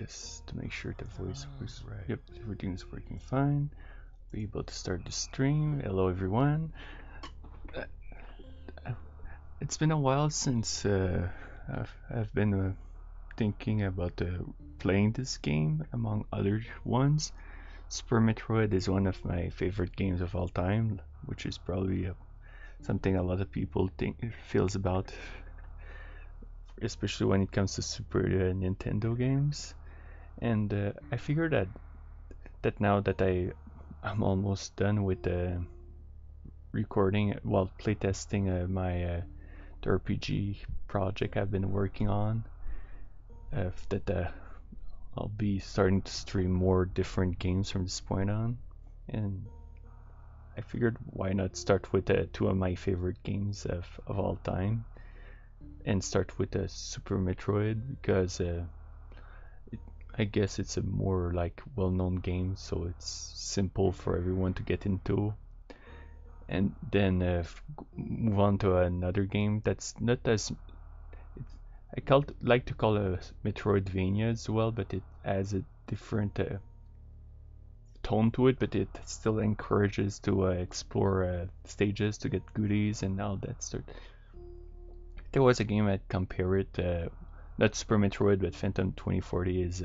test to make sure the voice works. Right. Yep, everything is working fine. Be able to start the stream. Hello everyone. It's been a while since I've been thinking about playing this game among other ones. Super Metroid is one of my favorite games of all time, which is probably something a lot of people feels about, especially when it comes to Super Nintendo games. And I figured that now that I'm almost done with the recording, well, playtesting my the RPG project I've been working on, that I'll be starting to stream more different games from this point on. And I figured why not start with two of my favorite games of all time, and start with Super Metroid because I guess it's a more like well-known game, so it's simple for everyone to get into. And then move on to another game that's not as like to call it a Metroidvania as well, but it has a different tone to it. But it still encourages to explore stages to get goodies and all that stuff. There was a game I'd compare it, not Super Metroid, but Phantom 2040 is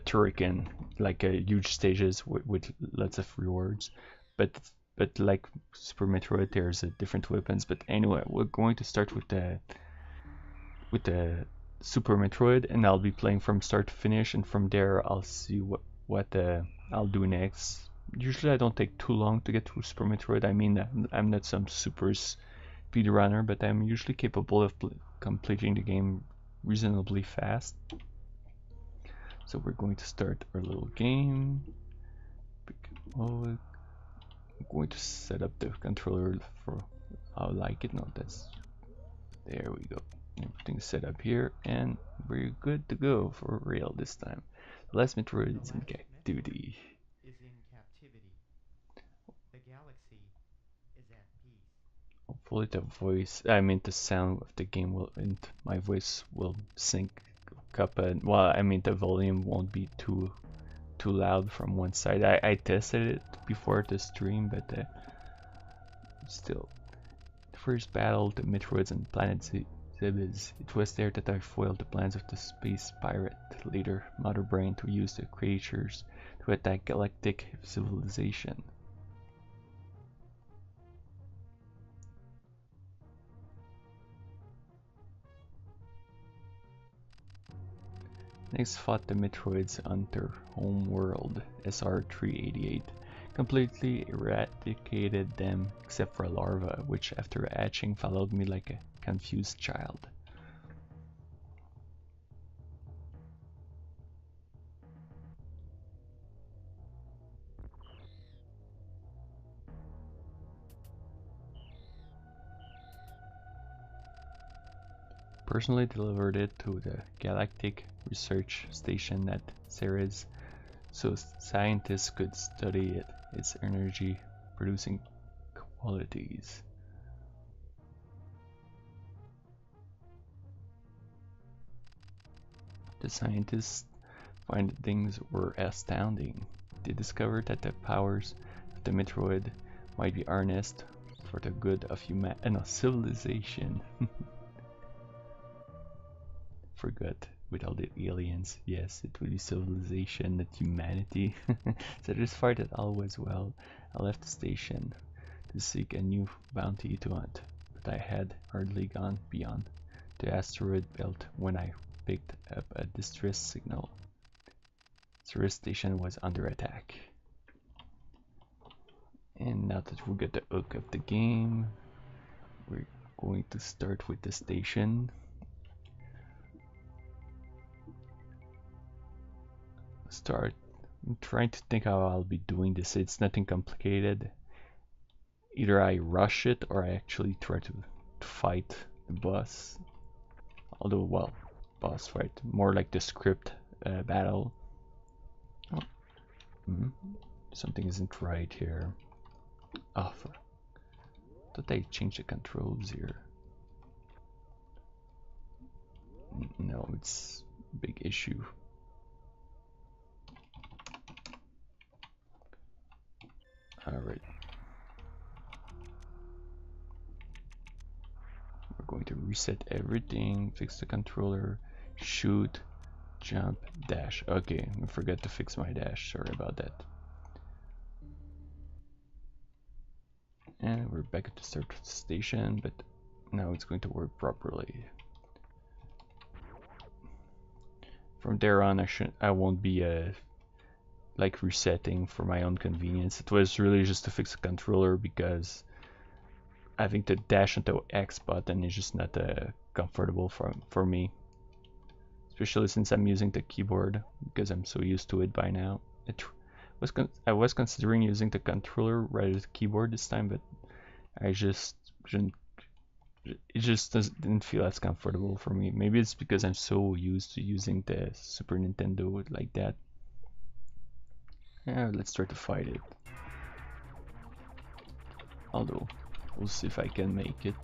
Turrican, like huge stages with lots of rewards, but like Super Metroid, there's different weapons. But anyway, we're going to start with the Super Metroid, and I'll be playing from start to finish, and from there I'll see what I'll do next. Usually I don't take too long to get through Super Metroid. I mean, I'm not some super speedrunner, but I'm usually capable of completing the game reasonably fast. So we're going to start our little game. I'm going to set up the controller for how I like it. No, there we go. Everything's set up here, and we're good to go for real this time. The last Metroid is in captivity. Hopefully the sound of the game and my voice will sync up, and well, the volume won't be too loud from one side. I tested it before the stream, but still. The first battle, the Metroids and planet Zebes. It was there that I foiled the plans of the space pirate leader Mother Brain to use the creatures to attack galactic civilization. Next fought the Metroids on their home world, SR-388. Completely eradicated them except for a larva, which after hatching followed me like a confused child. Personally delivered it to the Galactic Research Station at Ceres so scientists could study its energy producing qualities. The scientists' findings were astounding. They discovered that the powers of the Metroid might be harnessed for the good of civilization. Forgot with all the aliens. Yes, it would be civilization, not humanity. Satisfied that all was well, I left the station to seek a new bounty to hunt, but I had hardly gone beyond the asteroid belt when I picked up a distress signal. Ceres station was under attack. And now that we got the hook of the game, we're going to start with the station. I'm trying to think how I'll be doing this. It's nothing complicated. Either I rush it or I actually try to fight the boss. Although, well, boss fight, more like the script battle. Oh. Something isn't right here. Oh, fuck. Thought I changed the controls here. No, it's a big issue. Alright. We're going to reset everything, fix the controller, shoot, jump, dash. Okay, I forgot to fix my dash, sorry about that. And we're back at the start station, but now it's going to work properly. From there on, I won't be like resetting for my own convenience. It was really just to fix the controller because I think the dash and the X button is just not comfortable for me, especially since I'm using the keyboard because I'm so used to it by now. I was considering using the controller rather than the keyboard this time, but I just didn't. It just didn't feel as comfortable for me. Maybe it's because I'm so used to using the Super Nintendo like that. Yeah, let's try to fight it. Although, we'll see if I can make it.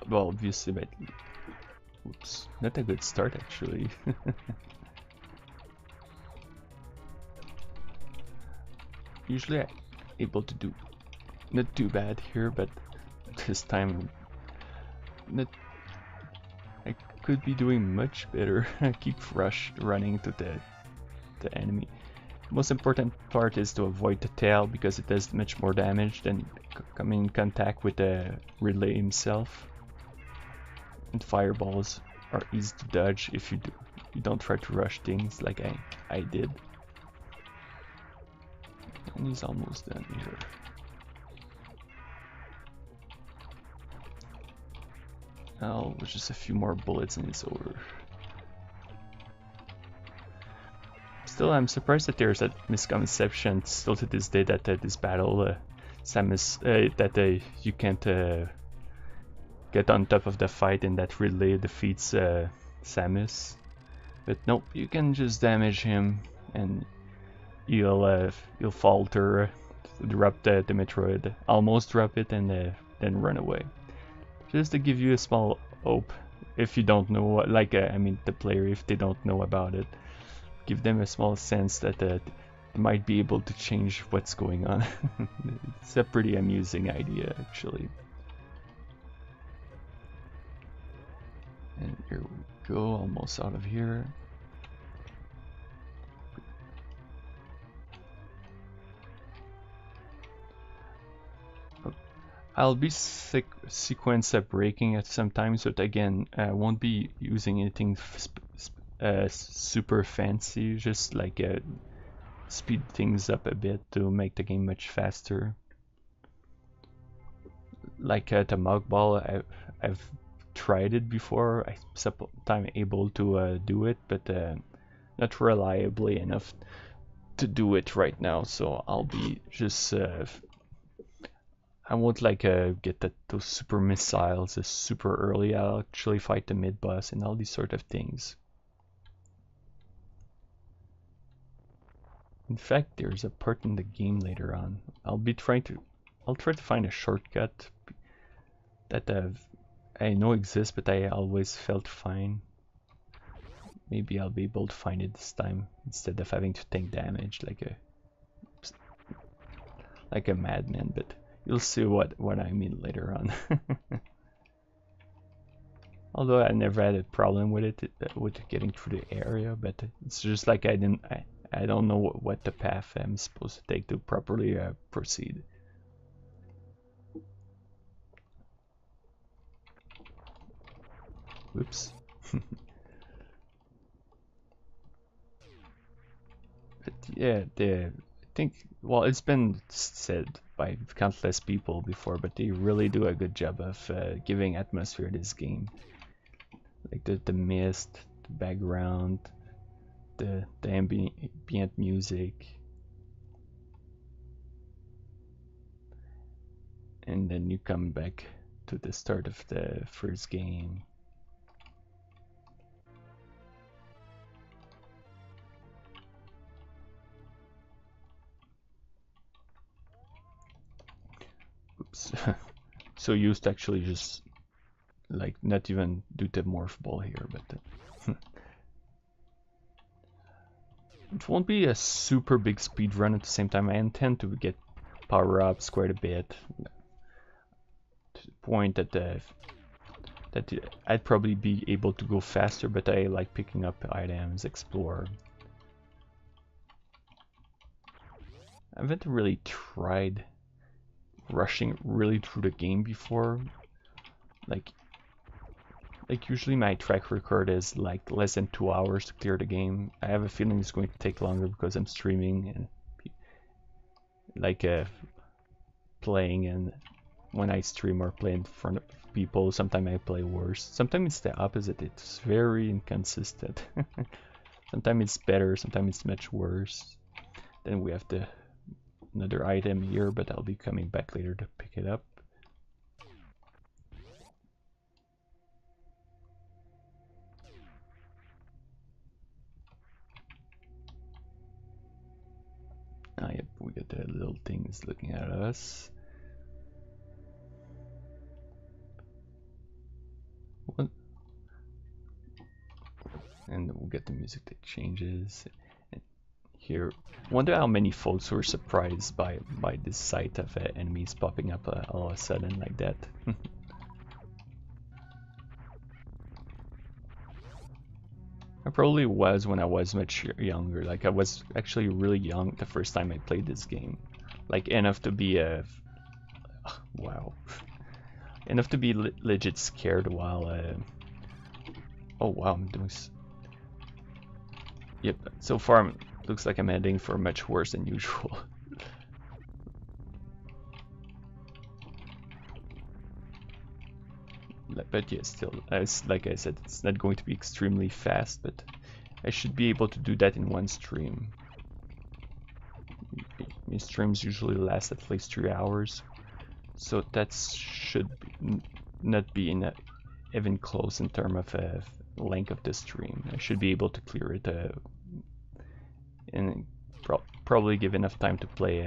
Well, obviously, but oops, not a good start actually. Usually I'm able to do not too bad here, but this time not. I could be doing much better. I keep running to the enemy. Most important part is to avoid the tail because it does much more damage than coming in contact with the relay himself. And fireballs are easy to dodge if you don't try to rush things like I did. And he's almost done here. Oh, with just a few more bullets and it's over. Still, I'm surprised that there's that misconception still to this day that this battle, Samus, that you can't get on top of the fight and that relay defeats Samus. But nope, you can just damage him and you'll falter, drop the Metroid, almost drop it, and then run away. Just to give you a small hope, if you don't know what, like I mean the player, if they don't know about it, give them a small sense that they might be able to change what's going on. It's a pretty amusing idea actually. And here we go, almost out of here. I'll be sequence breaking at some times, but again, I won't be using anything super fancy, just like speed things up a bit to make the game much faster. Like the Mug Ball, I've tried it before. I'm sometimes able to do it, but not reliably enough to do it right now. So I'll be just I won't like get those super missiles super early. I'll actually fight the mid boss and all these sort of things. In fact, there's a part in the game later on. I'll try to find a shortcut that I know exists, but I always felt fine. Maybe I'll be able to find it this time instead of having to take damage like a madman. But you'll see what I mean later on. Although I never had a problem with it, with getting through the area, but it's just like I don't know what the path I'm supposed to take to properly proceed. Whoops. But yeah, I think, well, it's been said by countless people before, but they really do a good job of giving atmosphere to this game. Like the mist, the background, the ambient music, and then you come back to the start of the first game. Oops. So used to actually just like not even do the morph ball here, but it won't be a super big speed run. At the same time, I intend to get power-ups quite a bit, to the point that I'd probably be able to go faster, but I like picking up items, explore. I haven't really tried rushing really through the game before. Like usually my track record is like less than 2 hours to clear the game. I have a feeling it's going to take longer because I'm streaming and like playing, and when I stream or play in front of people, sometimes I play worse. Sometimes it's the opposite. It's very inconsistent. Sometimes it's better, sometimes it's much worse. Then we have another item here, but I'll be coming back later to pick it up. Ah, yep, we got the little things looking at us. What? And we'll get the music that changes. And here, wonder how many folks were surprised by this sight of enemies popping up all of a sudden like that. I probably was when I was much younger. Like I was actually really young the first time I played this game, like enough to be wow, enough to be legit scared while oh wow, I'm doing yep, so far looks like I'm heading for much worse than usual. But yeah, still, like I said, it's not going to be extremely fast, but I should be able to do that in one stream. My streams usually last at least 3 hours, so that should not be even close in terms of length of the stream. I should be able to clear it and probably give enough time to play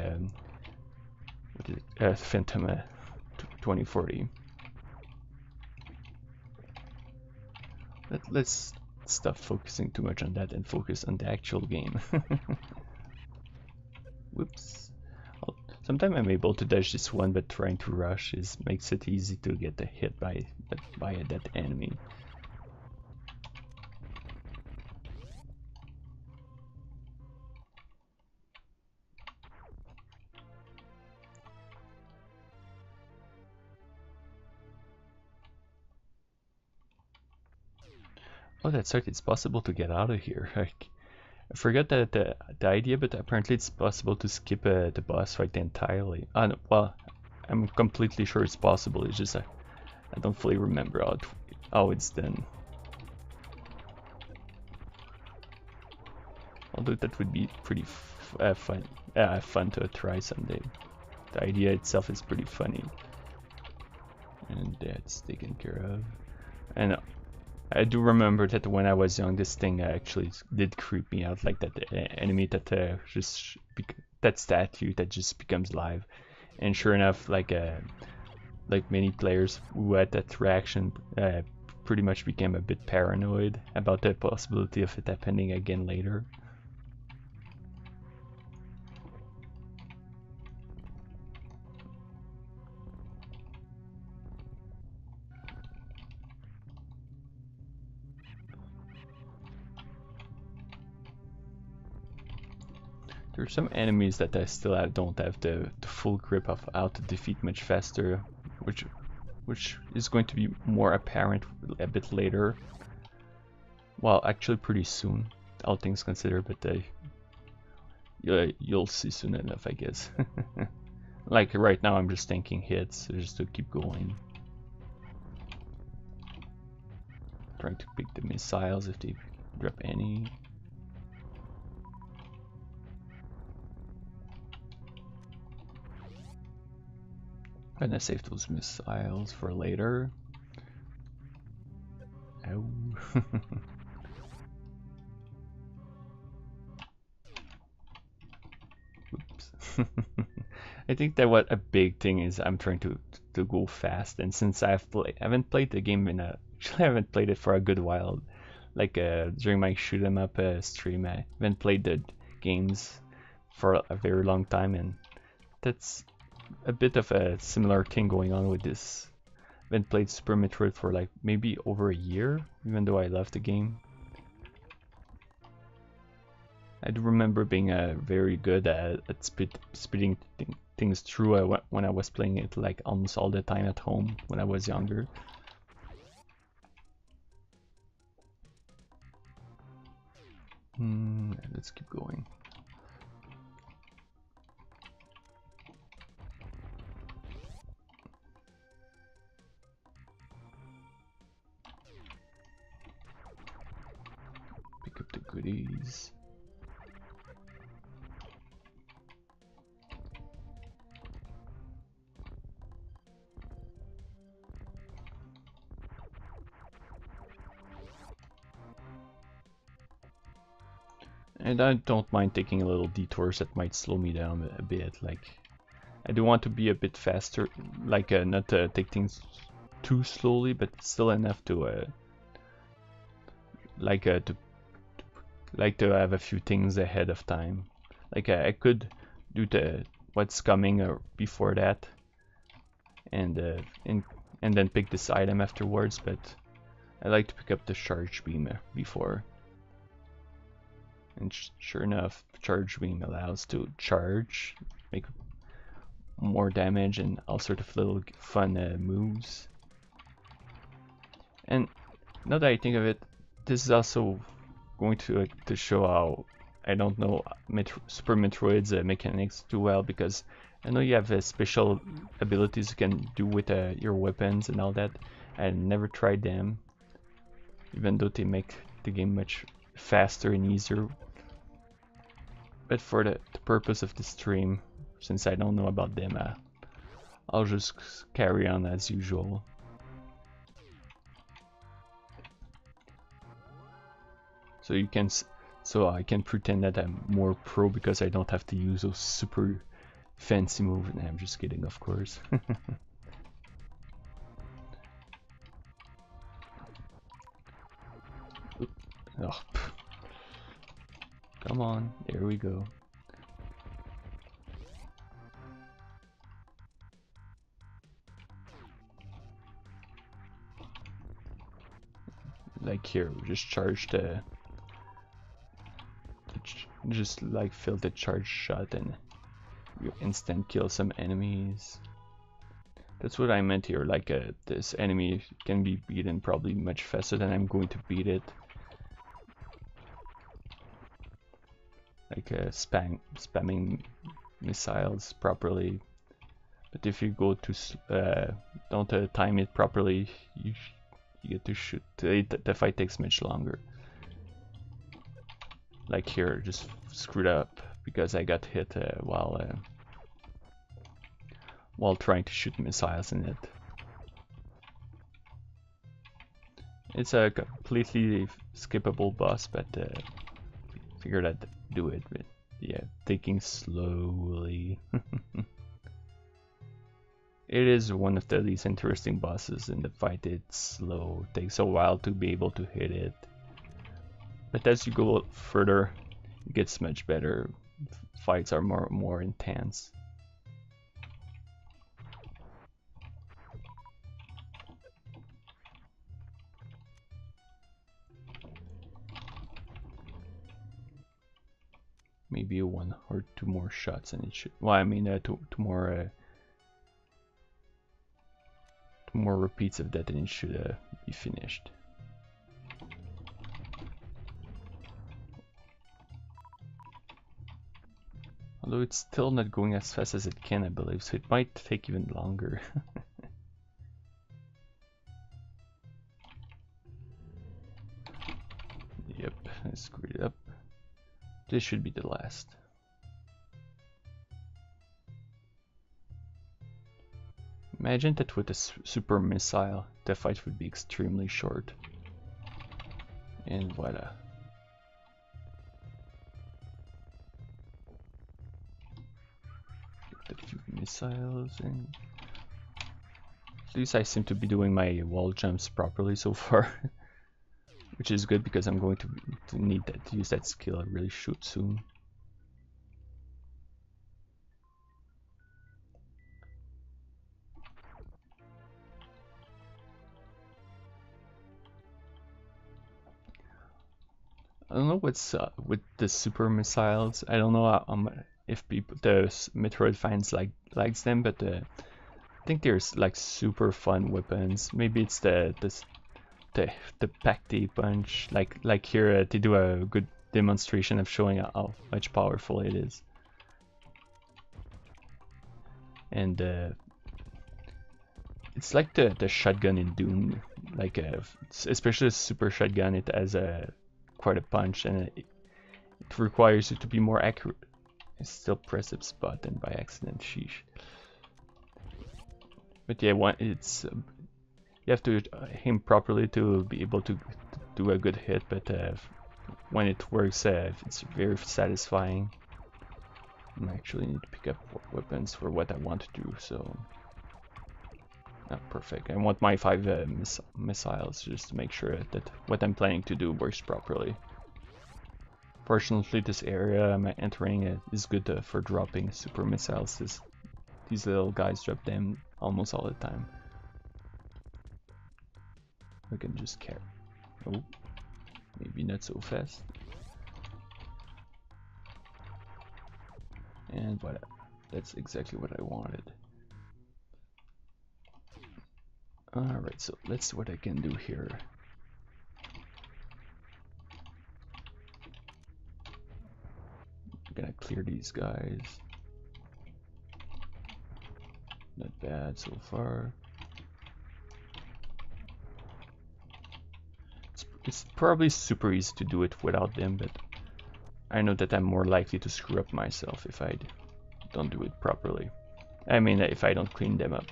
Phantom 2040. Let's stop focusing too much on that and focus on the actual game. Whoops. Sometimes I'm able to dodge this one, but trying to rush makes it easy to get hit by that enemy. Oh, that's right, it's possible to get out of here. I forgot that the idea, but apparently it's possible to skip the boss fight entirely. No, well, I'm completely sure it's possible. It's just I don't fully remember how it's done. Although that would be pretty fun to try someday. The idea itself is pretty funny, and that's taken care of. And I do remember that when I was young, this thing actually did creep me out, like that enemy that that statue that just becomes live. And sure enough, like many players who had that reaction, pretty much became a bit paranoid about the possibility of it happening again later. There's some enemies that I still don't have the full grip of how to defeat much faster, which is going to be more apparent a bit later. Well, actually pretty soon, all things considered, but you'll see soon enough, I guess. Like right now I'm just tanking hits just to keep going. Trying to pick the missiles if they drop any. I'm gonna save those missiles for later. Ow. Oops. I think that what a big thing is I'm trying to to go fast, and since I haven't played the game in a actually I haven't played it for a good while. Like during my shoot 'em up stream, I haven't played the games for a very long time, and that's a bit of a similar thing going on with this. I haven't played Super Metroid for like maybe over a year, even though I love the game. I do remember being very good at speeding things through when I was playing it like almost all the time at home when I was younger. Let's keep going. Pick up the goodies. And I don't mind taking a little detours that might slow me down a bit. Like, I do want to be a bit faster, like not take things too slowly, but still enough to like to have a few things ahead of time. Like I could do what's coming or before that, and then pick this item afterwards. But I like to pick up the charge beam before. And sure enough, charge beam allows to charge, make more damage, and all sort of little fun moves. And now that I think of it, this is also going to show how I don't know Super Metroid's mechanics too well, because I know you have special abilities you can do with your weapons and all that. I never tried them, even though they make the game much faster and easier. But for the purpose of the stream, since I don't know about them, I'll just carry on as usual. So I can pretend that I'm more pro because I don't have to use those super fancy moves. Nah, I'm just kidding, of course. Oh, come on, there we go. Like here, we just charge just like fill the charge shot and you instant kill some enemies. That's what I meant here, like this enemy can be beaten probably much faster than I'm going to beat it. Like spamming missiles properly. But if you go to don't time it properly, you get to shoot. The fight takes much longer. Like here, just screwed up because I got hit while trying to shoot missiles in it. It's a completely skippable boss, but figured I'd do it. But yeah, taking slowly. It is one of the least interesting bosses in the fight. It's slow, takes a while to be able to hit it. But as you go further, it gets much better. Fights are more intense. Maybe one or two more shots and it should. Well, I mean, two more repeats of that and it should be finished. Although it's still not going as fast as it can, I believe, so it might take even longer. Yep, I screwed it up. This should be the last. Imagine that with a super missile, the fight would be extremely short. And voila. Get a few missiles and At least I seem to be doing my wall jumps properly so far. Which is good because I'm going to need to use that skill really soon. I don't know what's with the super missiles. I don't know if the Metroid fans likes them, but I think there's like super fun weapons. Maybe it's the Pacti punch. Like here they do a good demonstration of showing how much powerful it is. And it's like the shotgun in Doom, like especially the super shotgun. It has quite a punch, and it requires you to be more accurate. I still press this button by accident. Sheesh. But yeah, you have to aim properly to be able to do a good hit. But when it works, it's very satisfying. I actually need to pick up weapons for what I want to do. So. Perfect. I want my 5 missiles just to make sure that what I'm planning to do works properly. Fortunately, this area I'm entering is good for dropping super missiles. These little guys drop them almost all the time. I can just carry. Oh, maybe not so fast. And that's exactly what I wanted. Alright, so let's see what I can do here. I'm gonna clear these guys. Not bad so far. It's probably super easy to do it without them, but I know that I'm more likely to screw up myself if I don't do it properly. I mean, if I don't clean them up.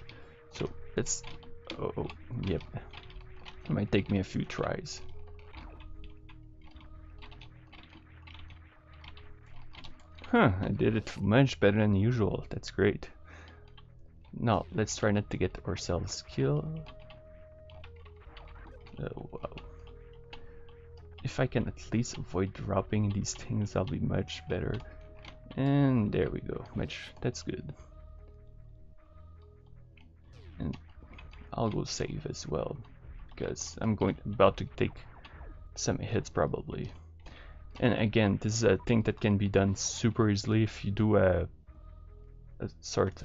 So let's... Oh, yep. It might take me a few tries. Huh, I did it much better than usual. That's great. Now, let's try not to get ourselves killed. Oh, wow. If I can at least avoid dropping these things, that'll be much better. And there we go. That's good. And I'll go save as well, because I'm about to take some hits probably. And again, this is a thing that can be done super easily if you do a sort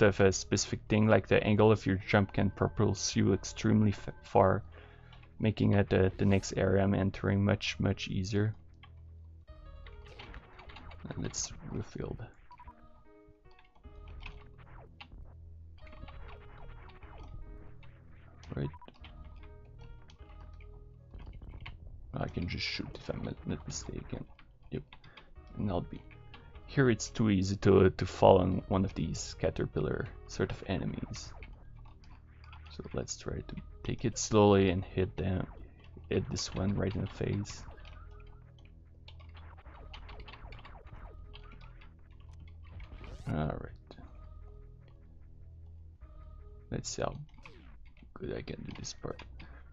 of a specific thing, like the angle of your jump can propulse you extremely far, making it the next area I'm entering much easier. And let's refill. Right. I can just shoot if I'm not mistaken. Yep. And I'll be here. It's too easy to fall on one of these caterpillar sort of enemies. So let's try to take it slowly and hit this one right in the face. Alright. Let's see how good I can do this part.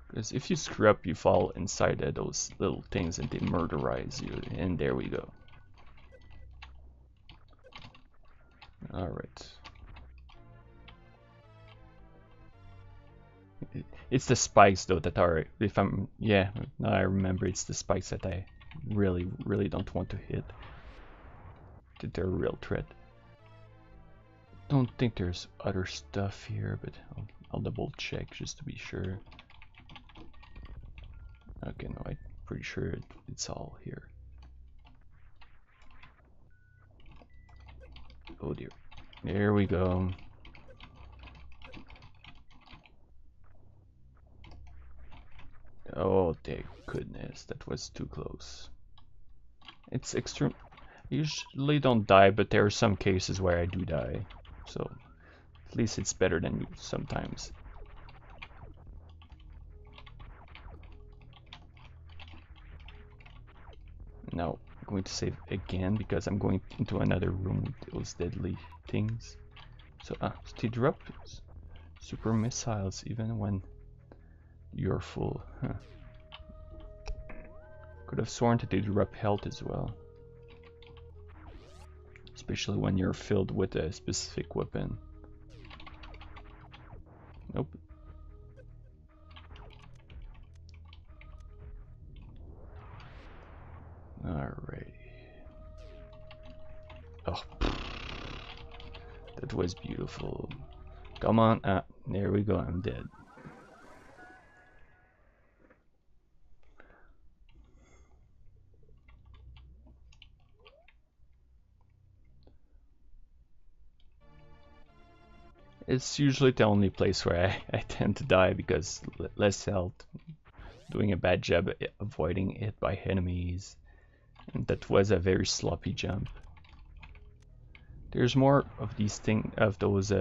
Because if you screw up, you fall inside those little things and they murderize you. And there we go. Alright. It's the spikes though that are, yeah, now I remember, it's the spikes that I really don't want to hit. That they're a real threat. Don't think there's other stuff here, but I'll double check just to be sure. Okay, no, I'm pretty sure it's all here. Oh dear. There we go. Oh, thank goodness, that was too close. It's extreme. I usually don't die, but there are some cases where I do die. So, at least it's better than sometimes. Now, I'm going to save again because I'm going into another room with those deadly things. So, to drop super missiles even when you're full. Huh. Could have sworn that they drop health as well. Especially when you're filled with a specific weapon. Nope. Alrighty. Oh, that was beautiful. Come on. Ah, there we go. I'm dead. It's usually the only place where I tend to die because less health, doing a bad job avoiding hit by enemies, and that was a very sloppy jump. There's more of those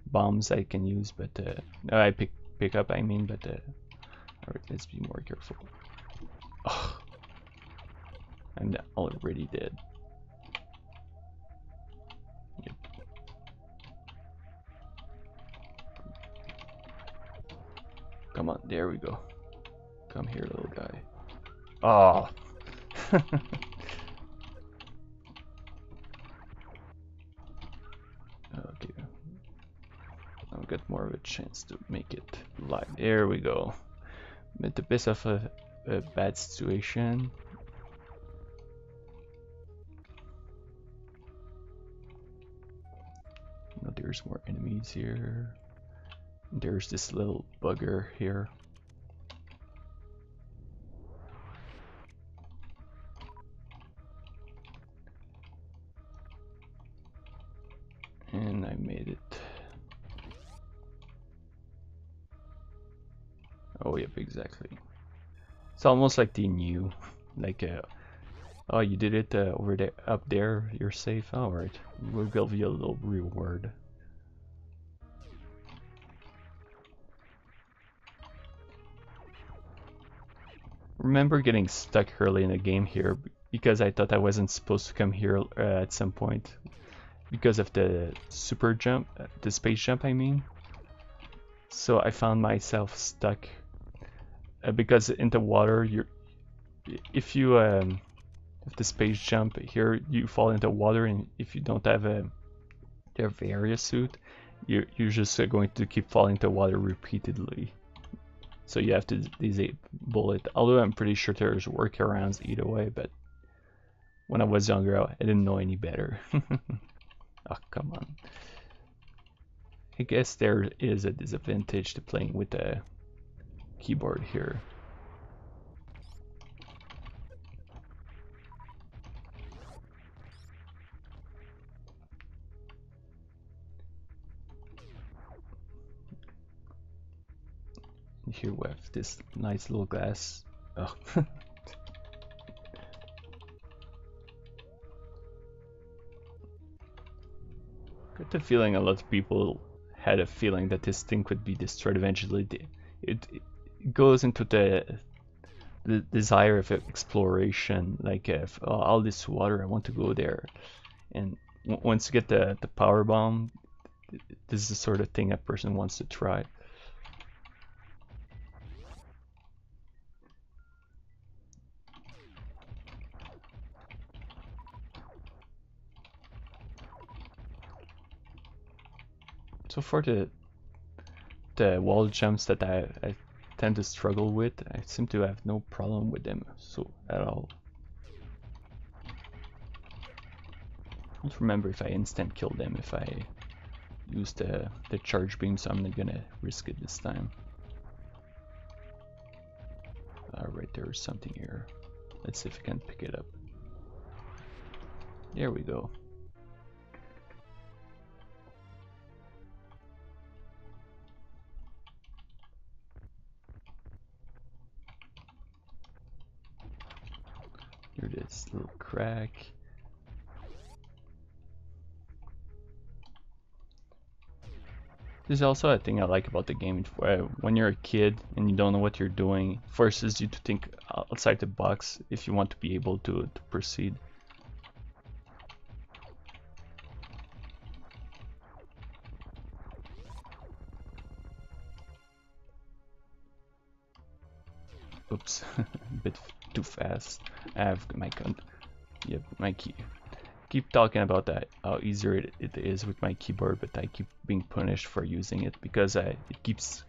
bombs I can use, but I pick up. I mean, but alright, let's be more careful. Oh, I'm already dead. Yep. Come on, there we go. Come here, little guy. Oh. Okay. I'll get more of a chance to make it live. There we go. Met the best of a bad situation. No, there's more enemies here. There's this little bugger here. And I made it. Oh, yep, exactly. It's almost like they knew. Like, oh, you did it over there, up there, you're safe. Alright, we'll give you a little reward. Remember getting stuck early in the game here because I thought I wasn't supposed to come here at some point because of the super jump, the space jump I mean. So I found myself stuck because in the water if the space jump here you fall into water, and if you don't have a area suit, you're just going to keep falling into water repeatedly. So you have to disable it. Although I'm pretty sure there's workarounds either way, but when I was younger, I didn't know any better. Oh, come on. I guess there is a disadvantage to playing with the keyboard here. Here we have this nice little glass. Oh. Got the feeling a lot of people had a feeling that this thing could be destroyed eventually. It goes into the desire of exploration, like oh, all this water, I want to go there. And once you get the power bomb, this is the sort of thing a person wants to try. So for the wall jumps that I tend to struggle with, I seem to have no problem with them at all. I don't remember if I instant killed them if I used the charge beam, so I'm not gonna risk it this time. Alright, there's something here. Let's see if I can pick it up. There we go. Here it is, little crack. There's also a thing I like about the game where when you're a kid and you don't know what you're doing, it forces you to think outside the box if you want to be able to proceed. Oops, a bit too fast. I have my key. Keep talking about that, how easier it is with my keyboard, but I keep being punished for using it because it keeps,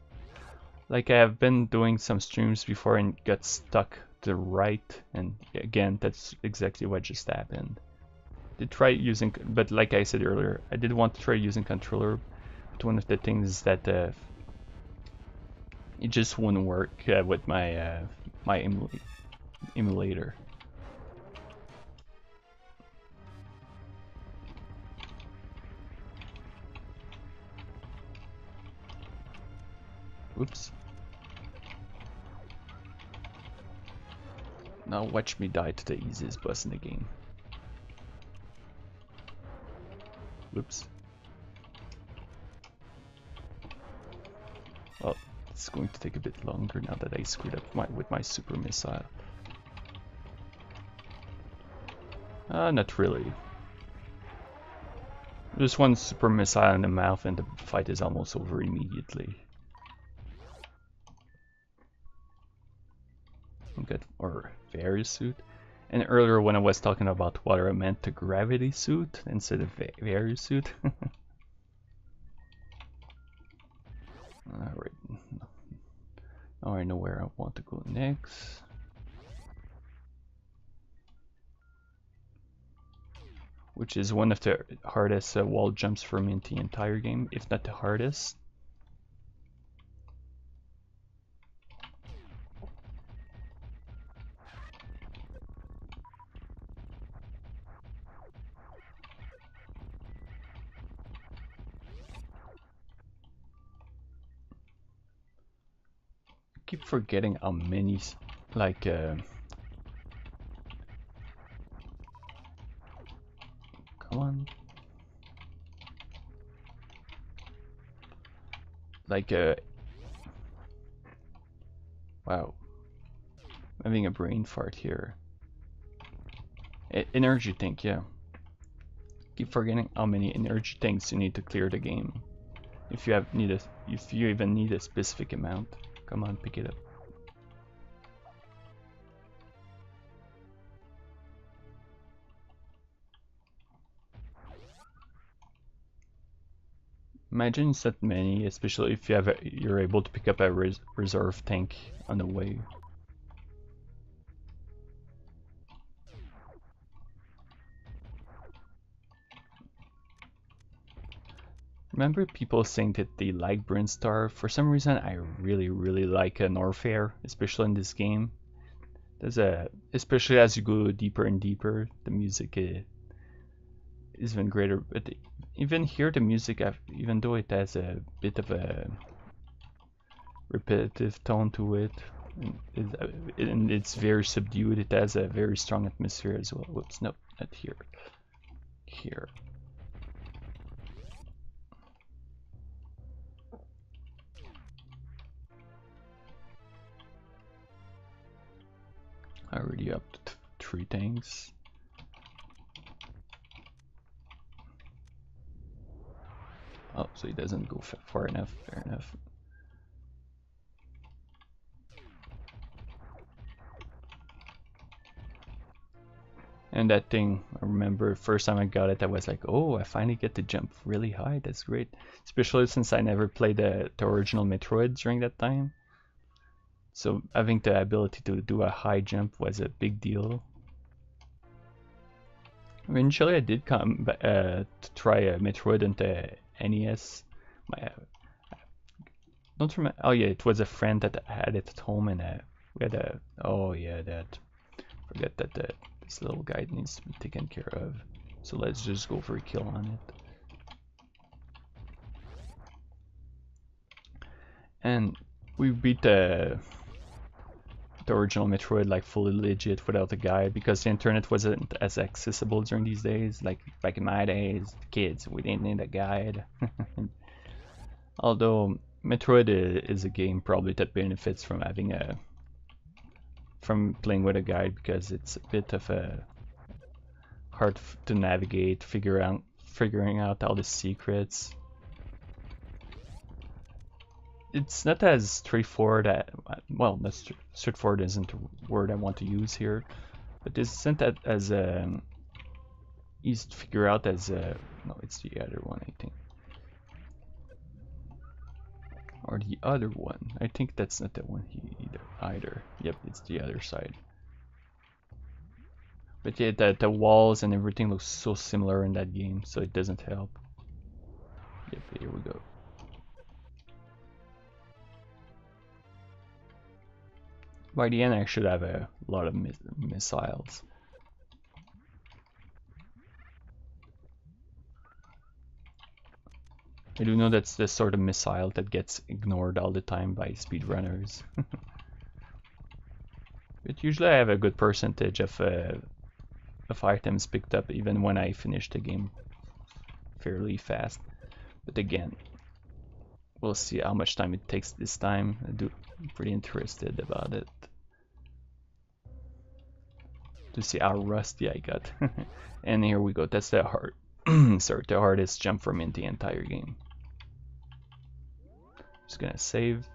like, I have been doing some streams before and got stuck to the right, and again, that's exactly what just happened. Did try using, but like I said earlier, I did want to try using controller, but one of the things is that it just wouldn't work with my my emulator. Oops. Now watch me die to the easiest boss in the game. Whoops. Well, it's going to take a bit longer now that I screwed up with my super missile. Not really. Just one super missile in the mouth and the fight is almost over immediately. Or various suit. And earlier when I was talking about water, I meant the gravity suit instead of various suit. Alright. Now I know where I want to go next. Which is one of the hardest wall jumps for me in the entire game, if not the hardest. Keep forgetting how many, like, come on, like, wow, I'm having a brain fart here. Energy tank, yeah. Keep forgetting how many energy tanks you need to clear the game. If you even need a specific amount. Come on, pick it up. Imagine it's not many, especially if you're able to pick up a reserve tank on the way. Remember people saying that they like Brinstar? For some reason, I really like Norfair, especially in this game. Especially as you go deeper and deeper, the music is even greater. But even here, the music, even though it has a bit of a repetitive tone to it, and it's very subdued, it has a very strong atmosphere as well. Whoops, no, not here. Here. Already up to 3 tanks. Oh, so he doesn't go far enough. Fair enough. And that thing, I remember first time I got it, I was like, oh, I finally get to jump really high. That's great. Especially since I never played the original Metroid during that time. So having the ability to do a high jump was a big deal. Eventually I did come to try a Metroid on the NES. Don't remember. Oh yeah, it was a friend that had it at home, and we had a. Oh yeah, that. Forget that this little guy needs to be taken care of. So let's just go for a kill on it. And we beat the original Metroid like fully legit without a guide because the internet wasn't as accessible during these days. Like back in my days, kids, we didn't need a guide. Although Metroid is a game probably that benefits from having from playing with a guide because it's a bit of a hard to navigate, figuring out all the secrets. it's not as straightforward. Well, that's straightforward isn't a word I want to use here, but this isn't that as easy to figure out as no, it's the other one I think, or the other one. I think that's not that one either. Yep, it's the other side. But yeah, the walls and everything looks so similar in that game, so it doesn't help. Yep, here we go. By the end, I should have a lot of missiles. I do know that's the sort of missile that gets ignored all the time by speedrunners. But usually I have a good percentage of items picked up even when I finish the game fairly fast. But again, we'll see how much time it takes this time. I'm pretty interested about it. To see how rusty I got. And here we go, that's the hard sorry, the hardest jump for me in the entire game. Just gonna save.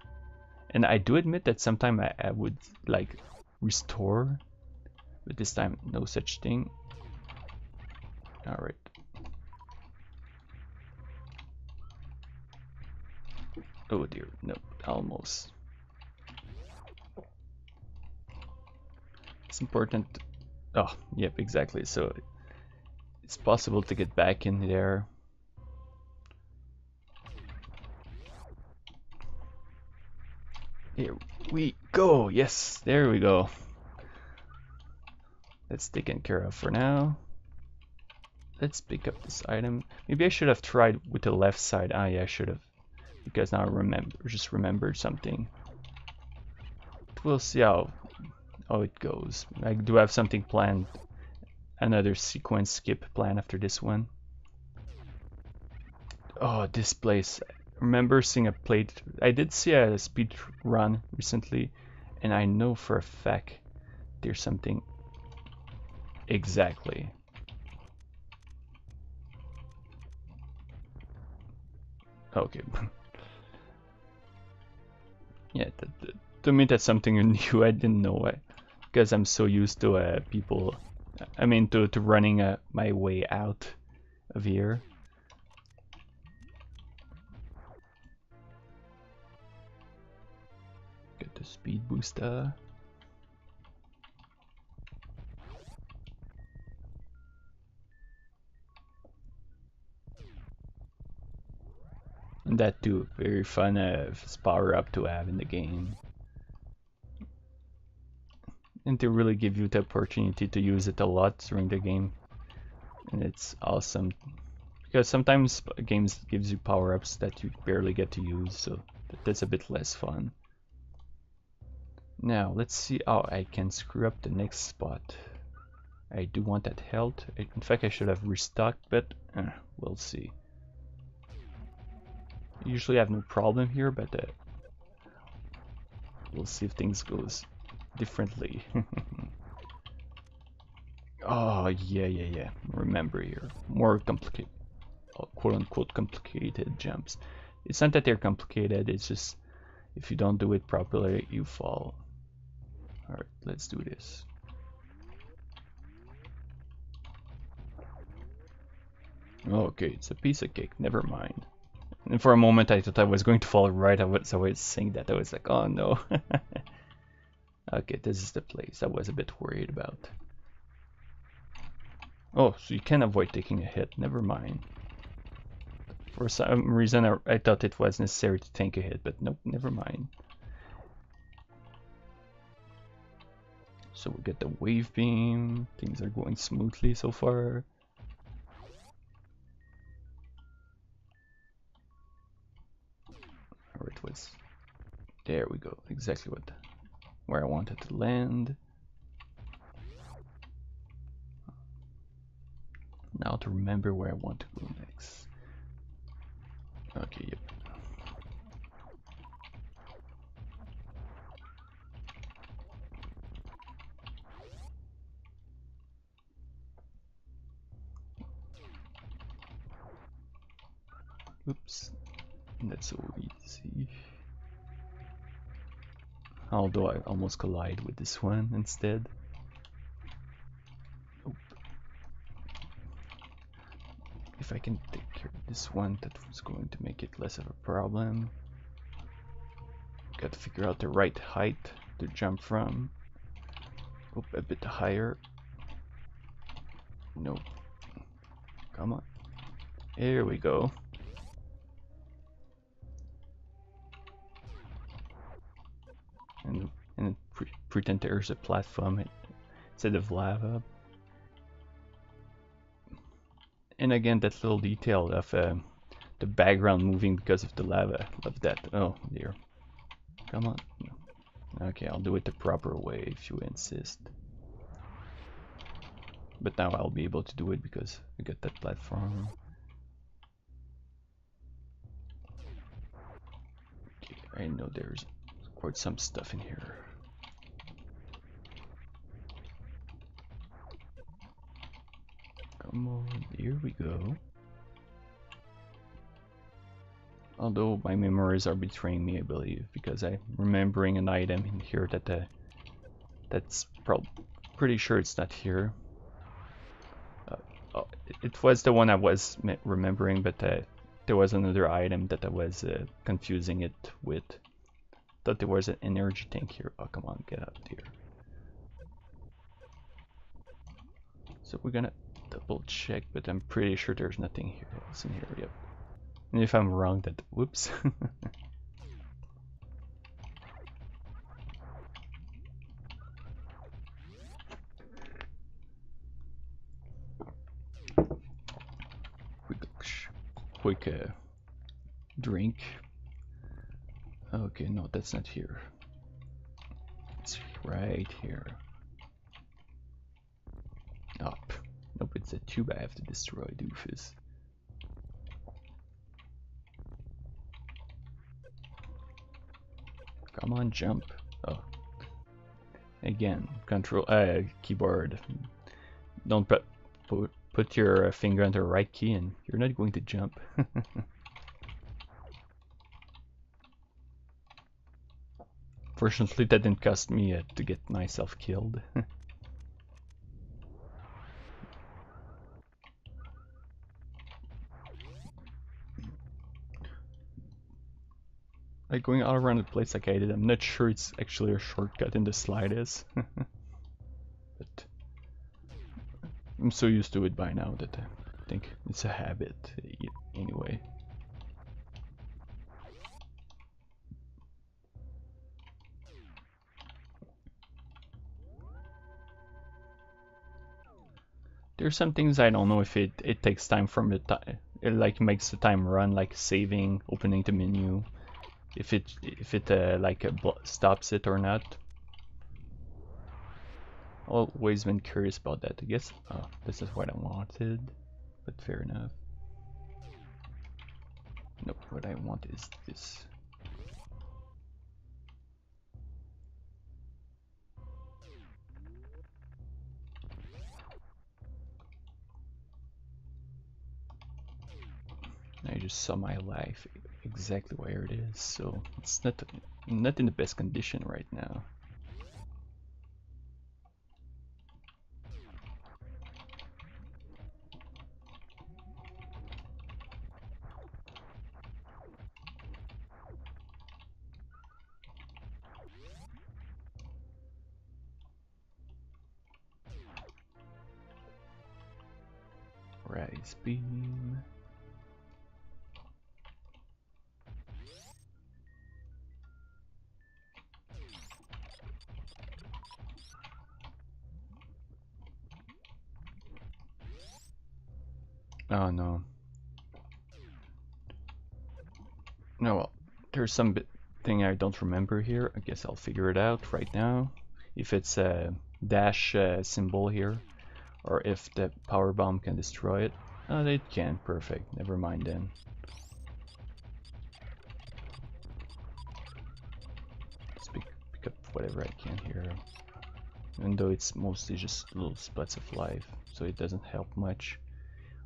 And I do admit that sometimes I would like restore, but this time no such thing. Alright. Oh dear, no, almost. It's important. Oh, yep, exactly. So it's possible to get back in there. Here we go. Yes, there we go. That's taken care of for now. Let's pick up this item. Maybe I should have tried with the left side. Ah, yeah, I should have. Because now I just remembered something. But we'll see how it goes. I do have something planned. Another sequence skip plan after this one. Oh, this place. I remember seeing a plate. I did see a speed run recently, and I know for a fact there's something exactly. Okay. Yeah, to me that's something new. I didn't know it because I'm so used to people. I mean, to running my way out of here. Get the speed booster. And that too, very fun power up to have in the game. And they really give you the opportunity to use it a lot during the game. And it's awesome. Because sometimes games gives you power-ups that you barely get to use, so that's a bit less fun. Now, let's see how I can screw up the next spot. I do want that health. In fact, I should have restocked, but we'll see. Usually I have no problem here, but we'll see if things goes differently. Oh, yeah. Remember here. More complicated, quote-unquote complicated jumps. It's not that they're complicated, it's just if you don't do it properly, you fall. Alright, let's do this. Okay, it's a piece of cake, never mind. And for a moment I thought I was going to fall right, so I was saying that, I was like, oh no. Okay, this is the place I was a bit worried about. Oh, so you can avoid taking a hit, never mind. For some reason I thought it was necessary to take a hit, but nope, never mind. So we get the wave beam, things are going smoothly so far. Or it was, there we go, exactly where I wanted to land. Now to remember where I want to go next. Okay, yep. Oops, that's so easy. Although I almost collide with this one instead. Oop. If I can take care of this one, that was going to make it less of a problem. Got to figure out the right height to jump from. Oop, a bit higher. Nope. Come on. Here we go. And pretend there's a platform instead of lava. And again, that little detail of the background moving because of the lava. Love that. Oh dear. Come on. Okay, I'll do it the proper way if you insist. But now I'll be able to do it because I got that platform. Okay, I know there's quite some stuff in here. Come on, here we go. Although my memories are betraying me, I believe, because I'm remembering an item in here that's pretty sure it's not here. Oh, it was the one I was remembering, but there was another item that I was confusing it with. Thought there was an energy tank here. Oh, come on, get out here. So we're gonna double check, but I'm pretty sure there's nothing else in here. Yep. And if I'm wrong, that whoops. quick drink. Okay, no, that's not here. It's right here. Oh, nope, it's a tube I have to destroy, doofus. Come on, jump. Oh. Again, control, keyboard. Don't put your finger on the right key and you're not going to jump. Fortunately, that didn't cost me to get myself killed. Like going all around the place like I did, I'm not sure it's actually a shortcut in the slightest. But I'm so used to it by now that I think it's a habit anyway. There's some things I don't know if it takes time from the time. It like makes the time run, like saving, opening the menu. If it like stops it or not. Always been curious about that. I guess this is what I wanted, but fair enough. Nope, what I want is this. I just saw my life exactly where it is, so it's not in the best condition right now. Rise beam. Oh no. No, well, there's some thing I don't remember here. I guess I'll figure it out right now. If it's a dash symbol here, or if the power bomb can destroy it. Oh, it can. Perfect. Never mind then. Let's pick up whatever I can here. Even though it's mostly just little spots of life, so it doesn't help much.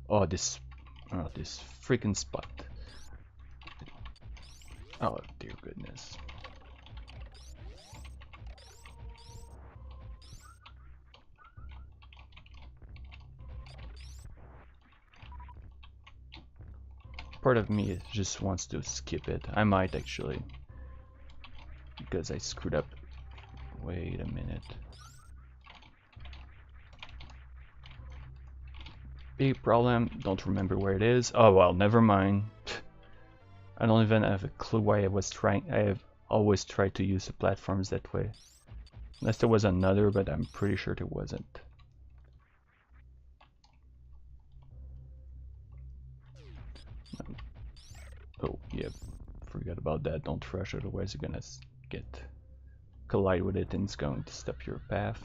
Oh, this freaking spot. Oh dear goodness. part of me just wants to skip it. I might actually, because I screwed up. Wait a minute. Big problem, don't remember where it is. Oh well, never mind. I don't even have a clue why I have always tried to use the platforms that way. Unless there was another, but I'm pretty sure there wasn't. Oh, yeah, forgot about that. Don't rush, otherwise you're gonna collide with it and it's going to stop your path.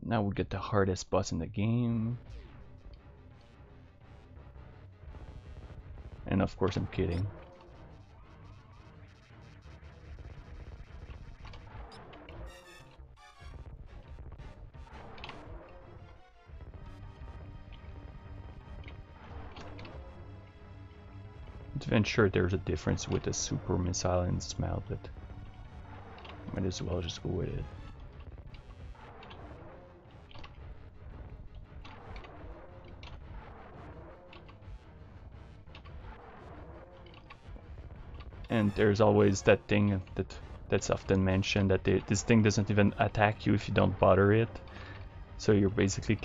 Now we get the hardest boss in the game. And of course I'm kidding. Not even sure there's a difference with the super missile and smell, but might as well just go with it. And there's always that thing that's often mentioned, that this thing doesn't even attack you if you don't bother it. So you're basically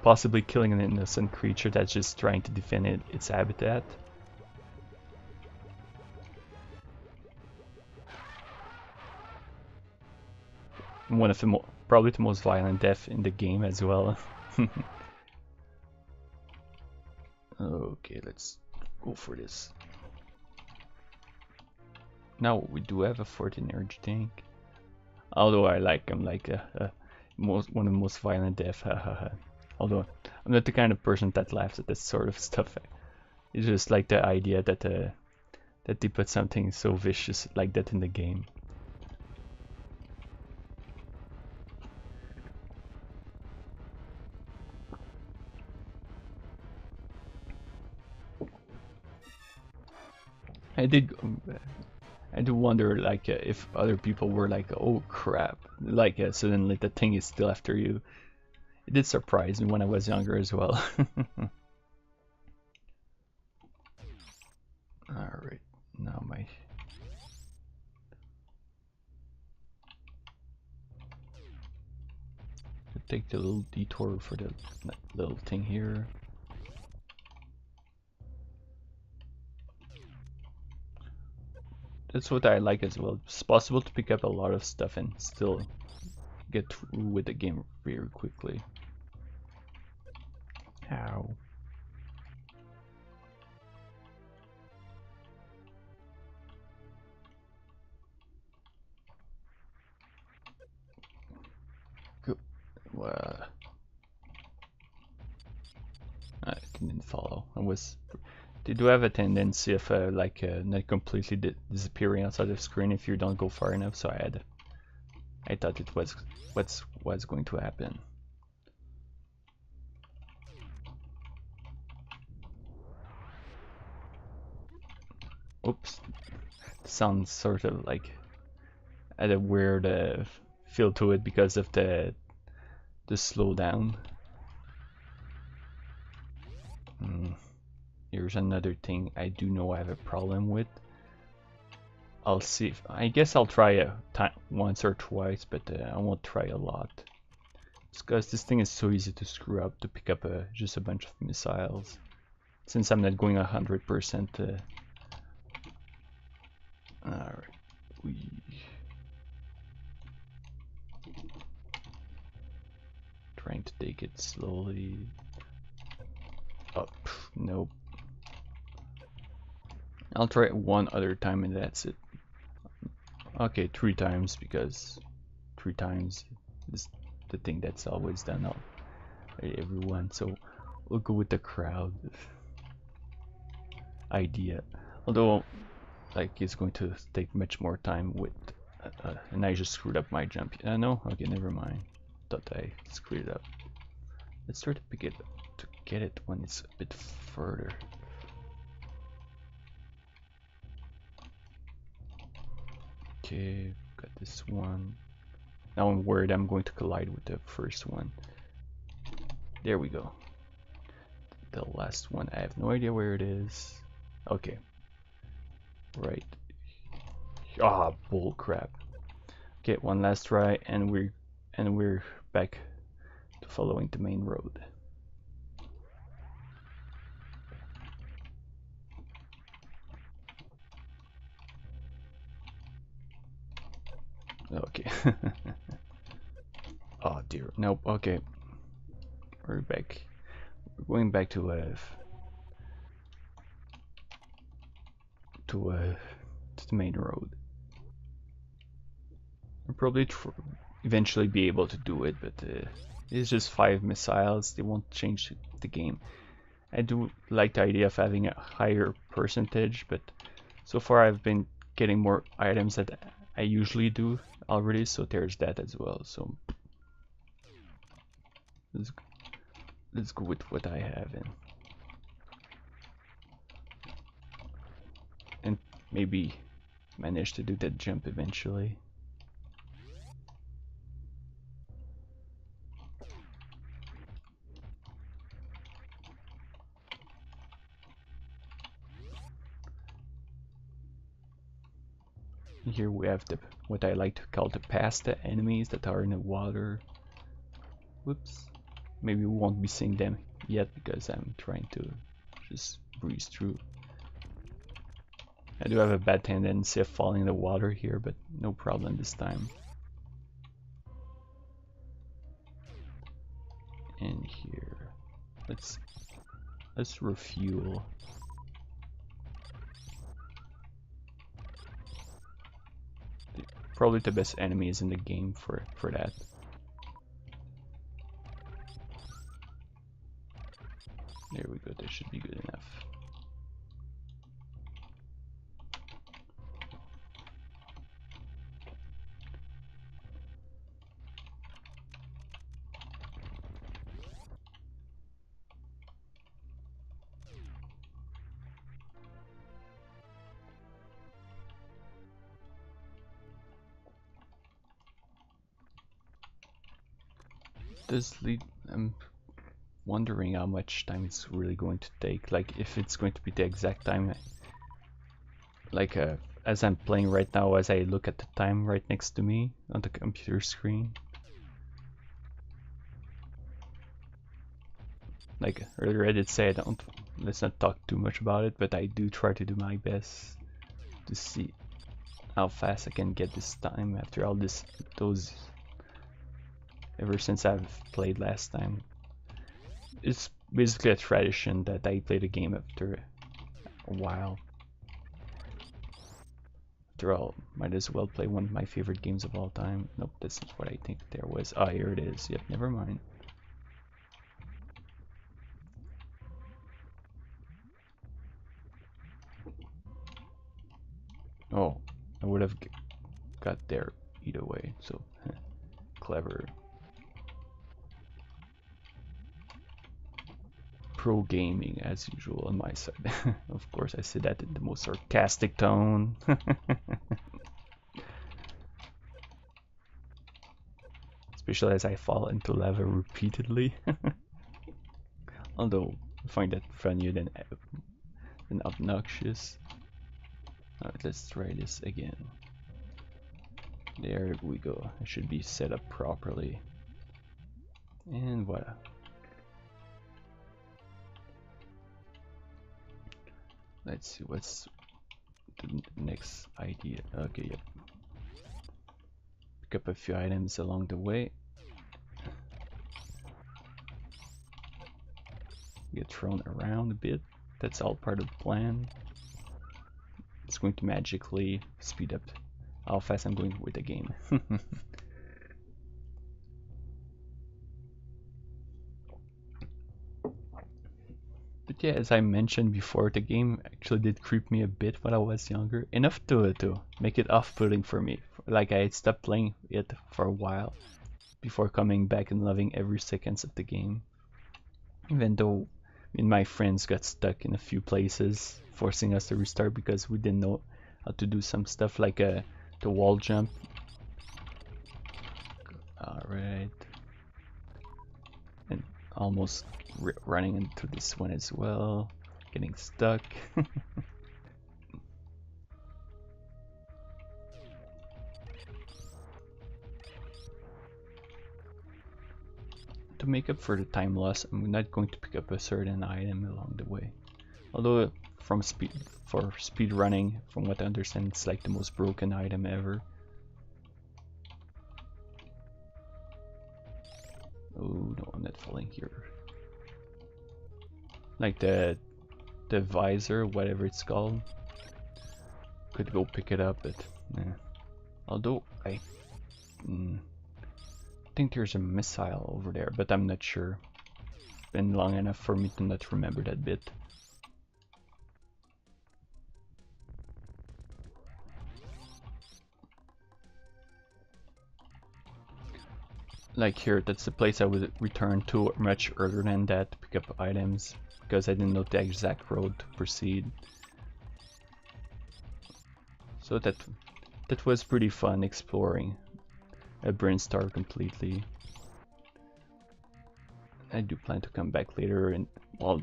possibly killing an innocent creature that's just trying to defend its habitat. One of the probably the most violent death in the game as well. Okay, let's go for this. Now we do have a 14 energy tank. Although I'm like one of the most violent deaths. Although I'm not the kind of person that laughs at this sort of stuff. It's just like the idea that they put something so vicious like that in the game. I do wonder, like, if other people were like, "Oh crap!" Like, suddenly the thing is still after you. It did surprise me when I was younger as well. All right, now take the little detour for the little thing here. That's what I like as well. It's possible to pick up a lot of stuff and still get through with the game very quickly. How? Good. Well, I didn't follow. They do have a tendency of not completely disappearing outside the screen if you don't go far enough. So I thought it was what's going to happen. Oops, sounds sort of like had a weird feel to it because of the slowdown. Here's another thing I do know I have a problem with. I'll see. I guess I'll try once or twice, but I won't try a lot. It's because this thing is so easy to screw up to pick up just a bunch of missiles. Since I'm not going 100%. Alright. Trying to take it slowly. Oh, nope. I'll try it one other time and that's it. Okay, 3 times, because 3 times is the thing that's always done by everyone. So we'll go with the crowd idea. Although, like, it's going to take much more time with, and I just screwed up my jump. No, okay, never mind. Thought I screwed it up. Let's try to pick it to get it when it's a bit further. Okay, got this one. Now I'm worried I'm going to collide with the first one. There we go. The last one, I have no idea where it is. Okay. Right. Ah, bull crap. Okay, one last try, and we're back to following the main road. Okay. Oh dear. Nope. Okay. We're back. We're going back to to uh to the main road. We'll probably eventually be able to do it, but it's just 5 missiles. They won't change the game. I do like the idea of having a higher percentage, but so far I've been getting more items that I usually do already, so there's that as well. So let's, let's go with what I have and maybe manage to do that jump eventually. Here we have the what I like to call the pasta enemies that are in the water. Whoops. Maybe we won't be seeing them yet because I'm trying to just breeze through. I do have a bad tendency of falling in the water here, but no problem this time. And here, let's refuel. Probably the best enemies in the game for that. There we go. That should be good enough. This lead. I'm wondering how much time it's really going to take. Like if it's going to be the exact time. Like as I'm playing right now, as I look at the time right next to me on the computer screen. Like earlier I did say let's not talk too much about it, but I do try to do my best to see how fast I can get this time after all those ever since I've played last time. It's basically a tradition that I play the game after a while. After all, might as well play one of my favorite games of all time. Nope, that's not what I think there was. Ah, here it is. Yep, never mind. Oh, I would have got there either way, so clever. Pro gaming as usual on my side. Of course, I say that in the most sarcastic tone. Especially as I fall into lava repeatedly. Although I find that funnier than obnoxious. Alright, let's try this again. There we go. I should be set up properly. And voila. Let's see what's the next idea. Okay, yep. Pick up a few items along the way. Get thrown around a bit. That's all part of the plan. It's going to magically speed up how fast I'm going with the game. But yeah, as I mentioned before, the game actually did creep me a bit when I was younger. Enough to make it off-putting for me. Like I had stopped playing it for a while before coming back and loving every second of the game. Even though me and my friends got stuck in a few places, forcing us to restart because we didn't know how to do some stuff like the wall jump. Alright. And almost running into this one as well, getting stuck. To make up for the time loss, I'm not going to pick up a certain item along the way. Although for speed running, from what I understand, it's like the most broken item ever. Oh no, I'm not falling here. Like the visor, whatever it's called. Could go pick it up, but although I think there's a missile over there, but I'm not sure. It's been long enough for me to not remember that bit. Like here, that's the place I would return to much earlier than that to pick up items, because I didn't know the exact road to proceed. So that was pretty fun exploring a Brinstar completely. I do plan to come back later and while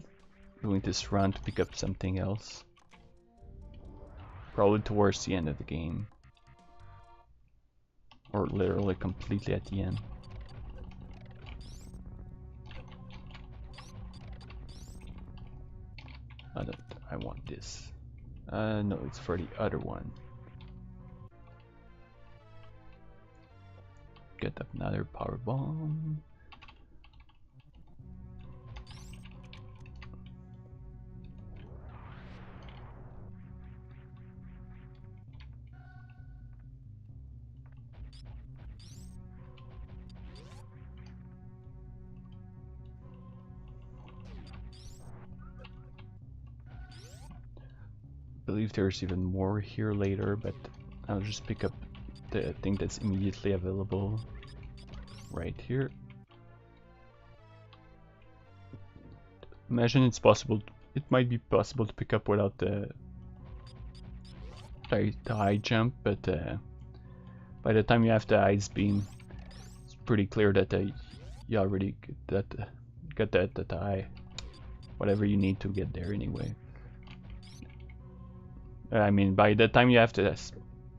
doing this run to pick up something else. Probably towards the end of the game. Or literally completely at the end. I want this. No, it's for the other one. Get another power bomb. I believe there's even more here later, but I'll just pick up the thing that's immediately available right here. Imagine it's possible, it might be possible to pick up without the high jump, but by the time you have the ice beam, it's pretty clear that you already got that high, whatever you need to get there anyway. I mean, by the time you have the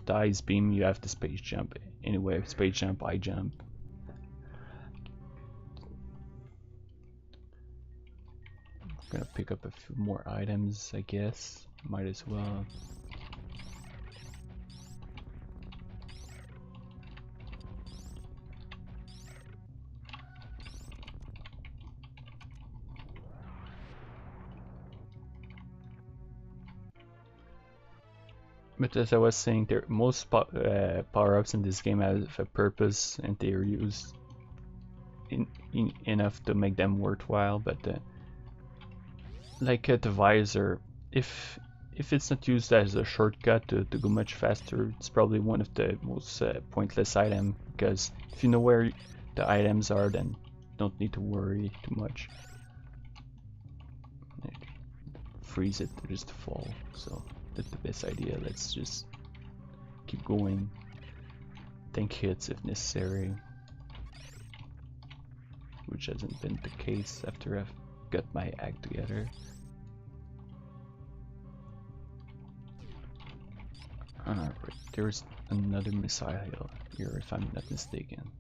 ice beam, you have the space jump anyway. Space jump, high jump. I'm gonna pick up a few more items, I guess. Might as well. But as I was saying, most power-ups in this game have a purpose, and they are used enough to make them worthwhile. But like the visor, if it's not used as a shortcut to go much faster, it's probably one of the most pointless items, because if you know where the items are, then you don't need to worry too much. Freeze it just to fall, so that's the best idea. Let's just keep going, tank hits if necessary, which hasn't been the case after I've got my act together. Alright, there's another missile here if I'm not mistaken.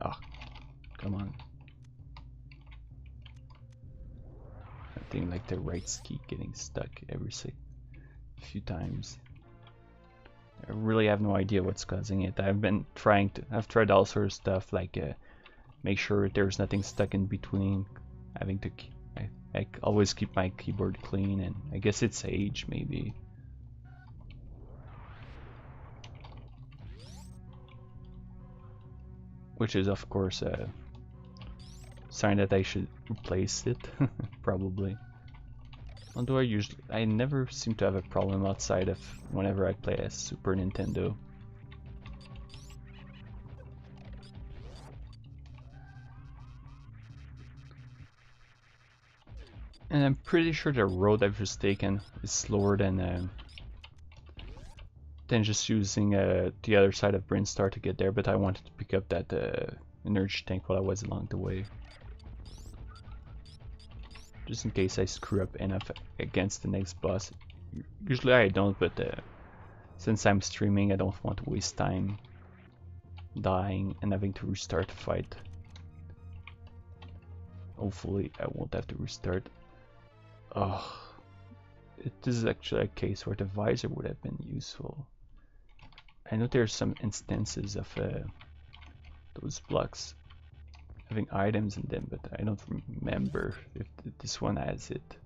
Ah, come on. Thing like the rights keep getting stuck every few times. I really have no idea what's causing it. I've tried all sorts of stuff, like make sure there's nothing stuck in between. Having to, I always keep my keyboard clean, and I guess it's age maybe. Which is of course a sign that I should replace it, probably. Although I never seem to have a problem outside of whenever I play a Super Nintendo. And I'm pretty sure the road I've just taken is slower than then just using the other side of Brinstar to get there, but I wanted to pick up that energy tank while I was along the way. Just in case I screw up enough against the next boss. Usually I don't, but since I'm streaming, I don't want to waste time dying and having to restart the fight. Hopefully I won't have to restart. Oh, this is actually a case where the visor would have been useful. I know there's some instances of those blocks having items in them, but I don't remember if this one has it.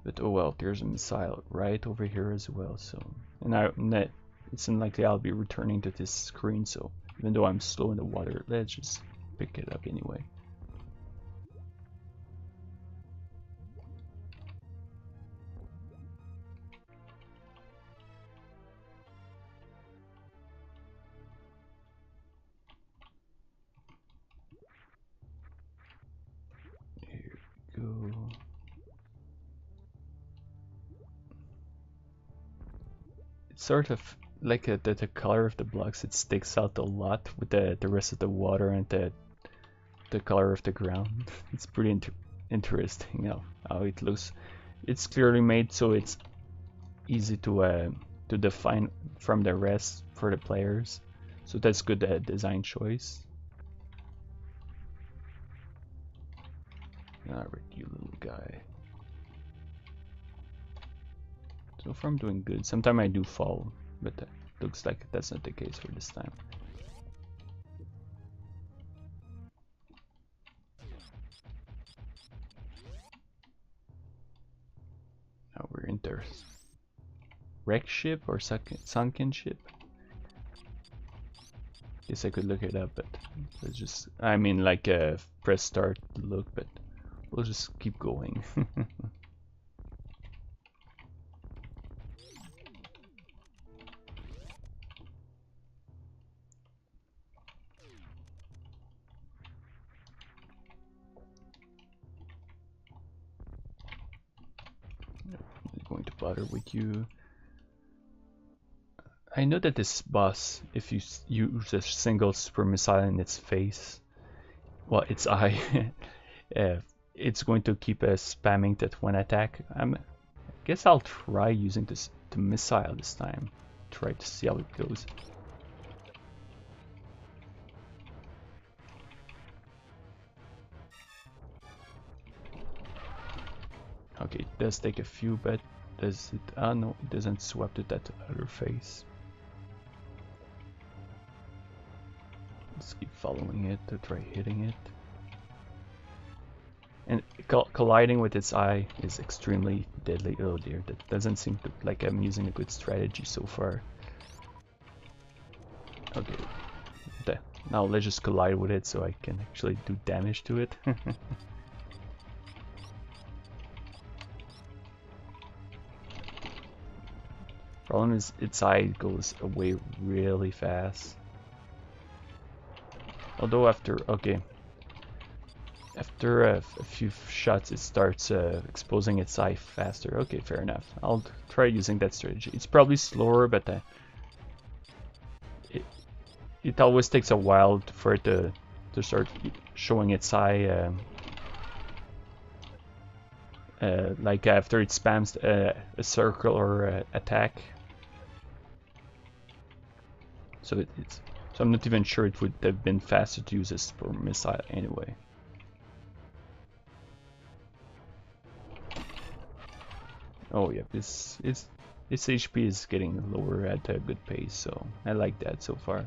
But oh well, there's a missile right over here as well. So, and it's unlikely I'll be returning to this screen. So even though I'm slow in the water, let's just pick it up anyway. Here we go. It's sort of like the color of the blocks. It sticks out a lot with the rest of the water and the color of the ground. It's pretty interesting how it looks. It's clearly made so it's easy to define from the rest for the players. So that's good design choice. Alright, you little guy. So far I'm doing good. Sometimes I do fall, but looks like that's not the case for this time. Now we're in there. Wreck ship or sunken ship? Guess I could look it up, but let's just, I mean, like press start to look, but we'll just keep going. Going to bother with you. I know that this boss, if you use a single super missile in its face, well, its eye, it's going to keep spamming that one attack. I guess I'll try using the missile this time. Try to see how it goes. Okay, it does take a few, but does it? Ah, no, it doesn't swap to that other face. Let's keep following it to try hitting it. And colliding with its eye is extremely deadly. Oh dear, that doesn't seem to, like I'm using a good strategy so far. Okay, now let's just collide with it so I can actually do damage to it. Problem is, its eye goes away really fast. Although after a few shots, it starts exposing its eye faster. Okay, fair enough. I'll try using that strategy. It's probably slower, but it always takes a while for it to start showing its eye. Like after it spams a circle or attack. So so I'm not even sure it would have been faster to use a super missile anyway. Oh yeah, its HP is getting lower at a good pace, so I like that so far.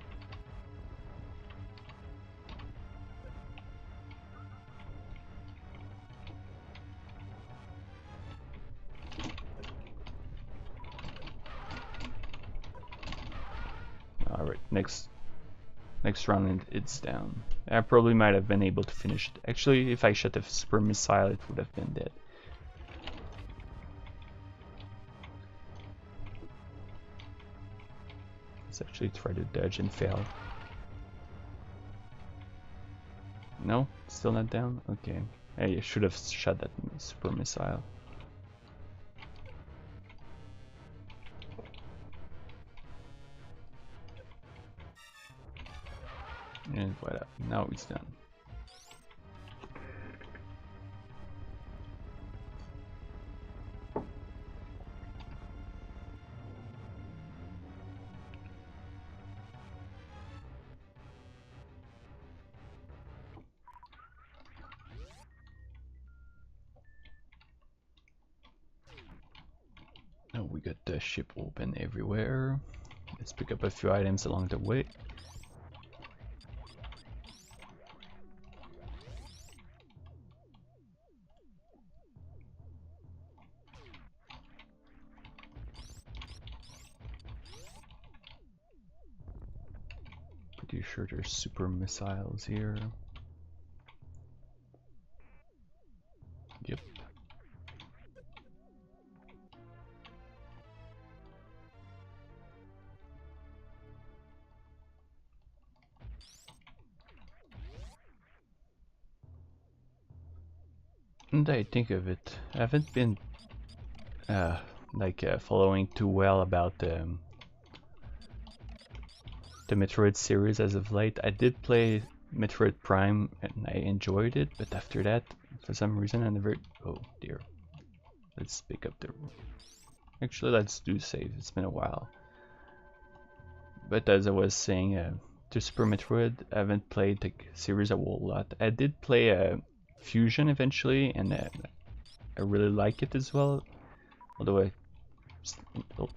Alright, next round it's down. I probably might have been able to finish it. Actually, if I shot a super missile, it would have been dead. Let's actually try to dodge and fail. No? Still not down? Okay. I should have shot that super missile. And voilà, now it's done. Now we got the ship open everywhere. Let's pick up a few items along the way. Pretty sure there's super missiles here. Yep. And I think of it, I haven't been following too well about the Metroid series as of late. I did play Metroid Prime and I enjoyed it, but after that, for some reason, I never. Oh dear. Let's pick up the. Actually, let's do save. It's been a while. But as I was saying, to Super Metroid, I haven't played the series a whole lot. I did play Fusion eventually, and I really like it as well. Although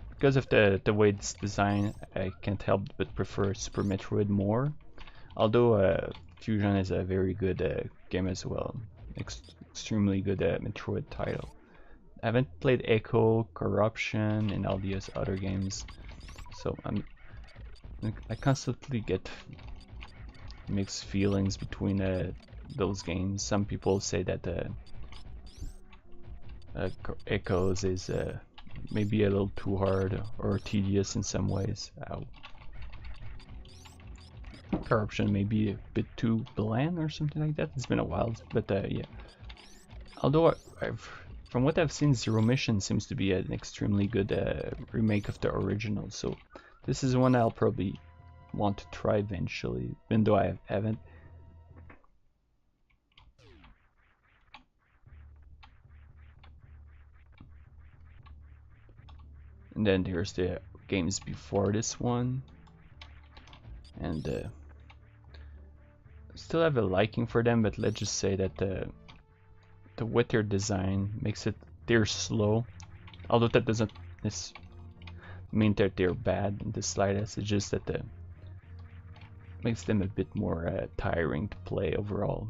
because of the way it's designed, I can't help but prefer Super Metroid more. Although Fusion is a very good game as well, extremely good Metroid title. I haven't played Echo, Corruption, and all these other games, so I constantly get mixed feelings between those games. Some people say that Echoes is maybe a little too hard or tedious in some ways. Corruption may be a bit too bland or something like that. It's been a while, but yeah. Although from what I've seen, Zero Mission seems to be an extremely good remake of the original, so this is one I'll probably want to try eventually, even though I haven't. And then there's the games before this one, and still have a liking for them, but let's just say that the with their design makes it they're slow, although that doesn't mean that they're bad in the slightest. It's just that makes them a bit more tiring to play overall.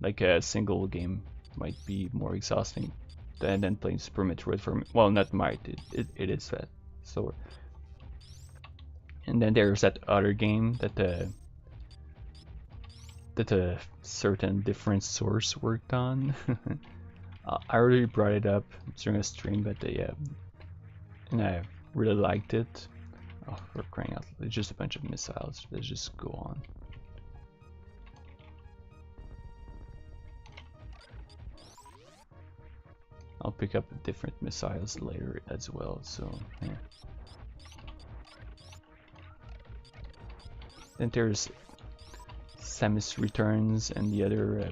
Like a single game might be more exhausting than playing Super Metroid for me. Well, not might, it is that. So, and then there's that other game that a certain different source worked on. I already brought it up during a stream, but yeah, and I really liked it. Oh, for crying out loud, it's just a bunch of missiles. Let's just go on. I'll pick up different missiles later as well, so yeah. Then there's Samus Returns and the other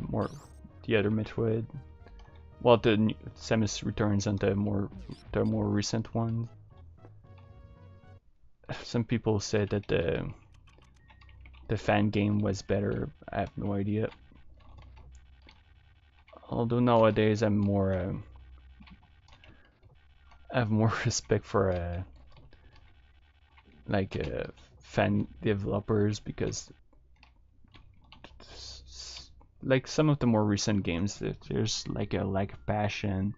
Metroid. Well, the Samus Returns and the more recent one. Some people said that the fan game was better. I have no idea. Although nowadays I'm more I have more respect for fan developers, because like some of the more recent games, there's like a lack of passion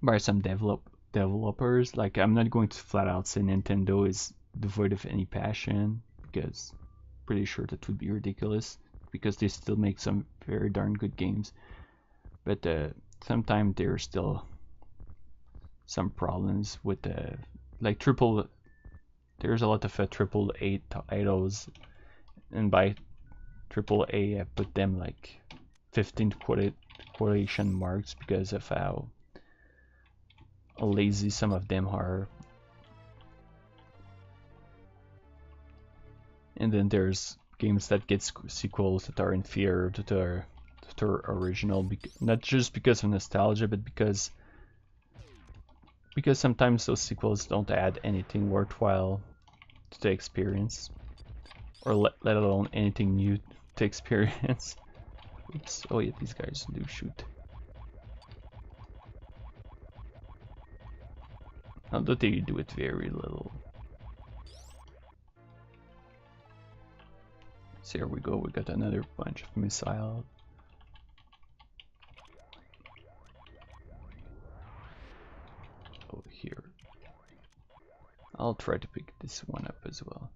by some developers. Like, I'm not going to flat out say Nintendo is devoid of any passion, because I'm pretty sure that would be ridiculous, because they still make some very darn good games. But sometimes there's still some problems with like there's a lot of triple A titles, and by triple A I put them like 15 quotation marks because of how lazy some of them are. And then there's games that get sequels that are inferior to their original, not just because of nostalgia, but because sometimes those sequels don't add anything worthwhile to the experience, or let alone anything new to experience. Oops. Oh yeah, these guys do shoot. Although they do it very little. So here we go, we got another bunch of missiles. Over here. I'll try to pick this one up as well.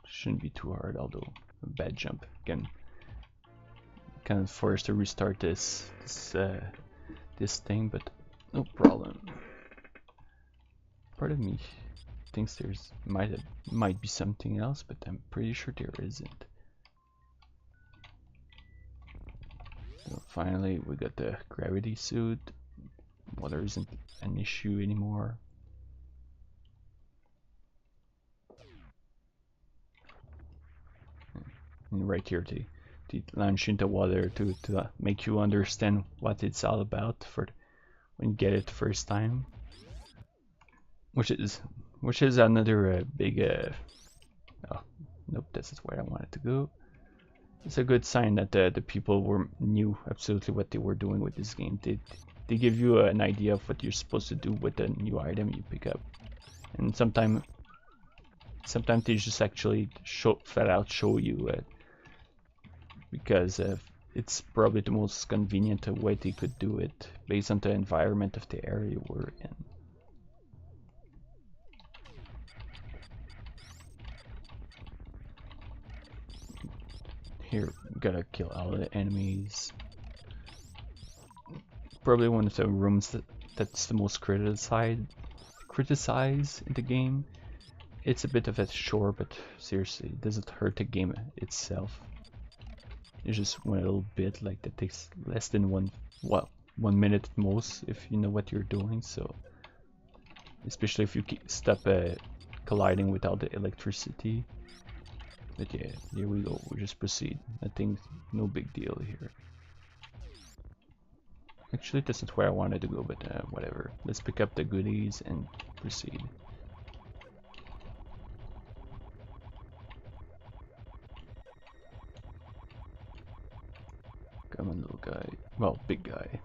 Shouldn't be too hard, although a bad jump can kind of force to restart this thing, but no problem. Part of me thinks there's might be something else, but I'm pretty sure there isn't. So finally, we got the gravity suit. Water isn't an issue anymore. And right here, they launch into water to make you understand what it's all about for when you get it the first time. Which is another big oh nope, this is where I wanted to go. It's a good sign that the people knew absolutely what they were doing with this game. They give you an idea of what you're supposed to do with the new item you pick up, and sometimes they just actually flat out show you because it's probably the most convenient way they could do it based on the environment of the area we're in. Here, we gotta kill all the enemies. Probably one of the rooms that's the most criticized in the game. It's a bit of a chore, but seriously, it doesn't hurt the game itself. It's just one little bit, like, that takes less than 1 minute at most if you know what you're doing. So, especially if you stop colliding without the electricity. But yeah, here we go. We just proceed. I think no big deal here. Actually, this is where I wanted to go, but whatever. Let's pick up the goodies and proceed. Come on, little guy. Well, big guy.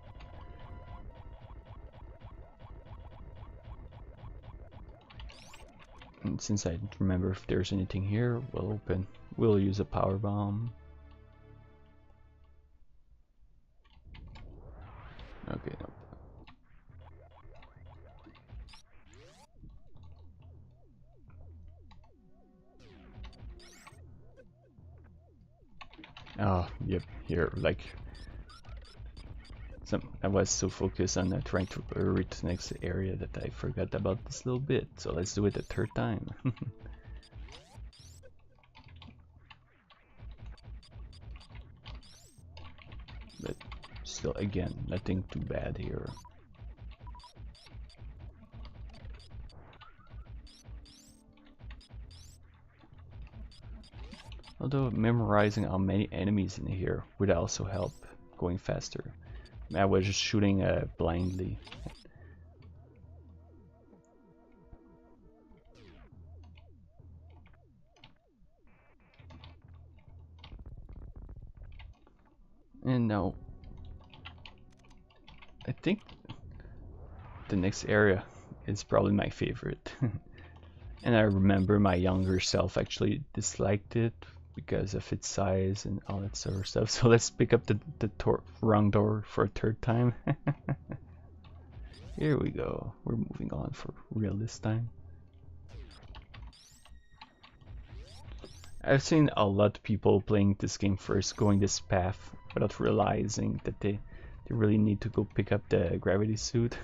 And since I don't remember if there's anything here, we'll use a power bomb. Okay, no. Oh, yep, here, like, I was so focused on trying to reach the next area that I forgot about this little bit, so let's do it a third time. But still, again, nothing too bad here. Although memorizing how many enemies in here would also help going faster. I was just shooting blindly. And now, I think the next area is probably my favorite. And I remember my younger self actually disliked it because of its size and all that sort of stuff. So let's pick up the wrong door for a third time. Here we go. We're moving on for real this time. I've seen a lot of people playing this game first, going this path without realizing that they really need to go pick up the gravity suit.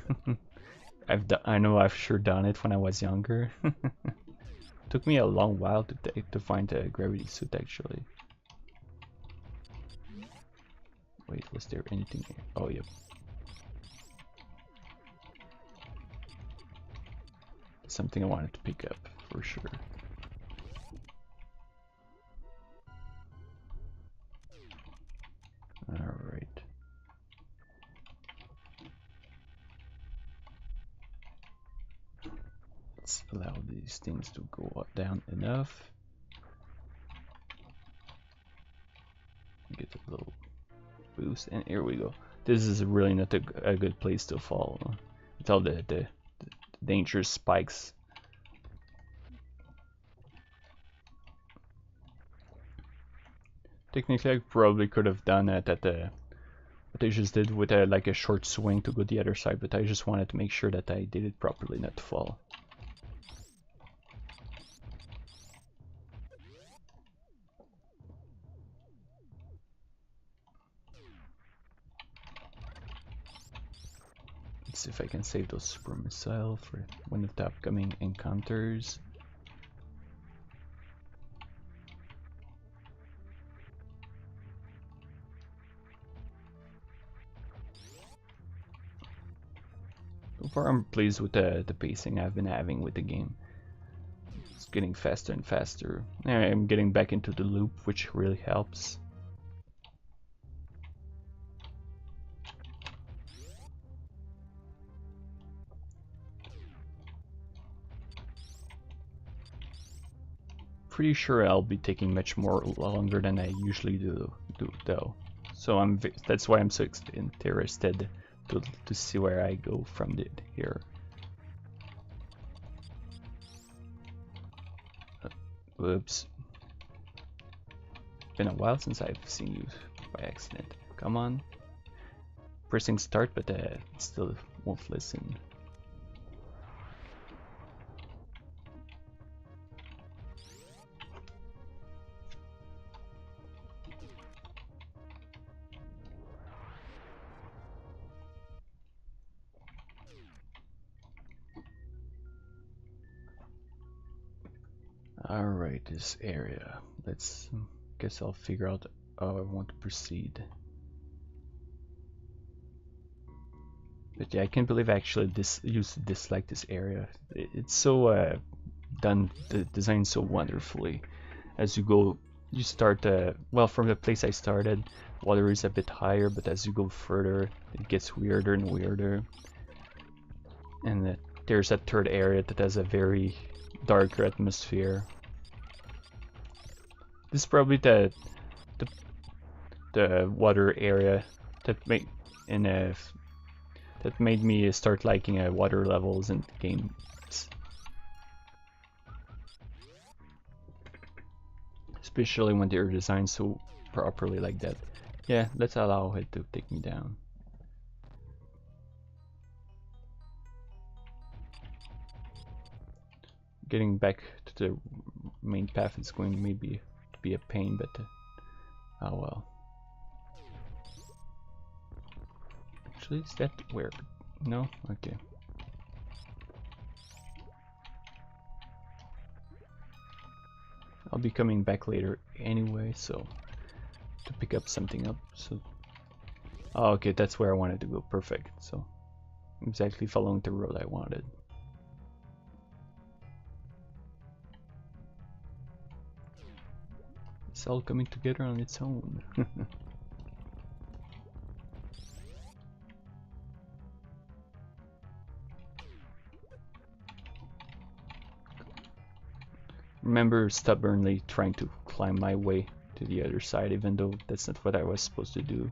I know I've sure done it when I was younger. Took me a long while to find the gravity suit actually. Wait, was there anything here? Oh, yep. That's something I wanted to pick up for sure. Alright. Let's allow these things to go up, down enough. Get a little boost, and here we go. This is really not a good place to fall. With all the dangerous spikes. Technically, I probably could have done it at the what I just did with like a short swing to go the other side, but I just wanted to make sure that I did it properly, not to fall. Let's see if I can save those super missile for one of the upcoming encounters. So far I'm pleased with the pacing I've been having with the game. It's getting faster and faster. I'm getting back into the loop, which really helps. Pretty sure I'll be taking much more longer than I usually do though. So that's why I'm so interested to see where I go from here. Whoops. Been a while since I've seen you by accident. Come on. Pressing start, but still won't listen. Alright, this area. Let's guess I'll figure out how I want to proceed. But yeah, I can't believe I actually used to dislike this area. It's so designed so wonderfully. As you go, you start well, from the place I started, water is a bit higher, but as you go further, it gets weirder and weirder. And there's that third area that has a very darker atmosphere. This is probably the water area that made me start liking water levels in games, especially when they're designed so properly like that. Yeah, let's allow it to take me down. Getting back to the main path is going to maybe be a pain, but oh well. Actually, is that where? No? Okay. I'll be coming back later anyway, so to pick up something up. So, oh, okay, that's where I wanted to go. Perfect. So, exactly following the road I wanted. It's all coming together on its own. Remember stubbornly trying to climb my way to the other side, even though that's not what I was supposed to do.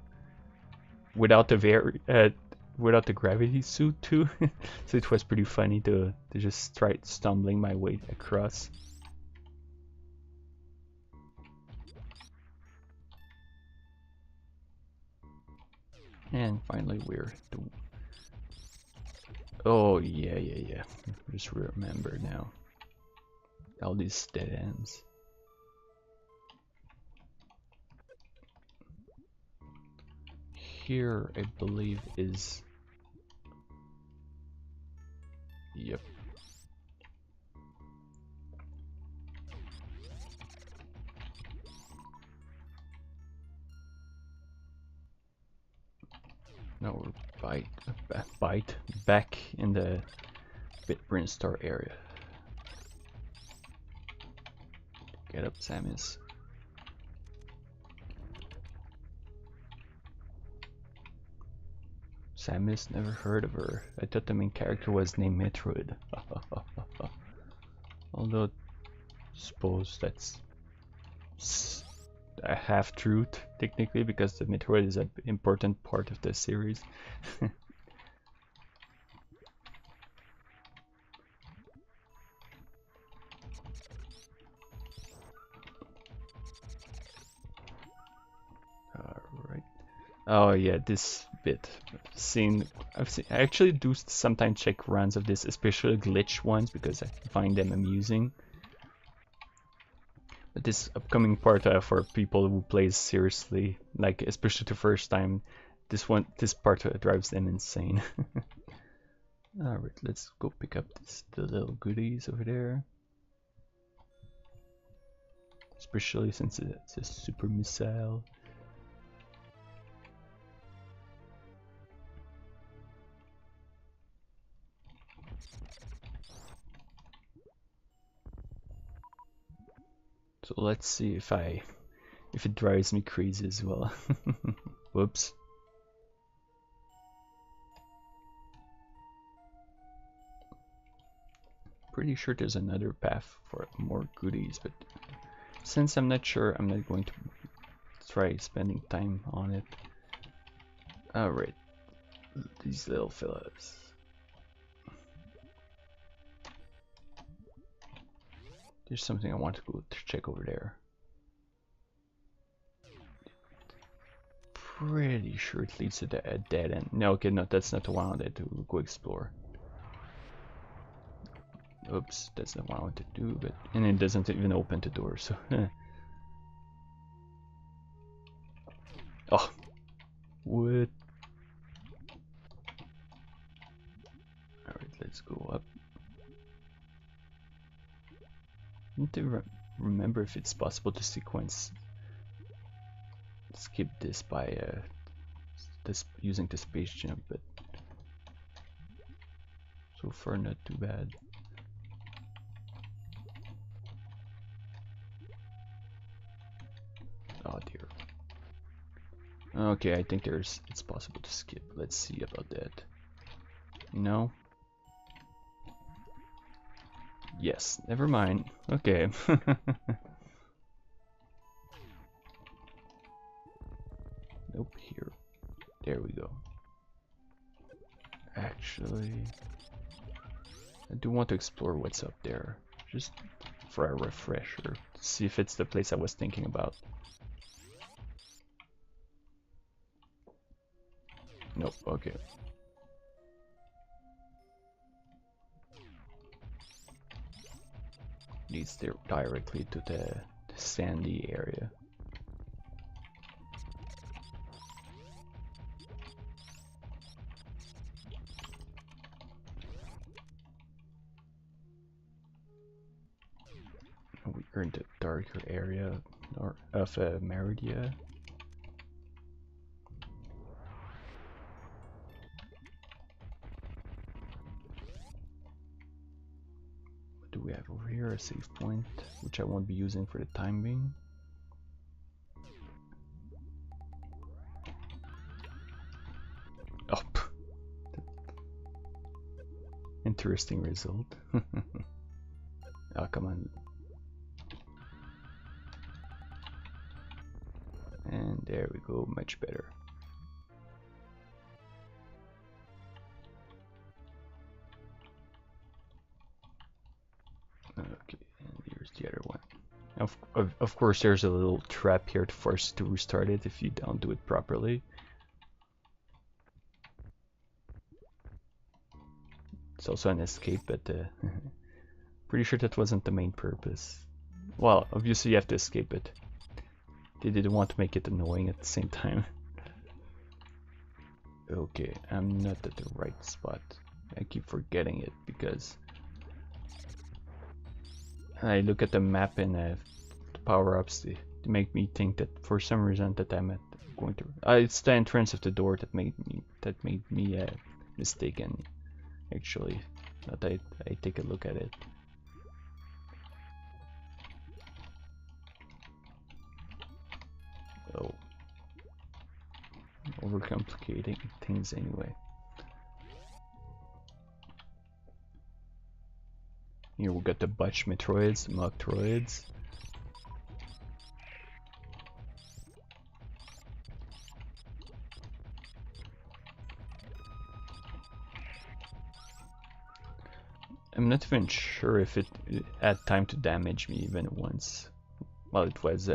Without the gravity suit too, so it was pretty funny to just try stumbling my way across. And finally we're oh yeah. Just remember now. All these dead ends. Here, I believe, is... Yep. Now we're back in the Bitbrain Star area. Get up, Samus. Samus, never heard of her. I thought the main character was named Metroid. Although, suppose that's a half-truth, technically, because the Metroid is an important part of the series. Alright. Oh yeah, this bit. I actually do sometimes check runs of this, especially glitch ones, because I find them amusing. But this upcoming part for people who play seriously, like especially the first time, this part drives them insane. Alright, let's go pick up the little goodies over there. Especially since it's a super missile. So let's see if it drives me crazy as well. Whoops. Pretty sure there's another path for more goodies, but since I'm not sure, I'm not going to try spending time on it. Alright, these little fellas. There's something I want to go to check over there. Pretty sure it leads to a dead end. No, okay, no, that's not the one I wanted to go explore. Oops, that's not what I want to do, but and it doesn't even open the door, so oh, what? Alright, let's go up. I need to remember if it's possible to skip this by using the space jump, but so far not too bad. Oh dear. Okay, I think it's possible to skip. Let's see about that. No? Yes, never mind. Okay. Nope, here. There we go. Actually, I do want to explore what's up there. Just for a refresher. To see if it's the place I was thinking about. Nope, okay. Leads there directly to the sandy area. We are in the darker area of Meridia. What do we have over here? A save point, which I won't be using for the time being. Oh, interesting result. Oh, come on. And there we go, much better. Okay, and here's the other one. Of course, there's a little trap here to force you to restart it if you don't do it properly. It's also an escape, but pretty sure that wasn't the main purpose. Well, obviously you have to escape it. They didn't want to make it annoying at the same time. Okay, I'm not at the right spot. I keep forgetting it because I look at the map and the power-ups to make me think that for some reason that I'm going to. It's the entrance of the door that made me mistaken. Actually, that I take a look at it. Oh, overcomplicating things anyway. Here we got the Butch Metroids, Moctroids. I'm not even sure if it had time to damage me even once while it was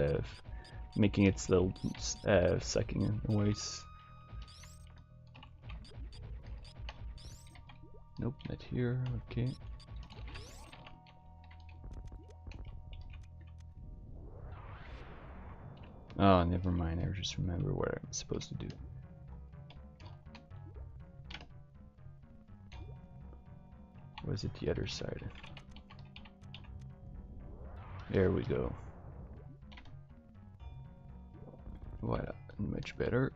making its little sucking noise. Nope, not here. Okay. Oh, never mind. I just remember what I'm supposed to do. Was it the other side? There we go. What? Much better.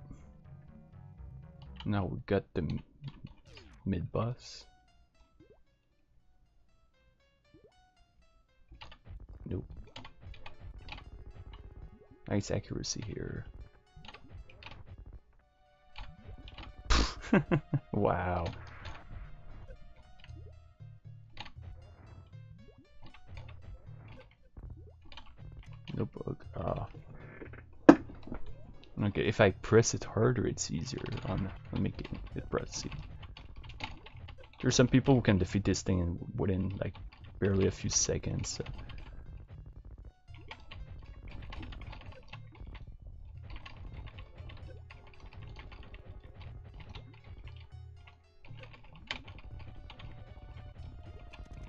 Now we got the mid boss. Nope. Nice accuracy here. Wow. Nope. Okay, if I press it harder, it's easier on making it press. There's some people who can defeat this thing within like barely a few seconds. So.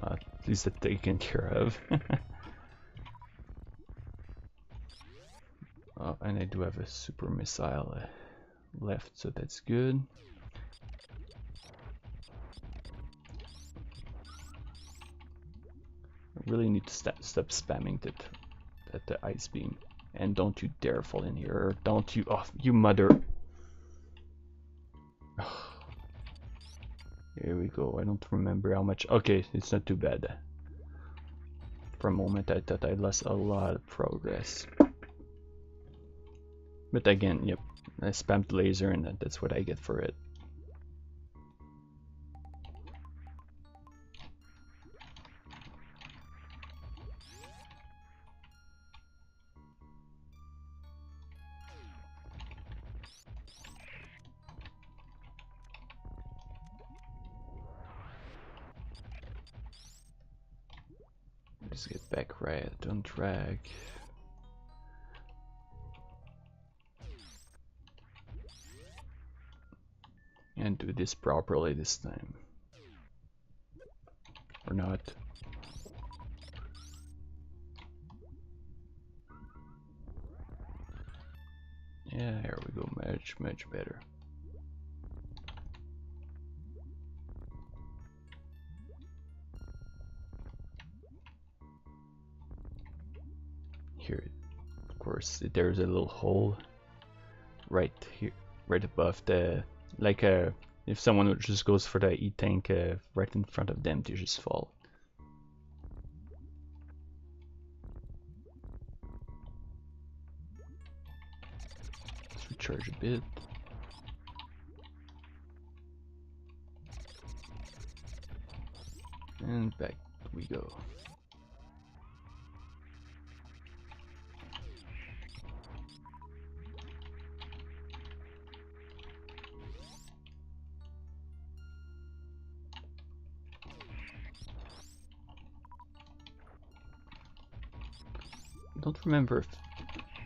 At least that taken care of. And I do have a super missile left, so that's good. I really need to stop spamming that ice beam. And don't you dare fall in here. Don't you. Oh, you mother. Here we go. I don't remember how much. Okay, it's not too bad. For a moment, I thought I lost a lot of progress. But again, yep, I spammed laser and that's what I get for it. Just get back right on track. And do this properly this time. Or not. Yeah, here we go, much better. Here, of course, there's a little hole right here, right above the, like if someone just goes for the E-tank right in front of them, they just fall. Let's recharge a bit. And back we go. I don't remember if...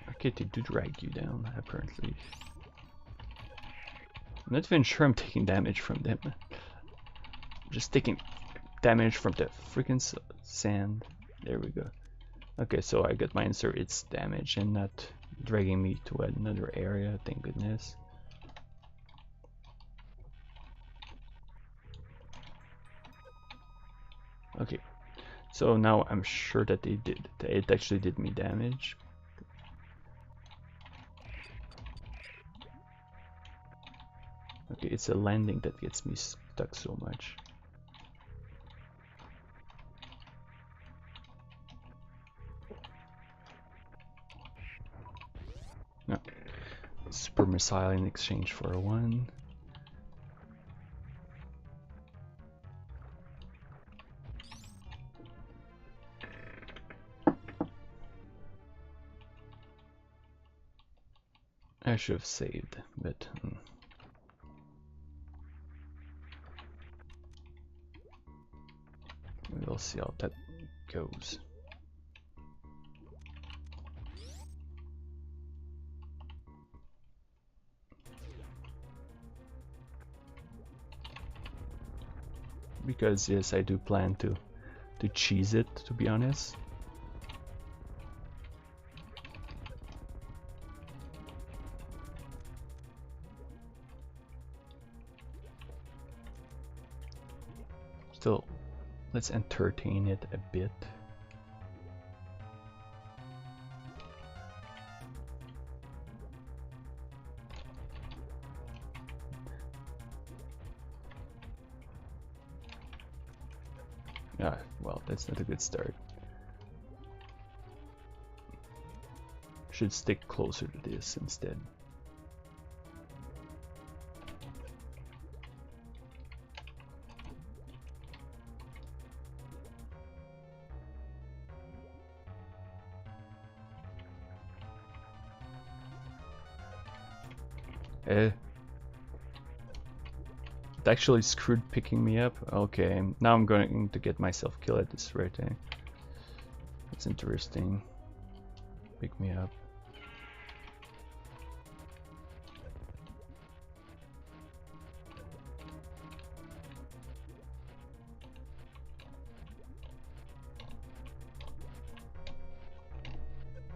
Okay, they do drag you down, apparently. I'm not even sure I'm taking damage from them. I'm just taking damage from the freaking sand. There we go. Okay, so I got my answer. It's damage and not dragging me to another area, thank goodness. Okay, so now I'm sure that it actually did me damage. Okay, it's a landing that gets me stuck so much. No. Super missile in exchange for a 1. I should have saved, but we'll see how that goes. Because yes, I do plan to cheese it, to be honest. Still, let's entertain it a bit. Ah, well, that's not a good start. Should stick closer to this instead. It actually screwed picking me up. Okay, now I'm going to get myself killed at this rate. That's interesting. Pick me up.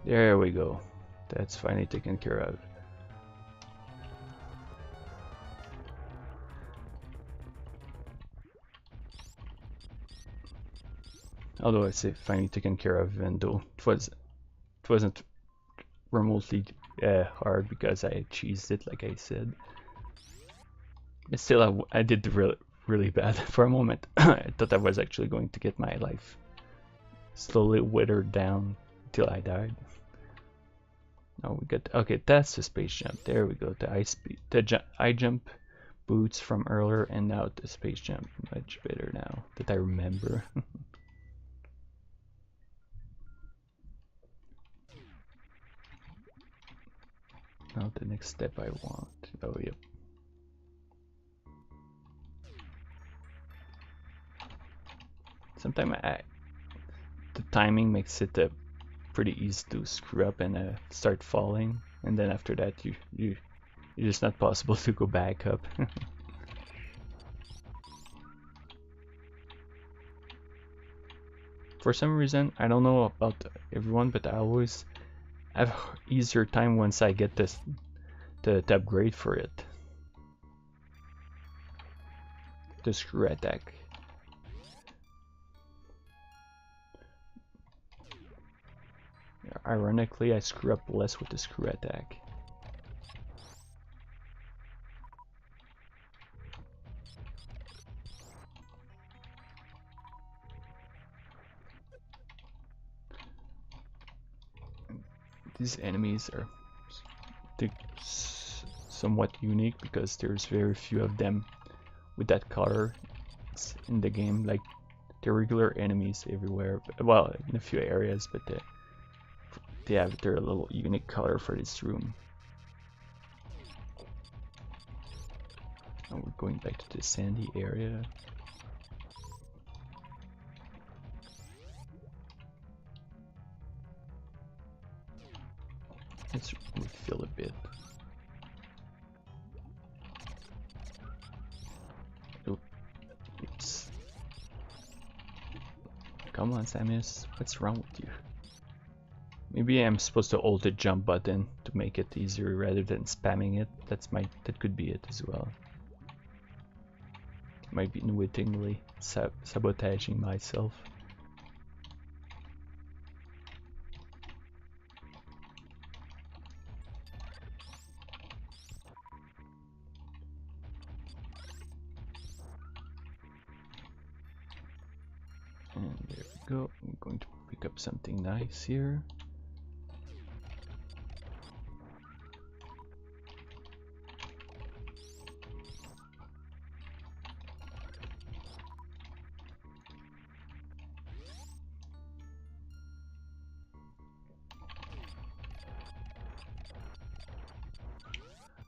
There we go. That's finally taken care of. Although I say finally taken care of, even though it wasn't remotely hard because I cheesed it, like I said. But still, I did really bad for a moment. I thought I was actually going to get my life slowly withered down until I died. Now we got, okay, that's the space jump. There we go. The high jump boots from earlier, and now the space jump. Much better now that I remember. Now the next step I want. Oh, yep. Sometimes the timing makes it pretty easy to screw up and start falling, and then after that you're just not possible to go back up. For some reason, I don't know about everyone, but I always have easier time once I get this to upgrade for it. The screw attack. Ironically, I screw up less with the screw attack. These enemies are somewhat unique because there's very few of them with that color in the game. Like, they're regular enemies everywhere, well, in a few areas, but they have their little unique color for this room. Now we're going back to the sandy area. Let's refill a bit. Oops. Come on, Samus. What's wrong with you? Maybe I'm supposed to hold the jump button to make it easier rather than spamming it. That could be it as well. Might be unwittingly sabotaging myself. And there we go. I'm going to pick up something nice here.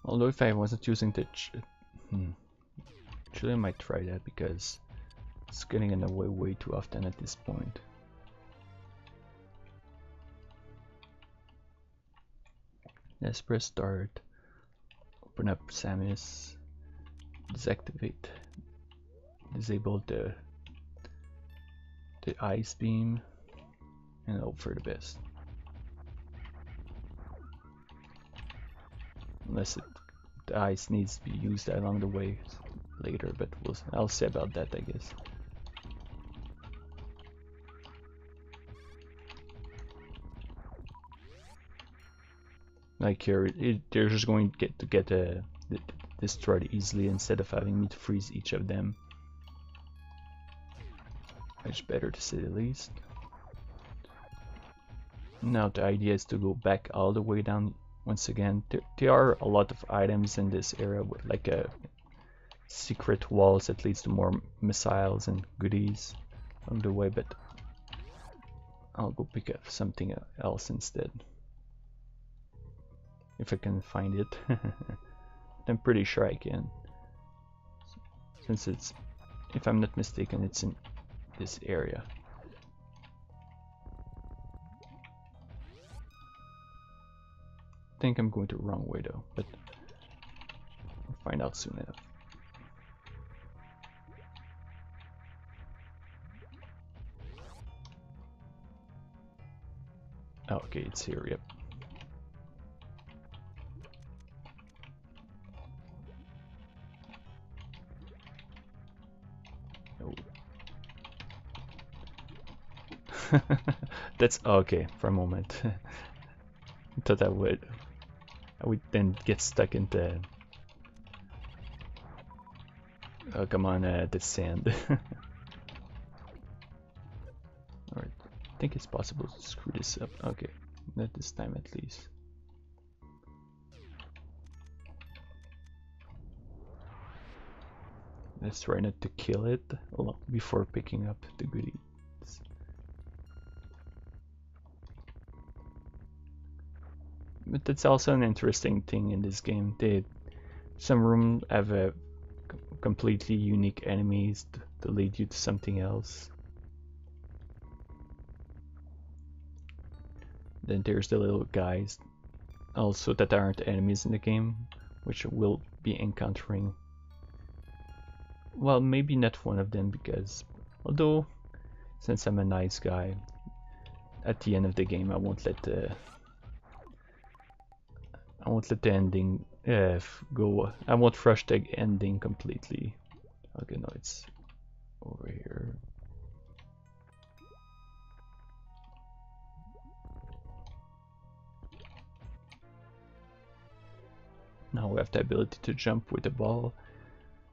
Although if I wasn't using the actually I might try that because it's getting in the way too often at this point. Let's press start, open up SNES, deactivate, disable the ice beam, and hope for the best. Unless the ice needs to be used along the way later, but I'll say about that, I guess. Like here, they're just going to get destroyed easily instead of having me to freeze each of them. Much better to say the least. Now the idea is to go back all the way down once again. There are a lot of items in this area with like a secret walls that leads to more missiles and goodies along the way, but I'll go pick up something else instead. If I can find it. I'm pretty sure I can. Since it's, if I'm not mistaken, it's in this area. I think I'm going the wrong way though, but I'll find out soon enough. Oh, okay, it's here, yep. Oh. That's okay for a moment. I thought I would then get stuck into oh, come on, the sand. Alright, I think it's possible to screw this up. Okay, not this time at least. Let's try not to kill it before picking up the goodies. But that's also an interesting thing in this game. Some rooms have a completely unique enemies to lead you to something else. Then there's the little guys also that aren't enemies in the game, which we'll be encountering. Well, maybe not one of them, because although since I'm a nice guy, at the end of the game I won't let the ending go. I won't rush the ending completely. Okay, no, it's over here. Now we have the ability to jump with the ball.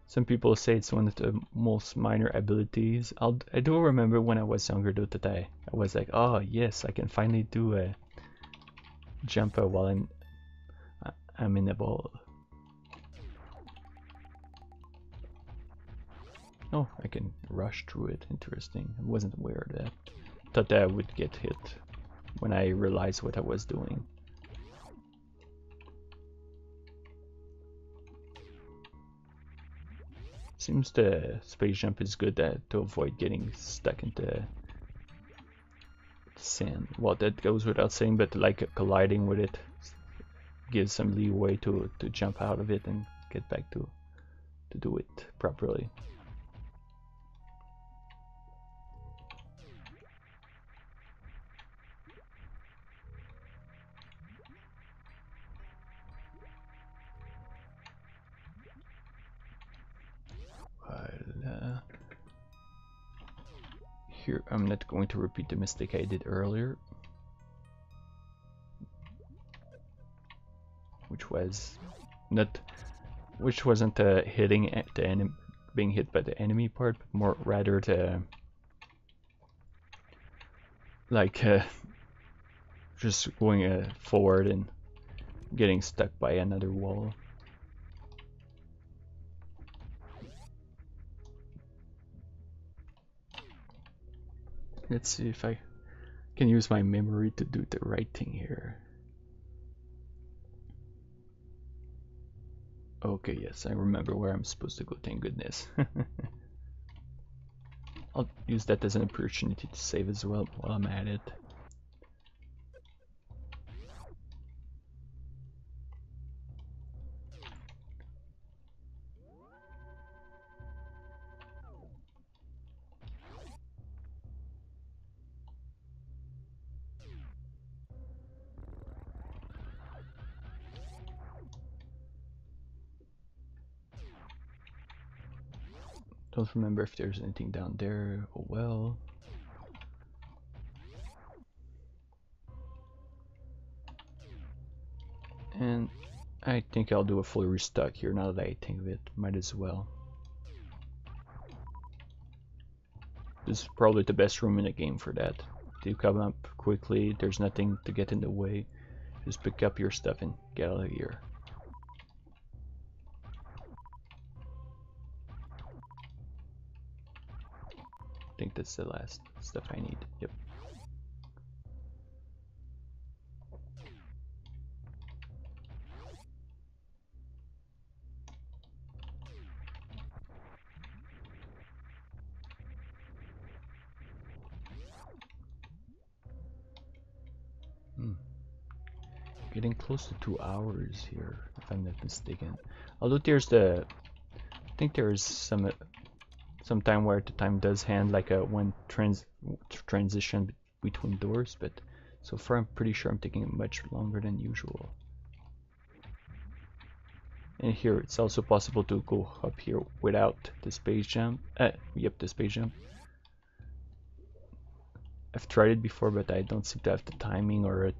Some people say it's one of the most minor abilities. I do remember when I was younger though that I was like, oh yes, I can finally do a jump while I'm in the ball. Oh, I can rush through it. Interesting. I wasn't aware of that. Thought that I would get hit when I realized what I was doing. Seems the space jump is good to avoid getting stuck into sand. Well, that goes without saying, but like colliding with it gives some leeway to jump out of it and get back to do it properly. Here, I'm not going to repeat the mistake I did earlier, which wasn't hitting the enemy, being hit by the enemy part, but more rather the like just going forward and getting stuck by another wall. Let's see if I can use my memory to do the right thing here. Okay, yes, I remember where I'm supposed to go, thank goodness. I'll use that as an opportunity to save as well while I'm at it. Don't remember if there's anything down there. Oh well. And I think I'll do a full restock here now that I think of it. Might as well. This is probably the best room in the game for that. You come up quickly, there's nothing to get in the way. Just pick up your stuff and get out of here. I think that's the last stuff I need. Yep. Getting close to 2 hours here, if I'm not mistaken. Although there's the, I think there's some time where the time does hand like a one transition between doors, but so far I'm pretty sure I'm taking much longer than usual. And here it's also possible to go up here without the space jump. Yep, the space jump. I've tried it before, but I don't seem to have the timing or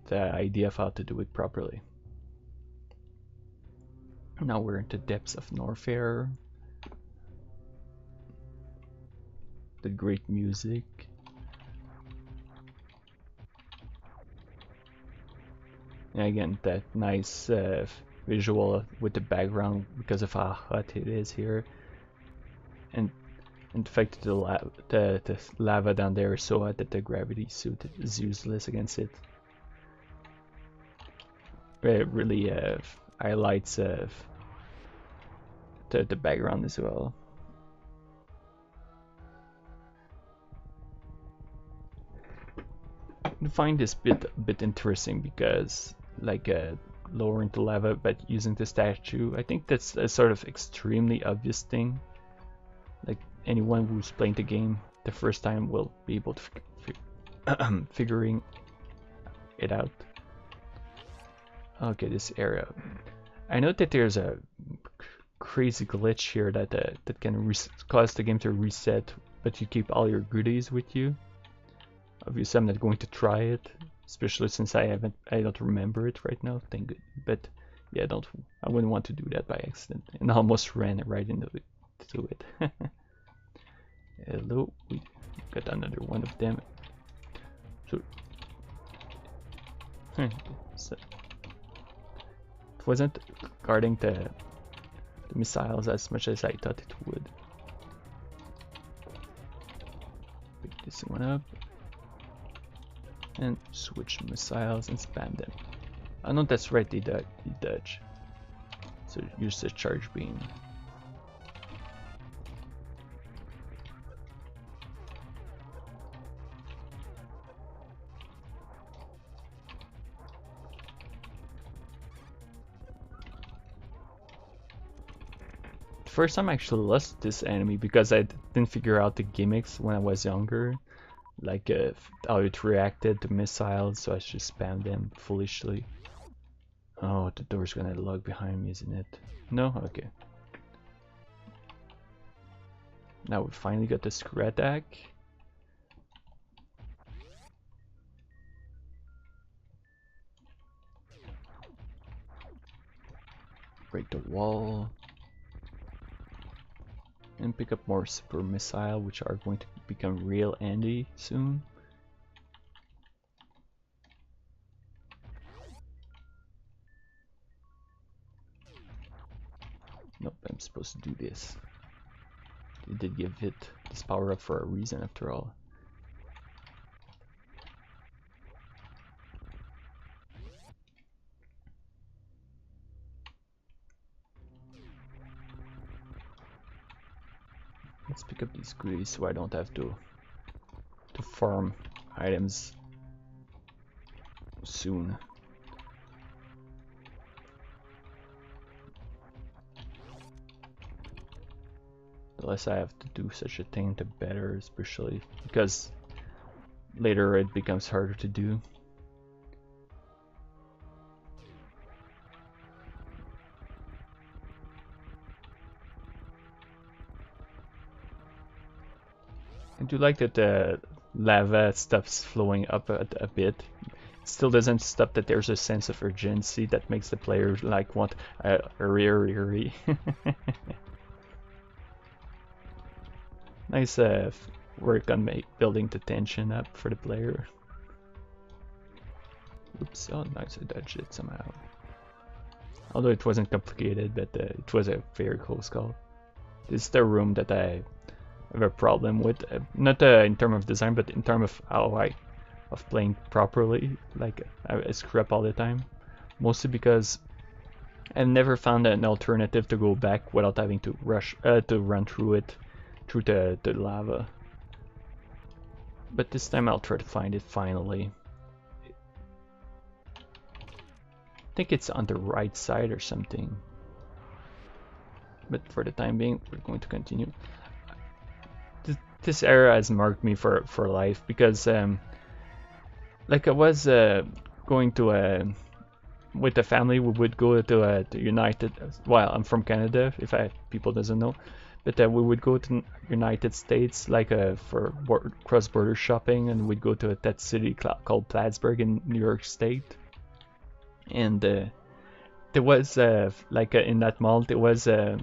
the idea of how to do it properly. Now we're into depths of Norfair. The great music. And again, that nice visual with the background because of how hot it is here. And the fact that the lava down there is so hot that the gravity suit is useless against it. It really highlights the background as well. I find this bit interesting because like lowering the lava but using the statue, I think that's a sort of extremely obvious thing. Like anyone who's playing the game the first time will be able to figuring it out. Okay, this area. I know that there's a crazy glitch here that that can cause the game to reset, but you keep all your goodies with you. Obviously, I'm not going to try it, especially since I don't remember it right now. Thank God. But yeah, I wouldn't want to do that by accident, and I almost ran right into it. Hello, we got another one of them. So it wasn't guarding the missiles as much as I thought it would. Pick this one up and switch missiles and spam them. I know that's right, they dodge. So use the charge beam. First time I actually lost this enemy because I didn't figure out the gimmicks when I was younger, like how it reacted to missiles, so I just spammed them foolishly. Oh, the door's gonna log behind me, isn't it? No? Okay. Now we finally got the screw attack. Break the wall. And pick up more super missile, which are going to become real handy soon. Nope, I'm supposed to do this. They did give it this power up for a reason after all. Let's pick up these goodies so I don't have to farm items soon. The less I have to do such a thing, the better, especially because later it becomes harder to do. I do like that the lava stops flowing up a bit. It still doesn't stop that there's a sense of urgency that makes the player like want hurry. Nice work on building the tension up for the player. Oops, oh nice, I dodged it somehow. Although it wasn't complicated, but it was a very close call. This is the room that I have a problem with, not in terms of design, but in terms of how of playing properly. Like I screw up all the time, mostly because I've never found an alternative to go back without having to run through it, through the lava. But this time I'll try to find it finally. I think it's on the right side or something. But for the time being, we're going to continue. This area has marked me for life because like I was going to with the family, we would go to United. Well, I'm from Canada, if people doesn't know, but we would go to United States like for cross-border shopping, and we'd go to that city called Plattsburgh in New York State, and there was like in that mall there was that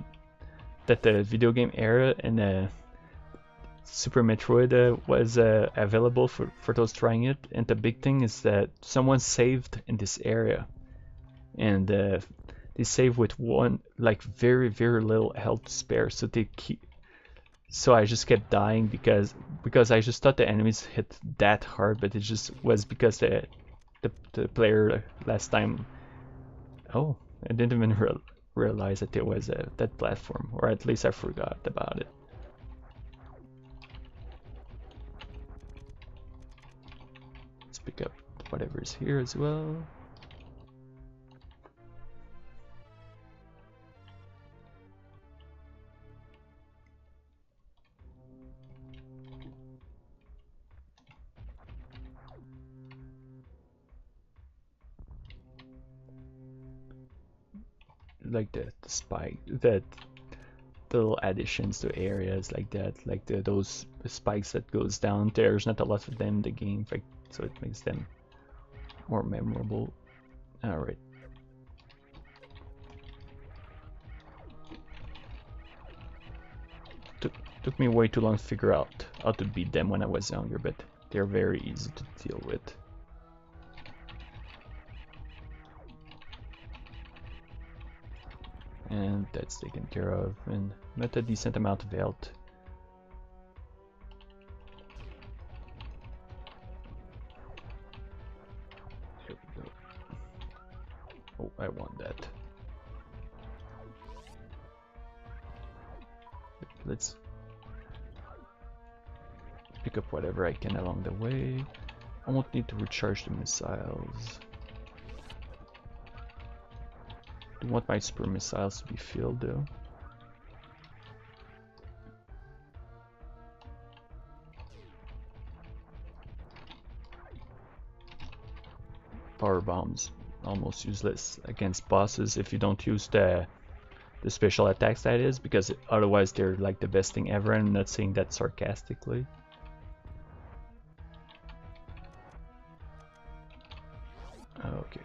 video game area, and Super Metroid was available for those trying it. And the big thing is that someone saved in this area, and they saved with one like very little health to spare. So so I just kept dying because I just thought the enemies hit that hard, but it just was because the player last time. Oh, I didn't even realize that there was that platform, or at least I forgot about it. Pick up whatever's here as well. Like the spike, the little additions to areas like that, like those spikes that goes down. There's not a lot of them in the game, so it makes them more memorable. All right. Took me way too long to figure out how to beat them when I was younger, but they're very easy to deal with. And that's taken care of, and not a decent amount of health. Here we go. Oh, I want that. Let's pick up whatever I can along the way. I won't need to recharge the missiles. I want my super missiles to be filled though. Power bombs almost useless against bosses if you don't use the special attacks, that is, because otherwise they're like the best thing ever, and I'm not saying that sarcastically. Okay.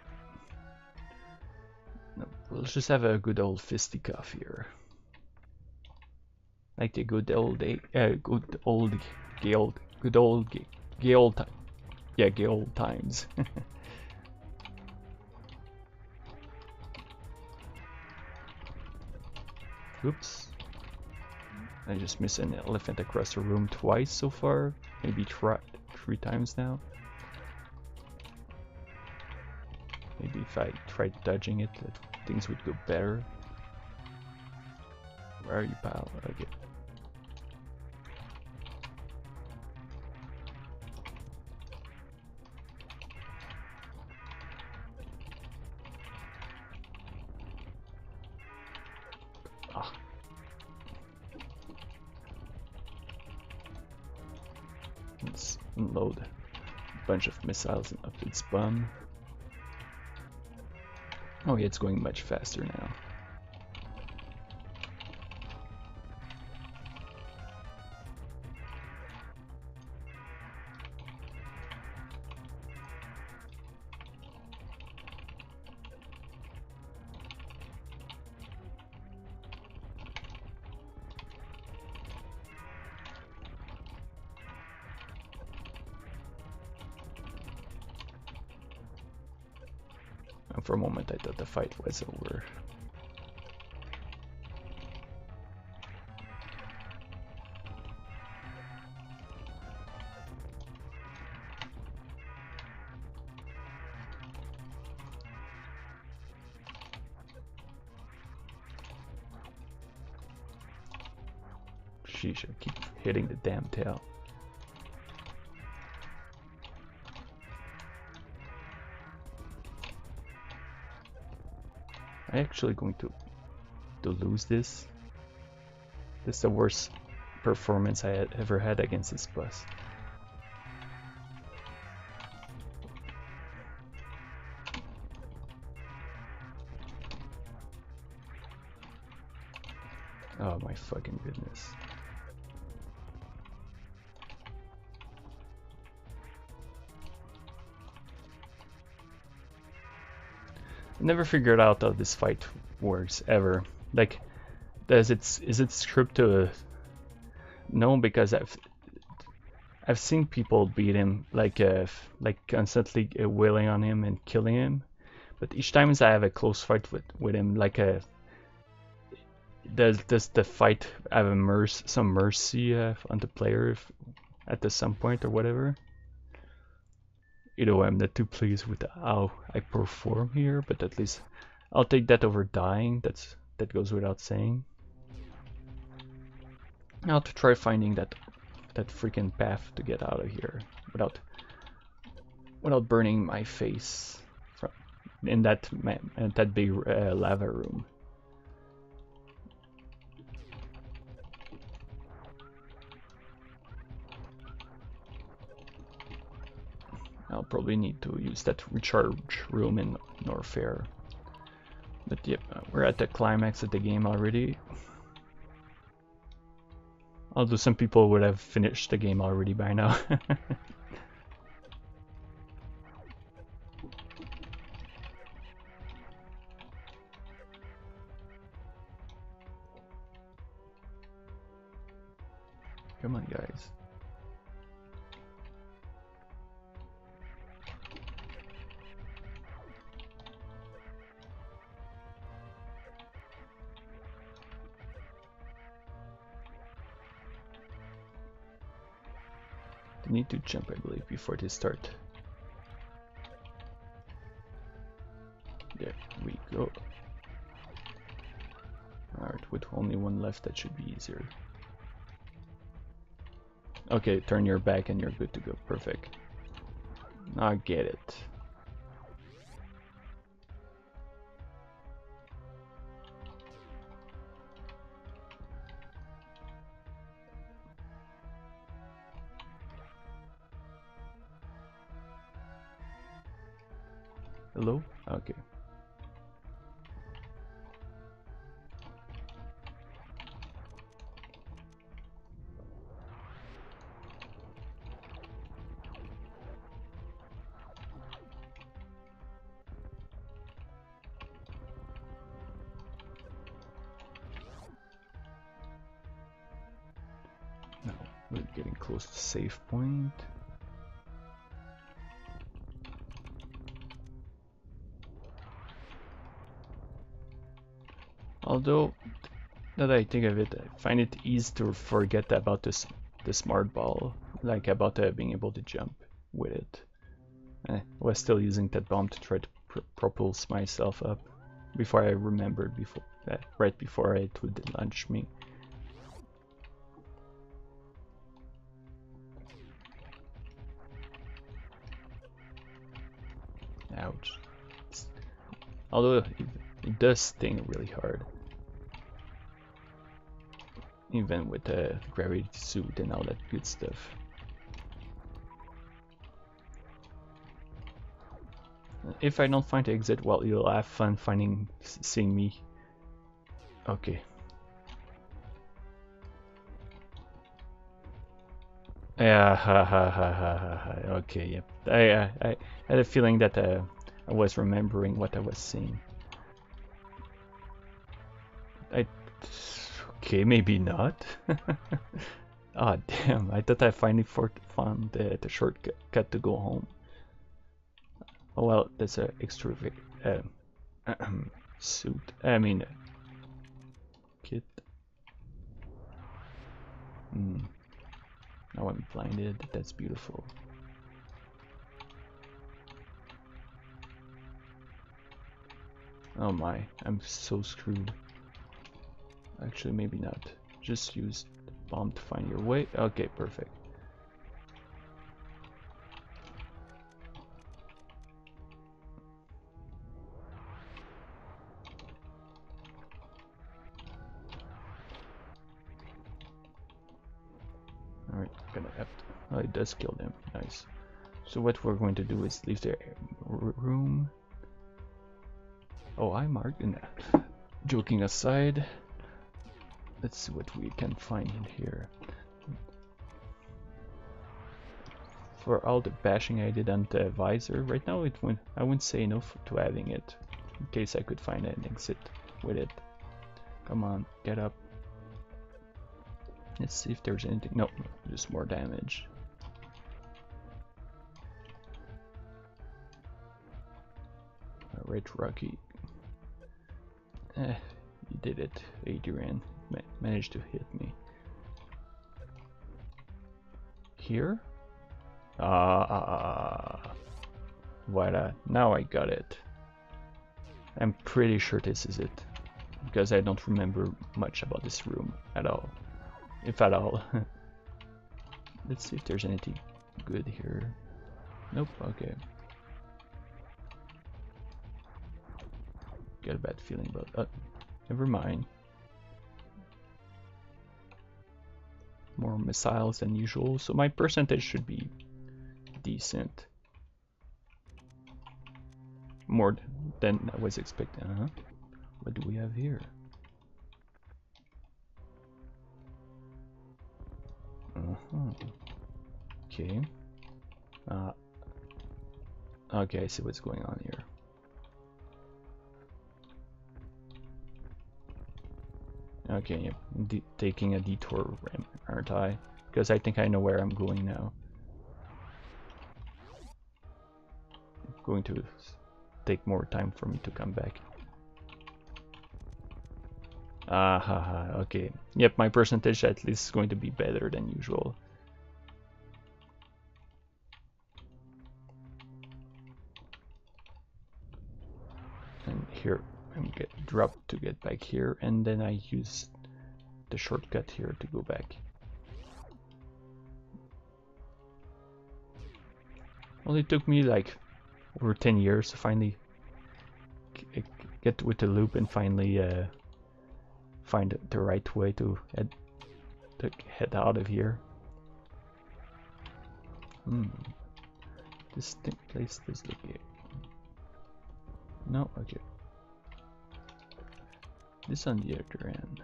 We'll just have a good old fisticuff here, like the good old gay old times. Oops! I just missed an elephant across the room twice so far, maybe 3 times now. Maybe if I tried dodging it, things would go better. Where are you, pal? Okay. and load a bunch of missiles up its bum. Oh yeah, it's going much faster now. And for a moment I thought the fight was over. Sheesh, I keep hitting the damn tail. I'm actually going to lose this. This is the worst performance I had ever had against this boss. Oh my fucking goodness. I never figured out how this fight works ever. Like, is it scripted? No, because I've seen people beat him like constantly wailing on him and killing him, but each time I have a close fight with him, like does the fight have some mercy on the player at some point or whatever? Either way, I'm not too pleased with how I perform here, but at least I'll take that over dying. That goes without saying. I'll have to try finding that freaking path to get out of here without burning my face from in that big lava room. I'll probably need to use that recharge room in Norfair. But yep, we're at the climax of the game already. Although some people would have finished the game already by now. Come on, guys. They need to jump, I believe, before they start. There we go. Alright, with only one left, that should be easier. Okay, turn your back and you're good to go. Perfect. I get it. Hello? Okay. Now we're getting close to save point. Although, now that I think of it, I find it easy to forget about the smart ball, like about being able to jump with it. I was still using that bomb to try to propulse myself up before I remembered right before it would launch me. Ouch. Although it does sting really hard. Even with the gravity suit and all that good stuff. If I don't find the exit, well, you'll have fun seeing me. Okay. Yeah, ha ha ha ha ha ha. Okay, yep. I had a feeling that I was remembering what I was seeing. Okay, maybe not. Ah, damn, I thought I finally found the shortcut to go home. Oh well, that's a extra suit. I mean, kit. Now I'm blinded. That's beautiful. Oh my, I'm so screwed. Actually, maybe not. Just use the bomb to find your way. Okay, perfect. Alright, gonna have to. Oh, it does kill them. Nice. So what we're going to do is leave the room. Oh, I marked in that. Joking aside, let's see what we can find in here. For all the bashing I did on the visor, right now I wouldn't say no to having it, in case I could find an exit with it. Come on, get up. Let's see if there's anything. Nope, just more damage. Alright, Rocky. You did it, Adrian. Managed to hit me. Here? Voila, now I got it. I'm pretty sure this is it, because I don't remember much about this room at all, if at all. Let's see if there's anything good here. Nope, okay. Got a bad feeling about never mind. More missiles than usual, so my percentage should be decent. More than I was expecting. What do we have here? Okay. Okay, I see what's going on here. Okay, yep. Taking a detour, aren't I? Because I think I know where I'm going now. It's going to take more time for me to come back. Okay. Yep, my percentage at least is going to be better than usual. And here, I'm dropped to get back here, and then I use the shortcut here to go back. Only took me like over 10 years to finally get with the loop and finally find the right way to head out of here. This place does look good. No, okay. This on the other end.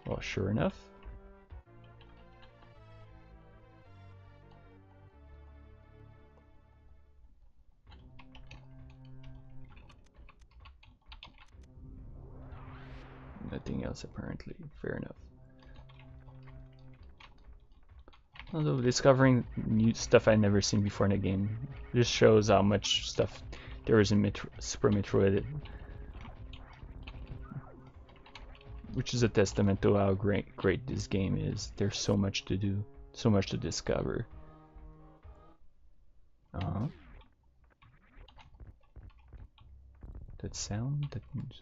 Well, sure enough. Nothing else apparently. Fair enough. Although discovering new stuff I've never seen before in a game just shows how much stuff there is in Super Metroid, which is a testament to how great this game is. There's so much to do, so much to discover. That sound, that means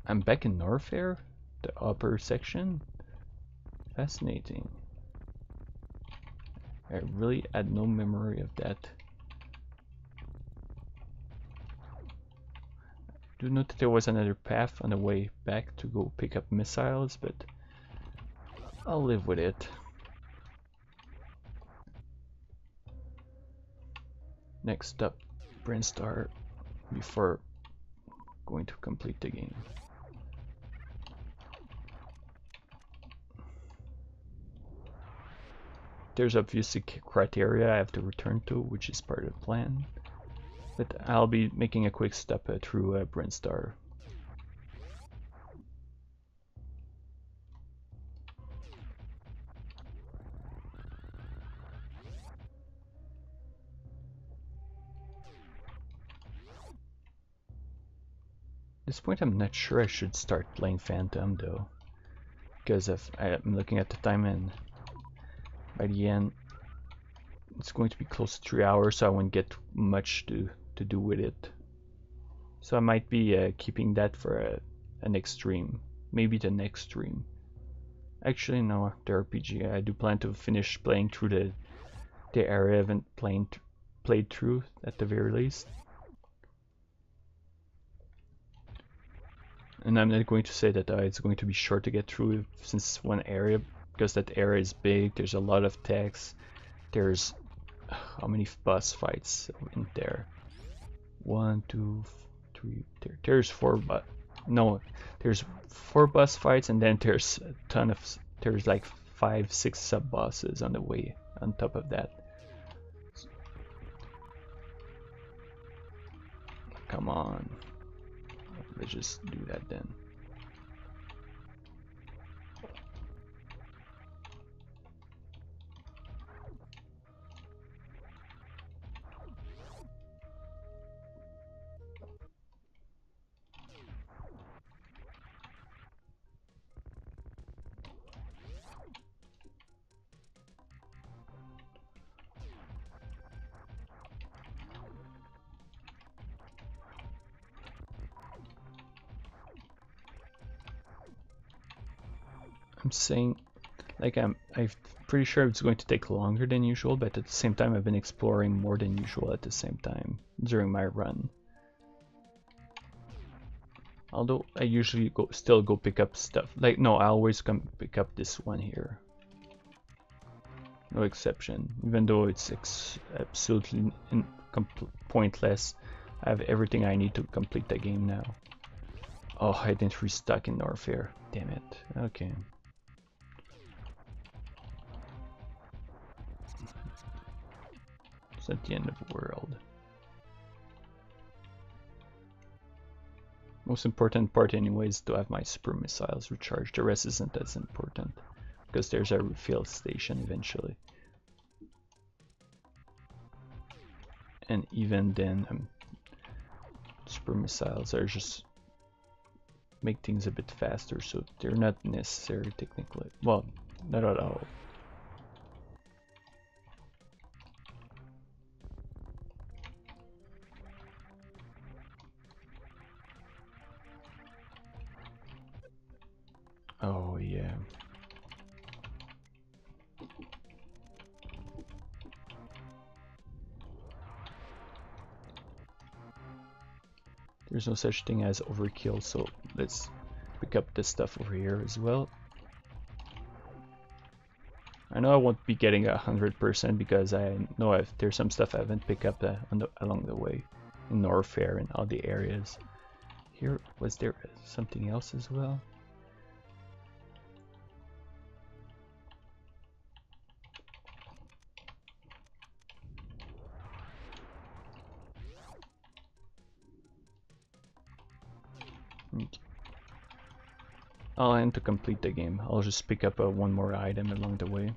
I'm back in Norfair, the upper section. Fascinating. I really had no memory of that. I do note that there was another path on the way back to go pick up missiles, but I'll live with it. Next up, Brainstar before going to complete the game. There's obviously criteria I have to return to, which is part of the plan. But I'll be making a quick step through Brainstar. At this point, I'm not sure I should start playing Phantom though, because if I'm looking at the time and by the end it's going to be close to 3 hours, so I won't get much to do with it. So I might be keeping that for a next stream, maybe the next stream. Actually, no, the RPG. I do plan to finish playing through the area I haven't played through at the very least. And I'm not going to say that it's going to be short to get through since one area, because that area is big. There's a lot of text. There's how many boss fights in there? 1, 2, 3. There's 4, but no, there's 4 boss fights, and then there's a ton of. There's like 5, 6 sub bosses on the way. On top of that. Come on. Let's just do that then. I'm saying, like I'm pretty sure it's going to take longer than usual, but at the same time I've been exploring more than usual at the same time during my run. Although I usually still go pick up stuff. Like no, I always come pick up this one here. No exception. Even though it's absolutely pointless, I have everything I need to complete the game now. Oh, I didn't restock in Norfair. Damn it. Okay. It's not the end of the world. Most important part anyway is to have my super missiles recharged. The rest isn't as important because there's a refill station eventually. And even then, super missiles are just make things a bit faster, so they're not necessary technically. Well, not at all. Oh yeah. There's no such thing as overkill, so let's pick up this stuff over here as well. I know I won't be getting 100% because I know there's some stuff I haven't picked up along the way in Norfair and all the areas. Here, was there something else as well? Okay. I'll aim to complete the game. I'll just pick up one more item along the way.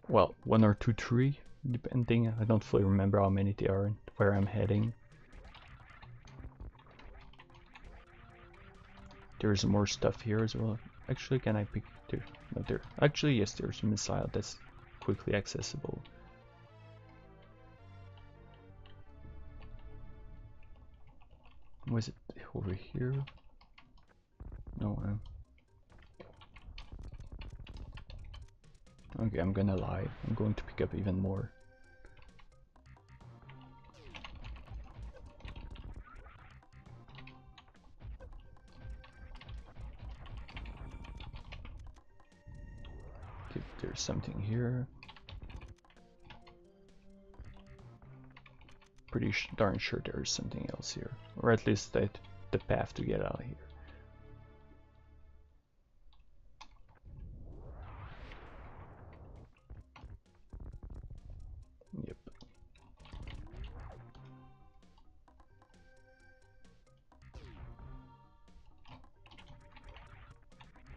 Well, 1 or 2, 3, depending. I don't fully remember how many they are and where I'm heading. There's more stuff here as well. Actually, can I pick there? No, there. Actually, yes, there's a missile that's quickly accessible. Was it over here? No. Okay, I'm gonna lie. I'm going to pick up even more. Okay, there's something here. pretty darn sure there's something else here, or at least the path to get out of here. Yep.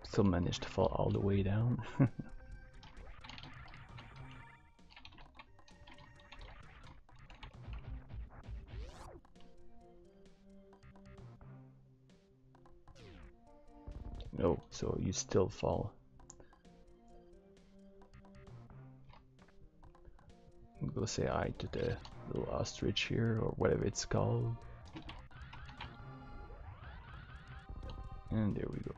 Still managed to fall all the way down. No, so you still fall. Go say hi to the little ostrich here, or whatever it's called. And there we go.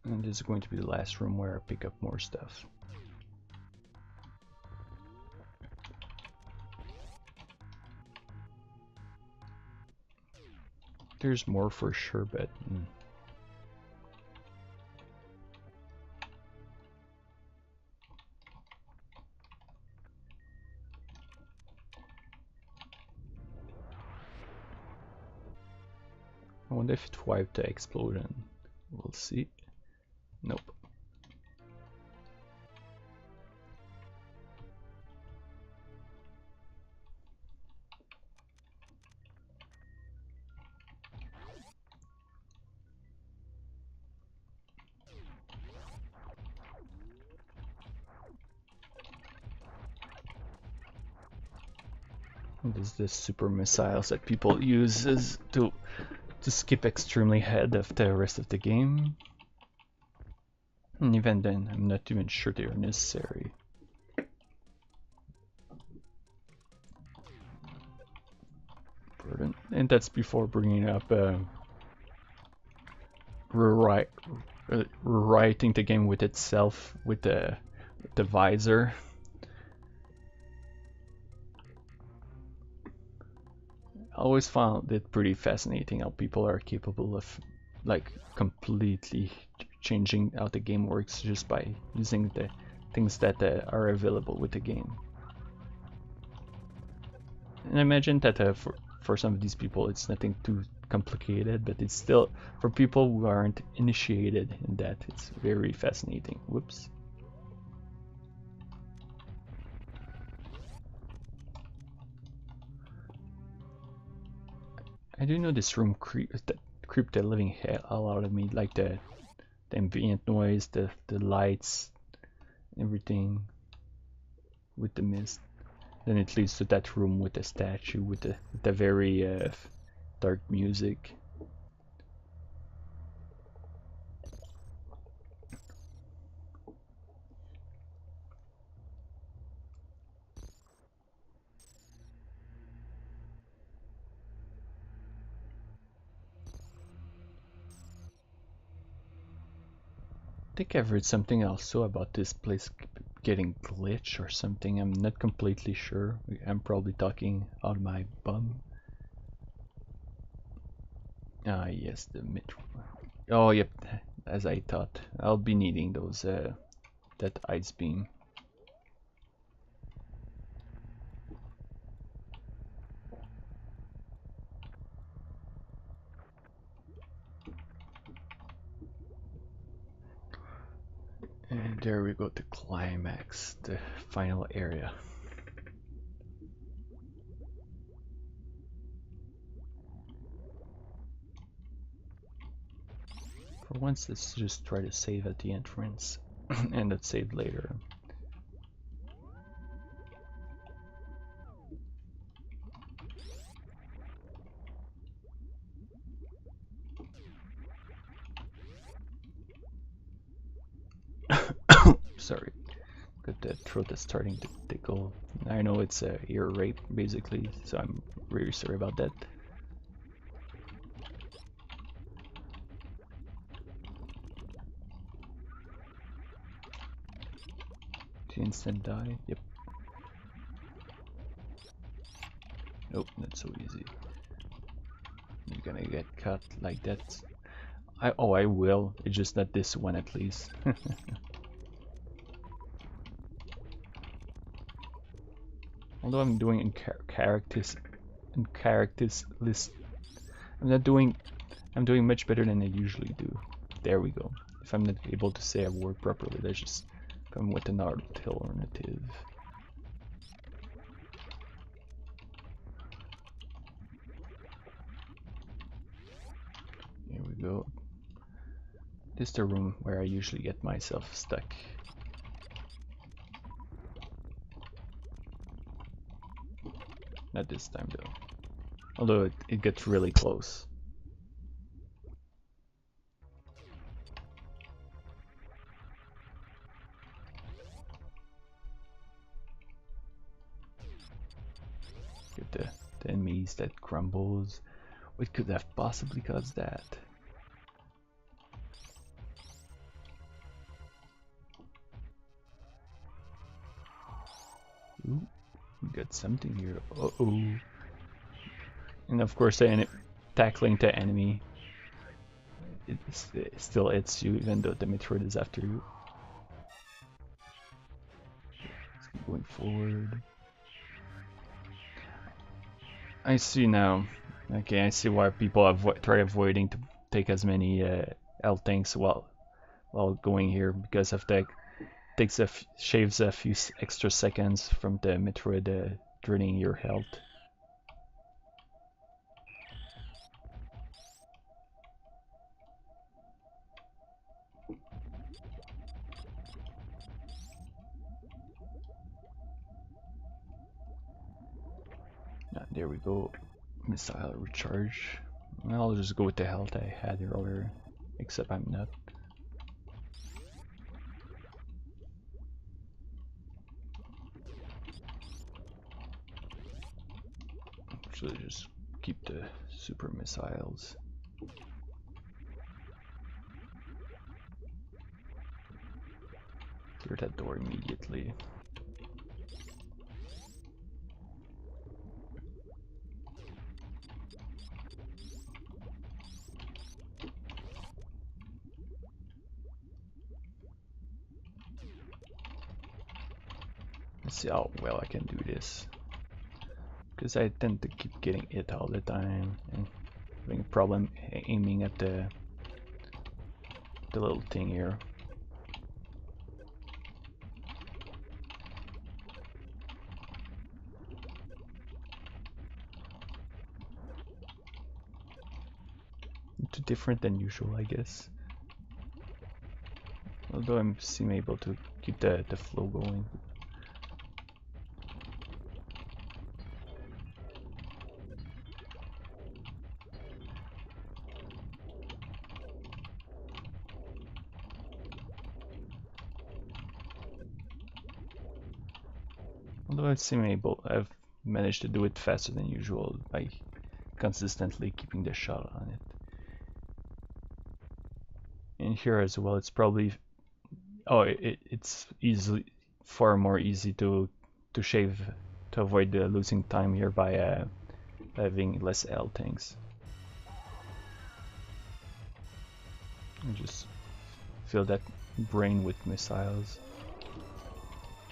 And this is going to be the last room where I pick up more stuff. There's more for sure, but I wonder if it wiped the explosion. We'll see. Nope. This is the super missiles that people use to skip extremely ahead of the rest of the game. And even then, I'm not even sure they are necessary. And that's before bringing up rewriting the game with itself with the visor. I always found it pretty fascinating how people are capable of like completely changing how the game works just by using the things that are available with the game. And I imagine that for some of these people it's nothing too complicated, but it's still, for people who aren't initiated in that, it's very fascinating. Whoops. I do know this room creeped the living hell out of me, like the ambient noise, the lights, everything with the mist. Then it leads to that room with the statue with the very dark music. I think I've read something also about this place getting glitched or something. I'm not completely sure. I'm probably talking out of my bum. Ah, yes, the Metro. Oh, yep. As I thought, I'll be needing those that ice beam. And there we go, the climax, the final area. For once, let's just try to save at the entrance, and let's save later. Sorry, but the throat is starting to tickle. I know it's ear rape, basically, so I'm really sorry about that. To instant die. Yep. Nope, not so easy. You're gonna get cut like that. I will. It's just not this one at least. Although I'm doing in characters list, I'm doing much better than I usually do. There we go. If I'm not able to say a word properly, let's just come with an alternative. Here we go. This is the room where I usually get myself stuck. Not this time though. Although it gets really close. Get the enemies that crumbles. What could have possibly caused that? Ooh, we got something here. Uh-oh. And of course, tackling the enemy, it still hits you, even though the Metroid is after you. Let's keep going forward. I see now. Okay, I see why people try avoiding to take as many L tanks while going here, because of that. Shaves a few extra seconds from the Metroid draining your health. There we go. Missile recharge. Well, I'll just go with the health I had earlier, except I'm not. Actually, just keep the super missiles. Clear that door immediately. Let's see how well I can do this. Because I tend to keep getting hit all the time and having a problem aiming at the little thing here. Too different than usual, I guess. Although I'm seem able to keep the flow going. Although I've managed to do it faster than usual by consistently keeping the shot on it. And here as well, it's probably it's far more easy to avoid the losing time here by having less L tanks. And just fill that brain with missiles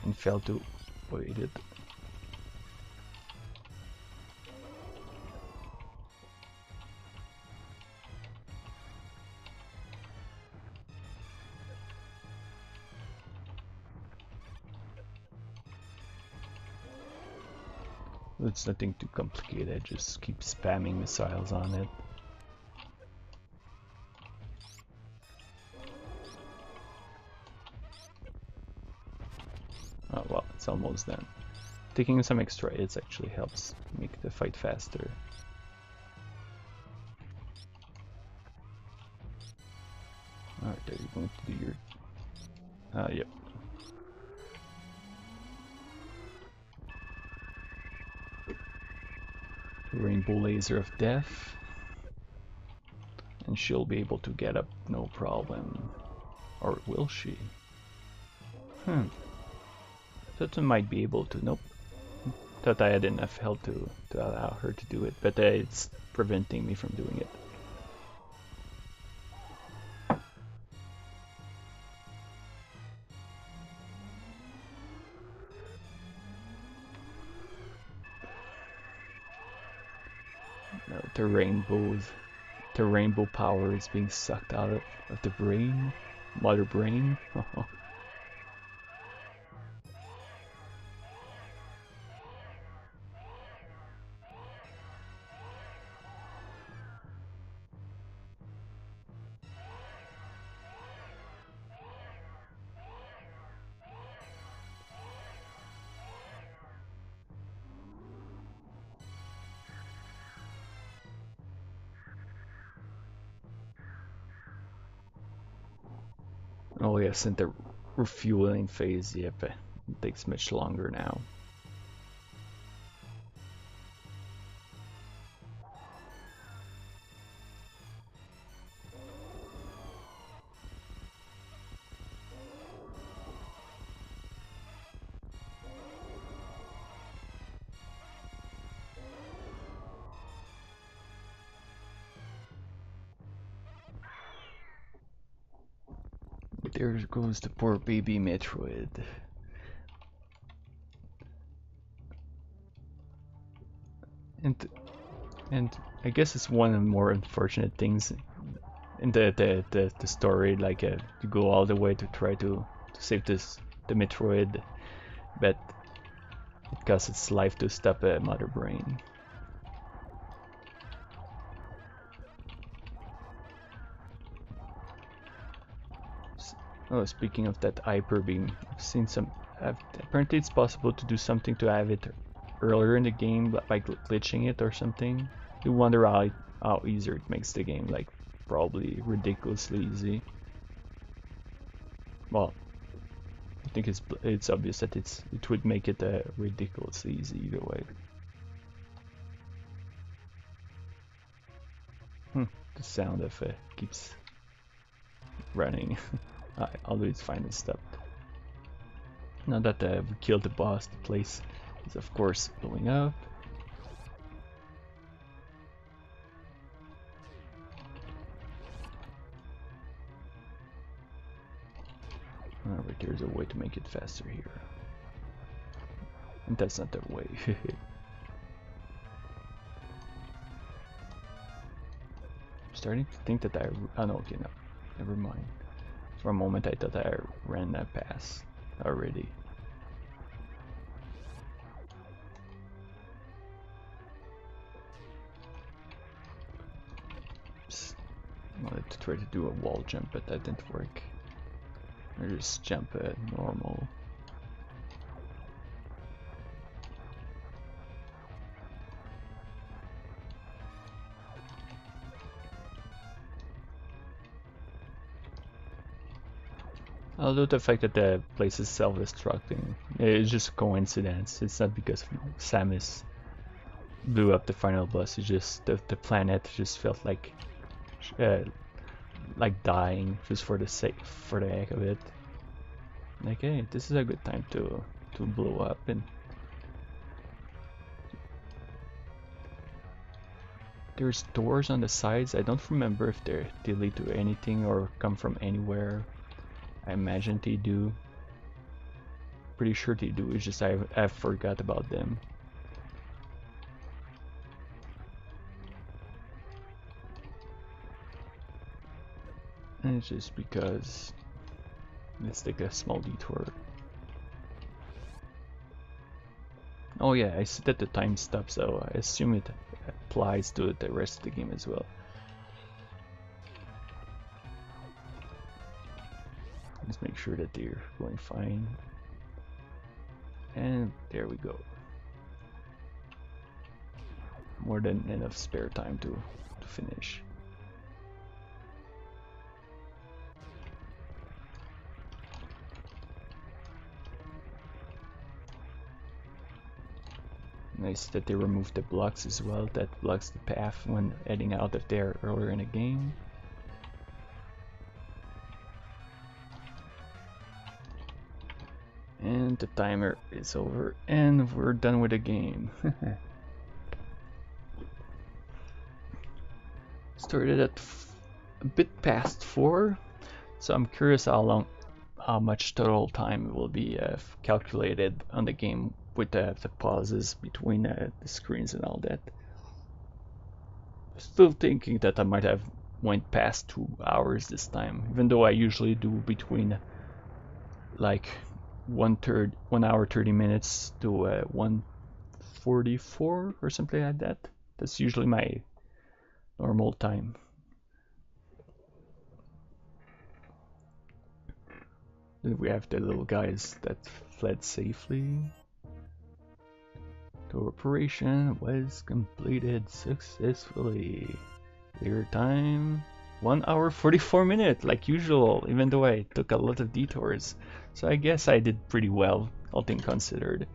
and fail to avoid it. It's nothing too complicated, just keep spamming missiles on it. Oh well, it's almost done. Taking some extra hits actually helps make the fight faster. Alright, are you going to do your... yep. Rainbow laser of death, and she'll be able to get up no problem. Or will she? thought I might be able to. Nope. Thought I had enough health to allow her to do it, but it's preventing me from doing it. No, the rainbow power is being sucked out of the brain, mother brain. Oh yes, and the refueling phase, yep, it takes much longer now. There goes the poor baby Metroid. And and I guess it's one of the more unfortunate things in the story, like to go all the way to try to save the Metroid, but it costs its life to stop a mother brain. Oh, speaking of that hyper beam, I've seen some. Apparently, it's possible to do something to have it earlier in the game by glitching it or something. You wonder how easier it makes the game, like probably ridiculously easy. Well, I think it's obvious that it would make it ridiculously easy either way. The sound of it keeps running. I always find it stopped. Now that we killed the boss, the place is of course blowing up. Alright, there's a way to make it faster here. And that's not the way. I'm starting to think that oh no, okay, no. Never mind. For a moment I thought I ran that pass already. I wanted to try to do a wall jump, but that didn't work. I just jump normal. Although the fact that the place is self-destructing, it's just a coincidence. It's not because Samus blew up the final boss. It's just the planet just felt like dying just for the heck of it. Like, hey, this is a good time to blow up. And there's doors on the sides. I don't remember if they lead to anything or come from anywhere. I imagine they do. Pretty sure they do. It's just I forgot about them. And it's just because let's take a small detour. Oh yeah, I see that the time stops, so I assume it applies to the rest of the game as well. Let's make sure that they're going fine. And there we go. More than enough spare time to finish. Nice that they removed the blocks as well. That blocks the path when heading out of there earlier in the game. And the timer is over, and we're done with the game. Started at a bit past 4, so I'm curious how much total time will be calculated on the game with the pauses between the screens and all that. Still thinking that I might have went past 2 hours this time, even though I usually do between like 1 hour 30 minutes to 1:44 or something like that. That's usually my normal time. Then we have the little guys that fled safely. The operation was completed successfully. Clear time 1 hour 44 minutes, like usual, even though I took a lot of detours. So I guess I did pretty well, all things considered.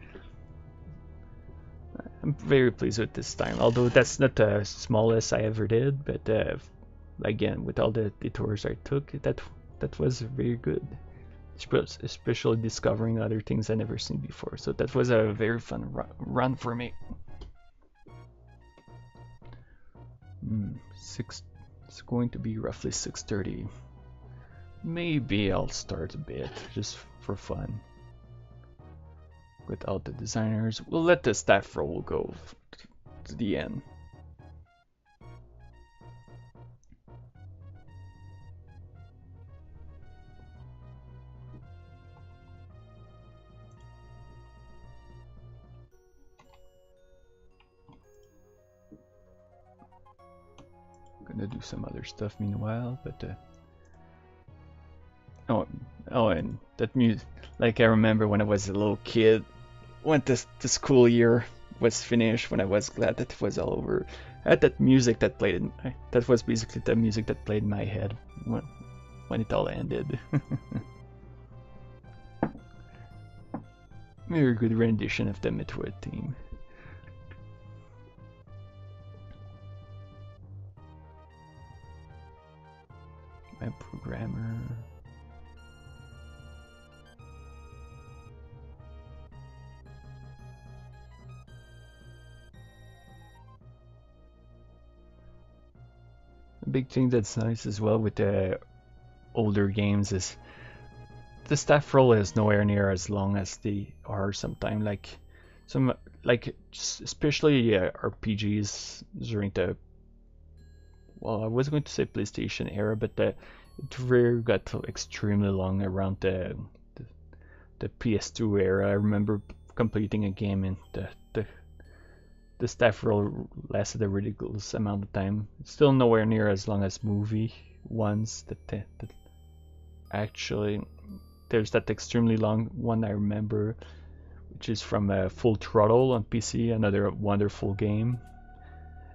I'm very pleased with this time, although that's not the smallest I ever did, but again, with all the detours I took, that was very good. Especially discovering other things I never seen before. So that was a very fun run for me. It's going to be roughly 6:30. Maybe I'll start a bit just for fun. Without the designers, we'll let the staff roll go to the end. Gonna do some other stuff meanwhile, but oh, and that music, like I remember when I was a little kid, when the school year was finished, when I was glad that it was all over, I had that music that played that was basically the music that played in my head when it all ended. Very good rendition of the Metroid theme. My programmer. A big thing that's nice as well with the older games is the staff roll is nowhere near as long as they are sometimes. Like especially RPGs during the, well, I was going to say PlayStation era, but it really got extremely long around the PS2 era. I remember completing a game and the staff roll lasted a ridiculous amount of time. It's still nowhere near as long as movie ones. That actually, there's that extremely long one I remember, which is from Full Throttle on PC, another wonderful game.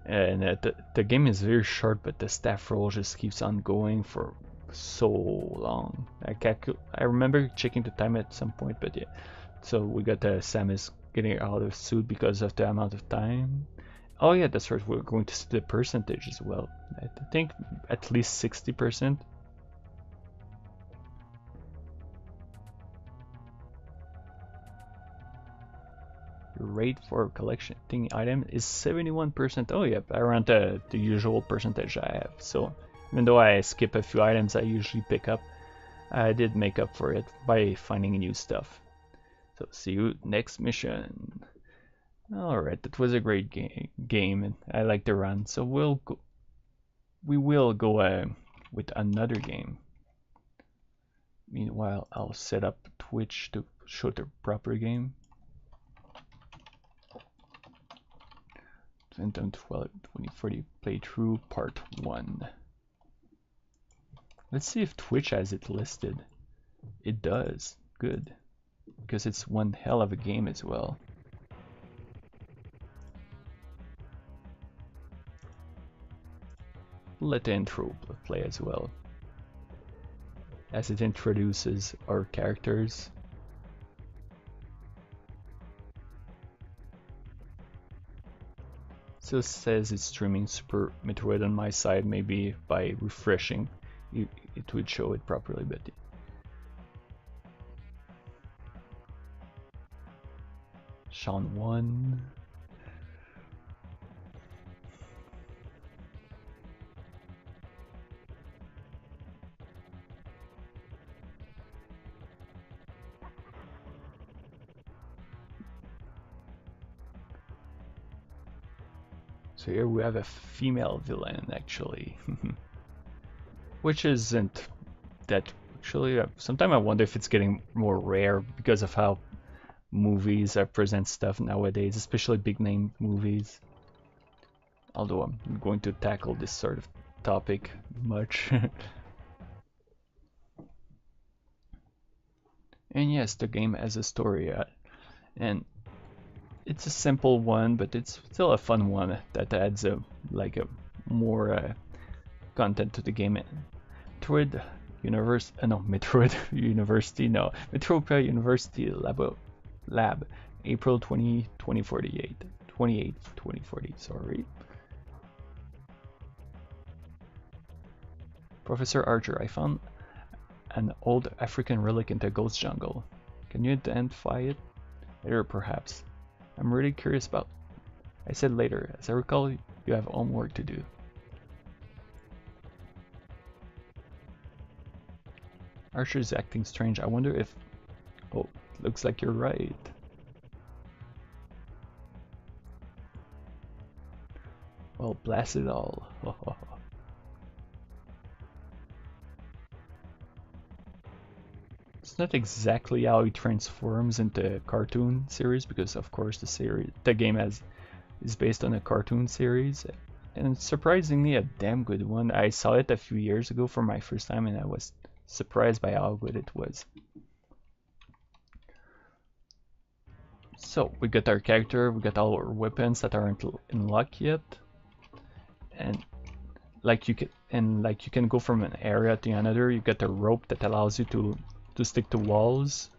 And the game is very short, but the staff roll just keeps on going for so long. I remember checking the time at some point, but yeah. So we got Samus getting out of suit because of the amount of time. Oh yeah, that's right. We're going to see the percentage as well. I think at least 60%. Rate for collecting item is 71%. Oh yeah, around the usual percentage I have. So even though I skip a few items I usually pick up, I did make up for it by finding new stuff. So see you next mission. Alright, that was a great game and I like the run. So we will go with another game. Meanwhile, I'll set up Twitch to show the proper game. 2012 2040 playthrough part 1. Let's see if Twitch has it listed. It does. Good. Because it's one hell of a game as well. Let the intro play as well, as it introduces our characters. So it says it's streaming Super Metroid on my side. Maybe by refreshing it would show it properly, but Sean 1. So here we have a female villain, actually. Which isn't that... Actually, sometimes I wonder if it's getting more rare because of how movies present stuff nowadays, especially big name movies. Although I'm going to tackle this sort of topic much. And yes, the game has a story, and it's a simple one, but it's still a fun one that adds a more content to the game. Metroid University, no, Metropia University Lab, April 2040, sorry. Professor Archer, I found an old African relic in the ghost jungle. Can you identify it? Later, perhaps. I'm really curious about... I said later. As I recall, you have homework to do. Archer's acting strange. I wonder if... Oh, looks like you're right. Well, blast it all. It's not exactly how he transforms into a cartoon series, because of course the game is based on a cartoon series, and surprisingly a damn good one. I saw it a few years ago for my first time, and I was surprised by how good it was. So we got our character, we got all our weapons that aren't unlocked yet, and like you can go from an area to another. You got a rope that allows you to stick to walls,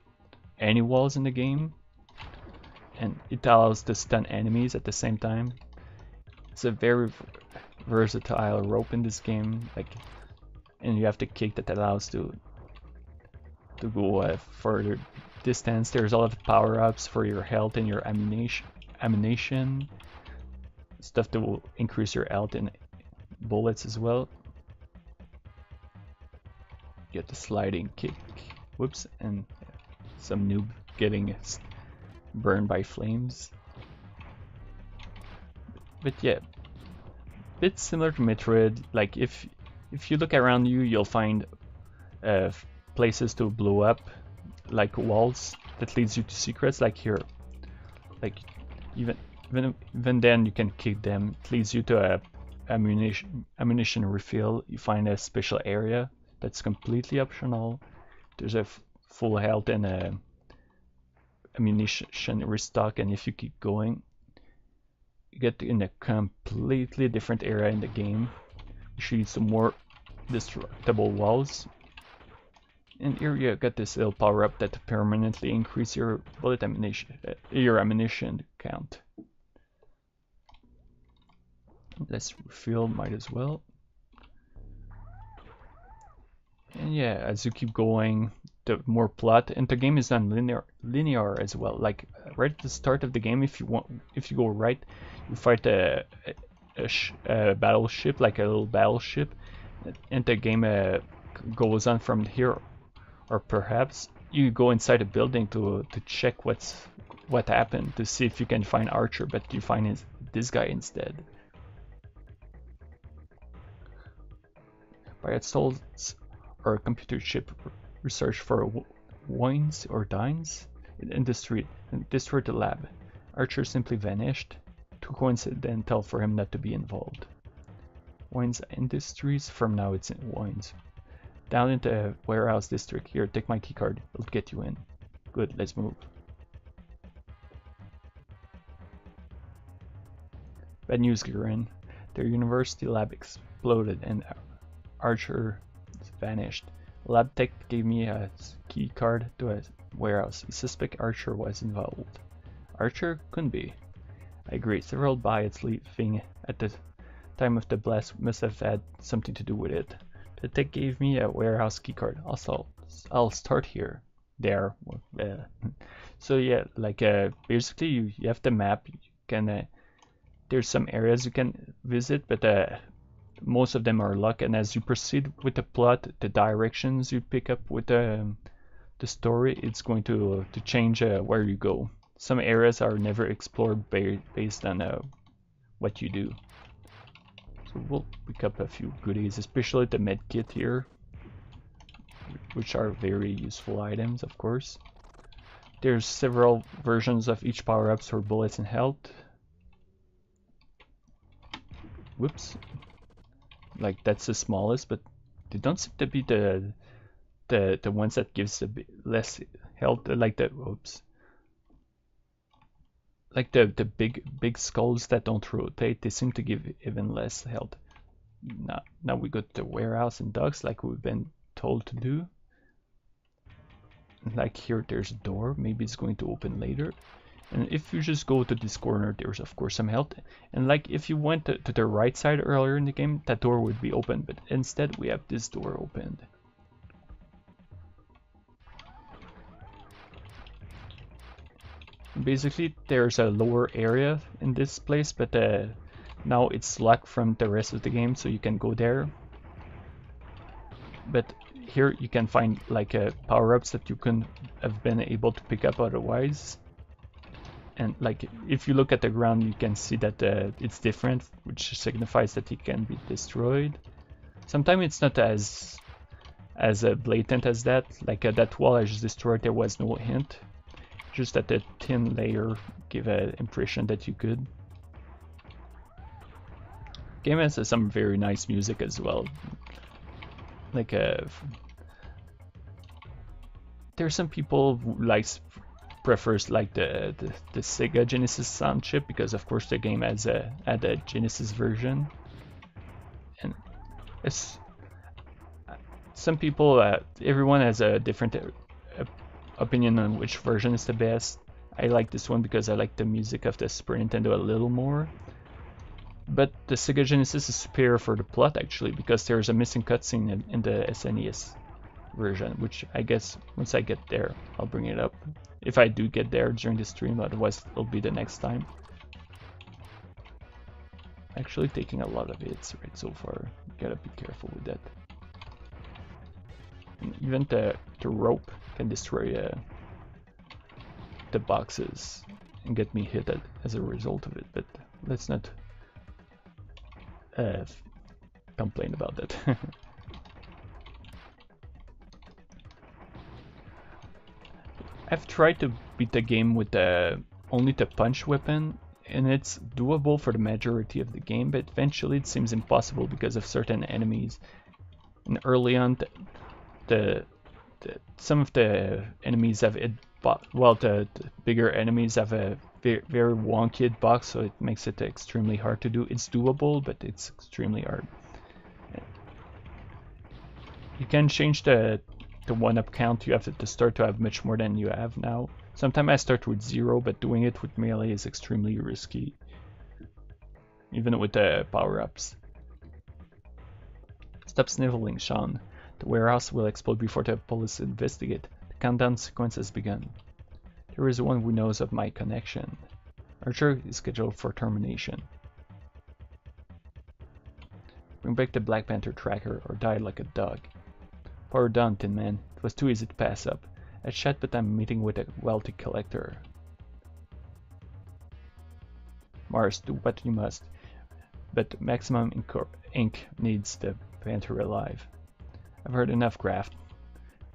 any walls in the game, and it allows to stun enemies at the same time. It's a very versatile rope in this game, and you have the kick that allows to go further distance. There's a lot of power-ups for your health and your ammunition, stuff that will increase your health and bullets as well. Get the sliding kick. Whoops, and some noob getting burned by flames. But yeah, bit similar to Metroid. Like if you look around you, you'll find places to blow up, like walls that leads you to secrets. Like here, like even then you can kick them. It leads you to a ammunition refill. You find a special area that's completely optional. There's a full health and a ammunition restock, and if you keep going, you get in a completely different area in the game. You should use some more destructible walls. And here you got this little power up that permanently increase your your ammunition count. Let's refill, might as well. And yeah, as you keep going, the more plot, and the game is non-linear as well. Like right at the start of the game, if you go right, you fight a battleship, like a little battleship, and the game goes on from here. Or perhaps you go inside a building to check what happened, to see if you can find Archer, but you find this guy instead. By its souls, or computer chip research for wines or dines in the street and destroyed the lab. Archer simply vanished. Too coincidental for him not to be involved. Wines Industries, from now it's in Wines. Down into the warehouse district. Here, take my keycard. It'll get you in. Good, let's move. Bad news, Garen. Their university lab exploded and Archer vanished. The lab tech gave me a key card to a warehouse. I suspect Archer was involved. Archer? Couldn't be. I agree. Several biots leaving at the time of the blast must have had something to do with it. The tech gave me a warehouse key card. Also, I'll start here. There. So yeah, like basically you have the map. You can there's some areas you can visit, but most of them are locked. And as you proceed with the plot, the directions you pick up with the story, it's going to change where you go. Some areas are never explored based on what you do. So we'll pick up a few goodies, especially the med kit here, which are very useful items, of course. There's several versions of each power-ups for bullets and health. Whoops. Like that's the smallest, but they don't seem to be the ones that gives a bit less health. Like the whoops. Like the big skulls that don't rotate, they seem to give even less health. Now we go to the warehouse and docks like we've been told to do. Like here there's a door, maybe it's going to open later. And if you just go to this corner, there's of course some health. And like if you went to the right side earlier in the game, that door would be open, but instead we have this door opened. Basically there's a lower area in this place, but now it's locked from the rest of the game, so you can go there. But here you can find like power-ups that you couldn't have been able to pick up otherwise. And like if you look at the ground, you can see that it's different, which signifies that it can be destroyed. Sometimes it's not as blatant as that. Like that wall I just destroyed, there was no hint. Just that the thin layer gave an impression that you could. Game has some very nice music as well. Like there's some people who prefers like the Sega Genesis sound chip, because of course the game has had a Genesis version, and it's some people everyone has a different opinion on which version is the best. I like this one because I like the music of the Super Nintendo a little more, but the Sega Genesis is superior for the plot actually, because there's a missing cutscene in the SNES version, which I guess once I get there I'll bring it up. If I do get there during the stream, otherwise it'll be the next time. Actually taking a lot of hits right so far, gotta be careful with that. And even the rope can destroy the boxes and get me hit as a result of it, but let's not complain about that. I've tried to beat the game with only the punch weapon, and it's doable for the majority of the game, but eventually it seems impossible because of certain enemies. And early on, some of the enemies have the bigger enemies have a very wonky hitbox, so it makes it extremely hard to do. It's doable, but it's extremely hard. You can change the one-up count. You have to start to have much more than you have now. Sometimes I start with 0, but doing it with melee is extremely risky, even with the power-ups. Stop sniveling, Sean. The warehouse will explode before the police investigate. The countdown sequence has begun. There is one who knows of my connection. Archer is scheduled for termination. Bring back the Black Panther tracker or die like a dog. Power down, Tin Man. It was too easy to pass up. I chat, but I'm meeting with a wealthy collector. Mars, do what you must. But Maximum Inc. needs the Panther alive. I've heard enough, Graft.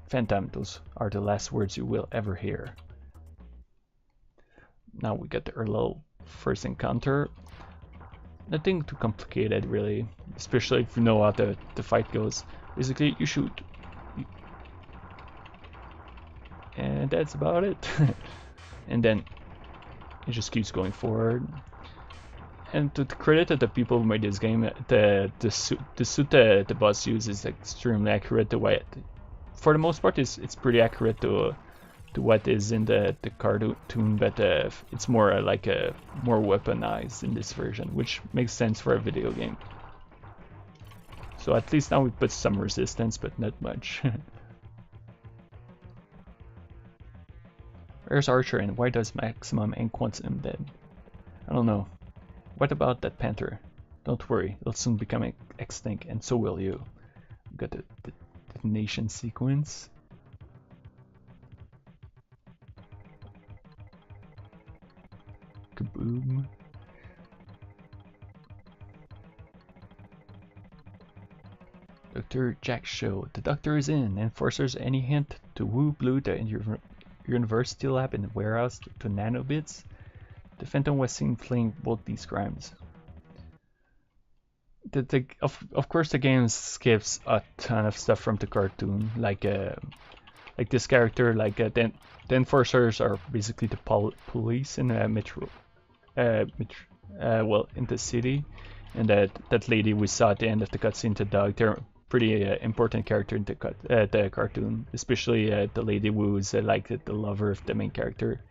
Phantom, those are the last words you will ever hear. Now we got our little first encounter. Nothing too complicated, really. Especially if you know how the fight goes. Basically, you shoot. And that's about it. And then it just keeps going forward. And to the credit of the people who made this game, the suit the boss uses is extremely accurate to what, for the most part, it's pretty accurate to what is in the cartoon, but it's more like more weaponized in this version, which makes sense for a video game. So at least now we put some resistance, but not much. Where's Archer and why does Maximum and Quantum dead? I don't know. What about that panther? Don't worry, it'll soon become extinct and so will you. We've got the detonation sequence. Kaboom. Dr. Jack show. The doctor is in. Enforcers any hint to Woo Blue the university lab in the warehouse to nanobits? The Phantom was seen playing both these crimes. Of course the game skips a ton of stuff from the cartoon, like this character, the enforcers are basically the police in well, in the city, and that lady we saw at the end of the cutscene, the dog, they're pretty important character in the cartoon, especially the lady who's like the lover of the main character.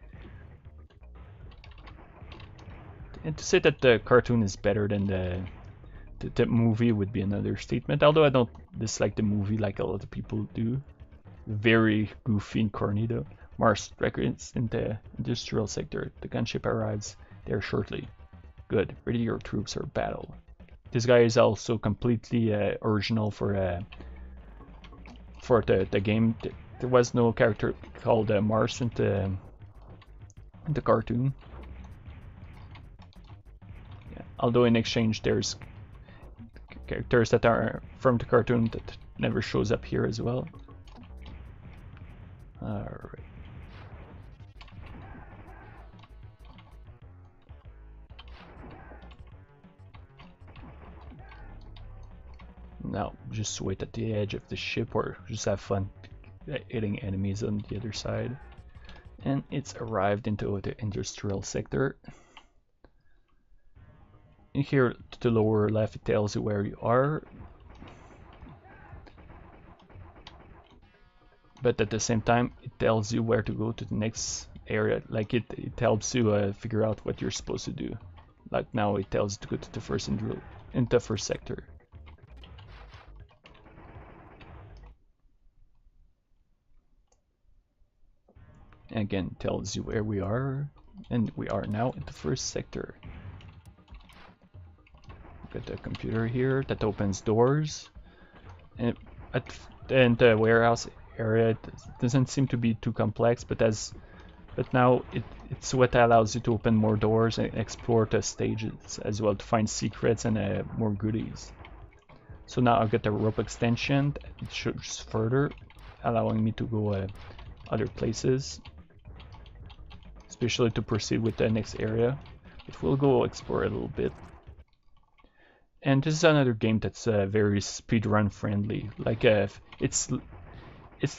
And to say that the cartoon is better than the movie would be another statement, although I don't dislike the movie like a lot of people do. Very goofy and corny though. Mars records in the industrial sector. The gunship arrives there shortly. Good, ready your troops for battle. This guy is also completely original for the game. There was no character called Mars in the cartoon. Yeah. Although in exchange there's characters that are from the cartoon that never shows up here as well. Alright. Now just wait at the edge of the ship or just have fun hitting enemies on the other side. And it's arrived into the industrial sector. In here to the lower left it tells you where you are. But at the same time it tells you where to go to the next area. Like it helps you figure out what you're supposed to do. Like now it tells you to go to the first sector. And again tells you where we are, and we are now in the first sector. Got the computer here that opens doors, and the warehouse area doesn't seem to be too complex, but now it's what allows you to open more doors and explore the stages as well to find secrets and more goodies. So now I've got the rope extension. It shows further, allowing me to go other places, especially to proceed with the next area. But we'll go explore a little bit. And this is another game that's very speedrun friendly. Like it's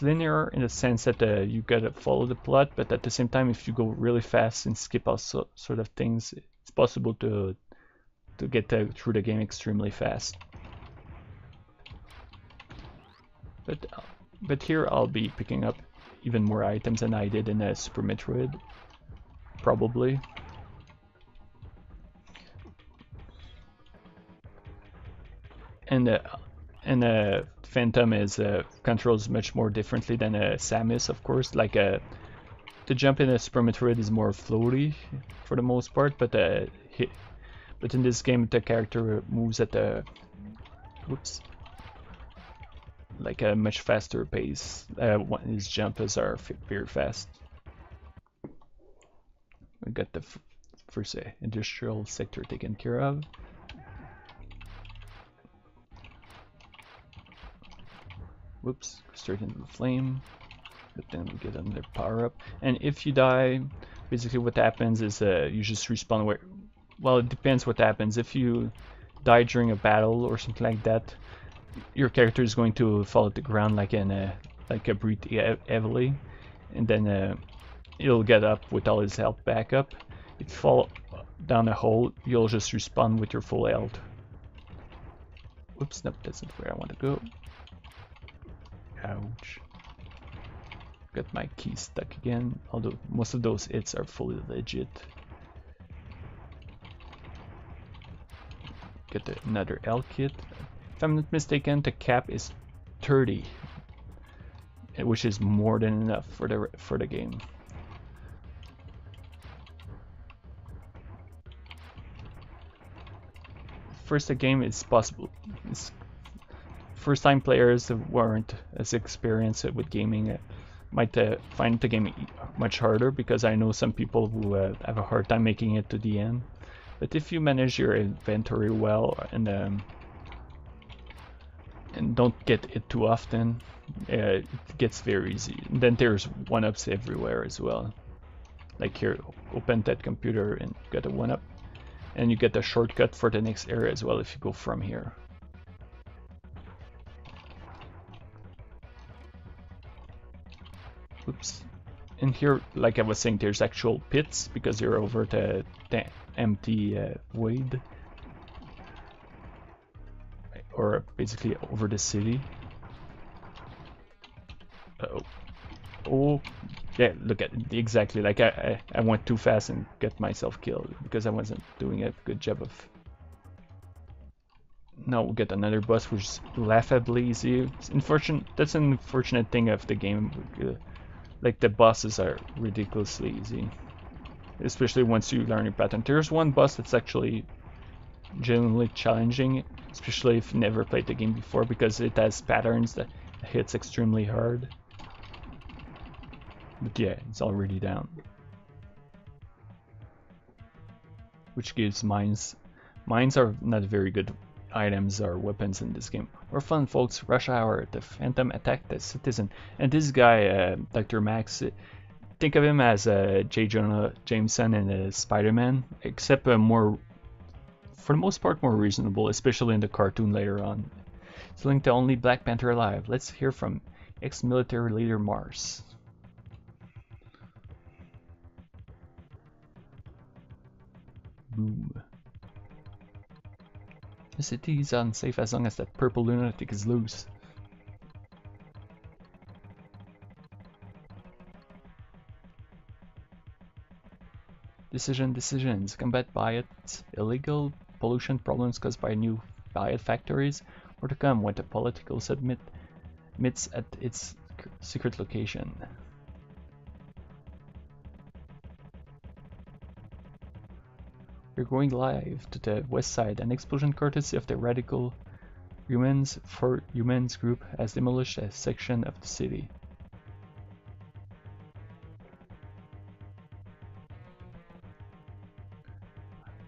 linear in the sense that you gotta follow the plot, but at the same time, if you go really fast and skip all sort of things, it's possible to get through the game extremely fast. But here I'll be picking up even more items than I did in Super Metroid, probably. And Phantom is controls much more differently than Samus, of course. Like the jump in a Super Metroid is more floaty for the most part, but in this game the character moves at a like a much faster pace. His jumps are very fast. We got the first industrial sector taken care of. Whoops, straight into the flame. But then we get another power up. And if you die, basically what happens is you just respawn where. Well, it depends what happens. If you die during a battle or something like that, your character is going to fall at the ground like breathe heavily, and then he'll get up with all his health back up. If you fall down a hole, you'll just respawn with your full health. Whoops, nope, that's not where I want to go. Ouch. Got my key stuck again, although most of those hits are fully legit. Get another L kit. If I'm not mistaken, the cap is 30, which is more than enough for the game. first the game is possible. It's first time players who weren't as experienced with gaming might find the game much harder, because I know some people who have a hard time making it to the end. But if you manage your inventory well and don't get it too often, it gets very easy. And then there's one-ups everywhere as well. Like here, open that computer and get a one-up, and you get a shortcut for the next area as well if you go from here. Oops. And here, like I was saying, there's actual pits because you're over the empty void, or basically over the city. Uh-oh. Oh, yeah, look at it. Exactly, like I went too fast and got myself killed because I wasn't doing a good job of... Now we'll get another boss, which is laughably easy. It's unfortunate. That's an unfortunate thing of the game. Like the bosses are ridiculously easy, especially once you learn your pattern. There's one boss that's actually genuinely challenging, especially if you never played the game before, because it has patterns that hits extremely hard. But yeah, it's already down. Which gives mines. Mines are not very good items or weapons in this game. We're fun, folks. Rush hour. The Phantom attacked the citizen. And this guy, Dr. Max, think of him as J. Jonah Jameson in Spider-Man, except more, for the most part, more reasonable, especially in the cartoon later on. It's linked to only Black Panther alive. Let's hear from ex-military leader Mars. Boom. The city is unsafe as long as that purple lunatic is loose. Decisions. Combat biots, illegal pollution problems caused by new biot factories, or to come when the political submit meets at its secret location. We're going live to the west side. An explosion courtesy of the radical humans group has demolished a section of the city.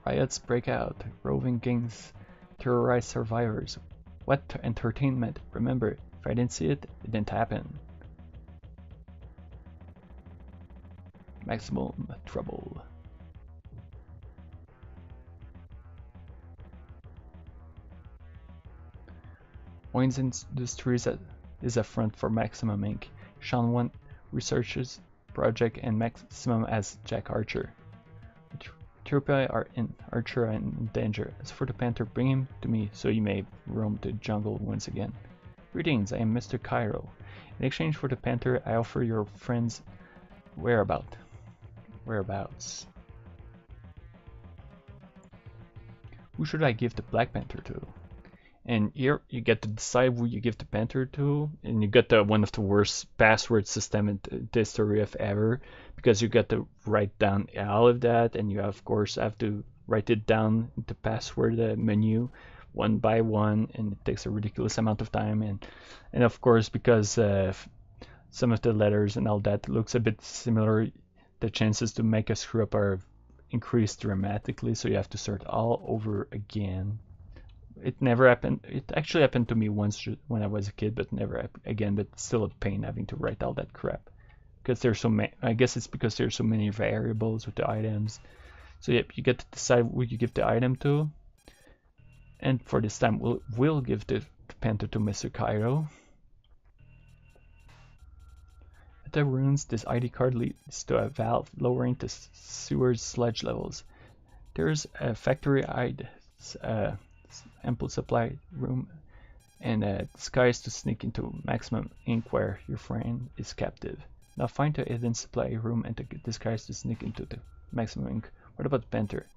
Riots break out. Roving gangs terrorize survivors. What entertainment. Remember, if I didn't see it, it didn't happen. Maximum trouble. Wayne's Industries is a front for Maximum Inc. Sean One researches project and Maximum as Jack Archer. Trooper Archer are in danger. As for the Panther, bring him to me so you may roam the jungle once again. Greetings, I am Mr. Cairo. In exchange for the Panther, I offer your friends whereabouts. Who should I give the Black Panther to? And here you get to decide who you give the Panther to, and you get the one of the worst password system in the history of ever, because you got to write down all of that, and you of course have to write it down in the password menu one by one, and it takes a ridiculous amount of time, and of course because some of the letters and all that looks a bit similar, the chances to make a screw up are increased dramatically, so you have to start all over again. It never happened. It actually happened to me once when I was a kid, but never again. But it's still a pain having to write all that crap, because there's so many. I guess it's because there's so many variables with the items. So yep, you get to decide who you give the item to. And for this time, we'll give the Panther to Mr. Cairo. At the ruins, this ID card leads to a valve lowering the sewer's sludge levels. There's a factory ample supply room and a disguise to sneak into Maximum Inc. where your friend is captive. Now find the hidden supply room and the disguise to sneak into the Maximum Inc. What about Panther?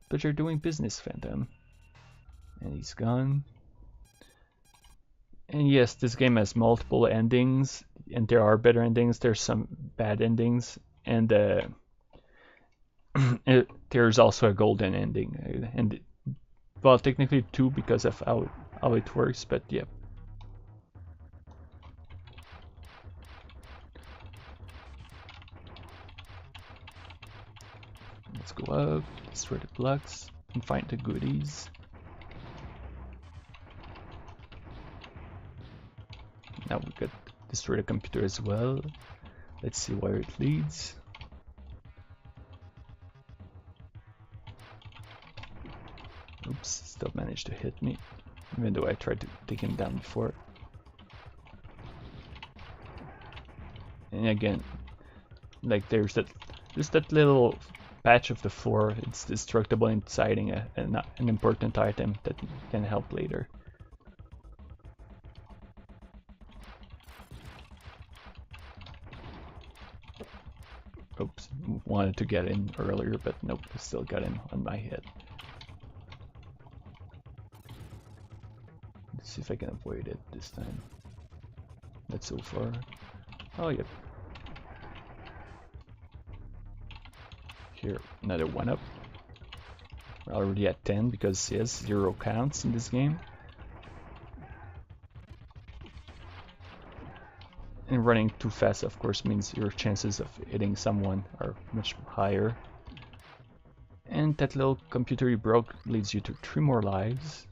But you're doing business, Phantom. And he's gone. And yes, this game has multiple endings, and there are better endings. There's some bad endings, and there's also a golden ending. And Well, technically 2 because of how it works, but yeah. Let's go up, destroy the blocks, and find the goodies. Now we could destroy the computer as well. Let's see where it leads. Oops, still managed to hit me, even though I tried to take him down before. And again, like there's that little patch of the floor. It's destructible inside an important item that can help later. Oops, wanted to get in earlier, but nope, I still got him on my head. Let's see if I can avoid it this time. Not so far. Oh, yep. Here, another 1-up. We're already at 10 because yes, 0 counts in this game. And running too fast, of course, means your chances of hitting someone are much higher. And that little computer you broke leads you to 3 more lives.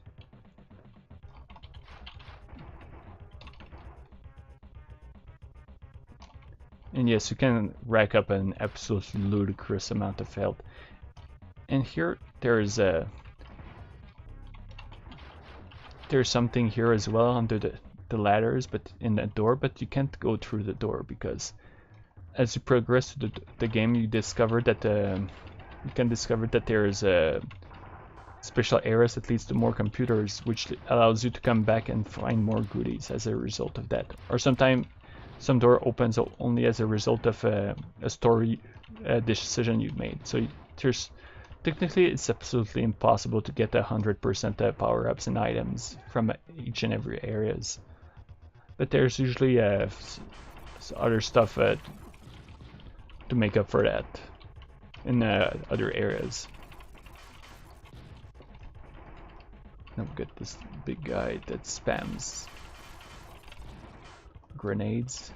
And yes, you can rack up an absolutely ludicrous amount of health. And here there's something here as well under the ladders, but in the door, but you can't go through the door because as you progress through the game, you discover that you can discover that there's special areas that leads to more computers, which allows you to come back and find more goodies as a result of that. Or sometimes some door opens only as a result of a story decision you made. So there's technically it's absolutely impossible to get 100% power-ups and items from each and every areas. But there's usually other stuff to make up for that in other areas. Now we got this big guy that spams grenades.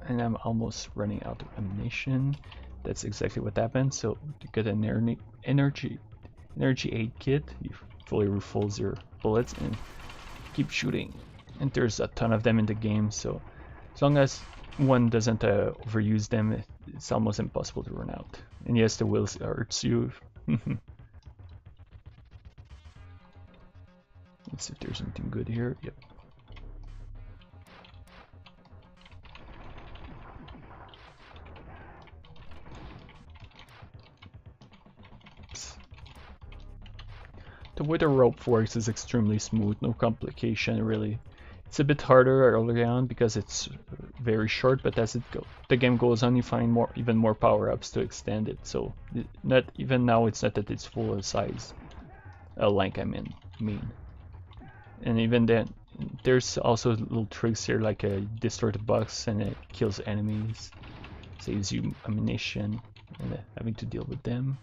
And I'm almost running out of ammunition. That's exactly what happened. So to get an energy aid kit, you fully refills your bullets and keep shooting. And there's a ton of them in the game, so as long as one doesn't overuse them, it's almost impossible to run out. And yes, the wheels hurts you. Let's see if there's anything good here. Yep. The way the rope works is extremely smooth, no complication really. It's a bit harder early on because it's very short, but as the game goes on, you find even more power-ups to extend it. So not even now, it's not that it's full size, length I mean. And even then, there's also little tricks here, like a distorted box and it kills enemies, saves you ammunition and having to deal with them.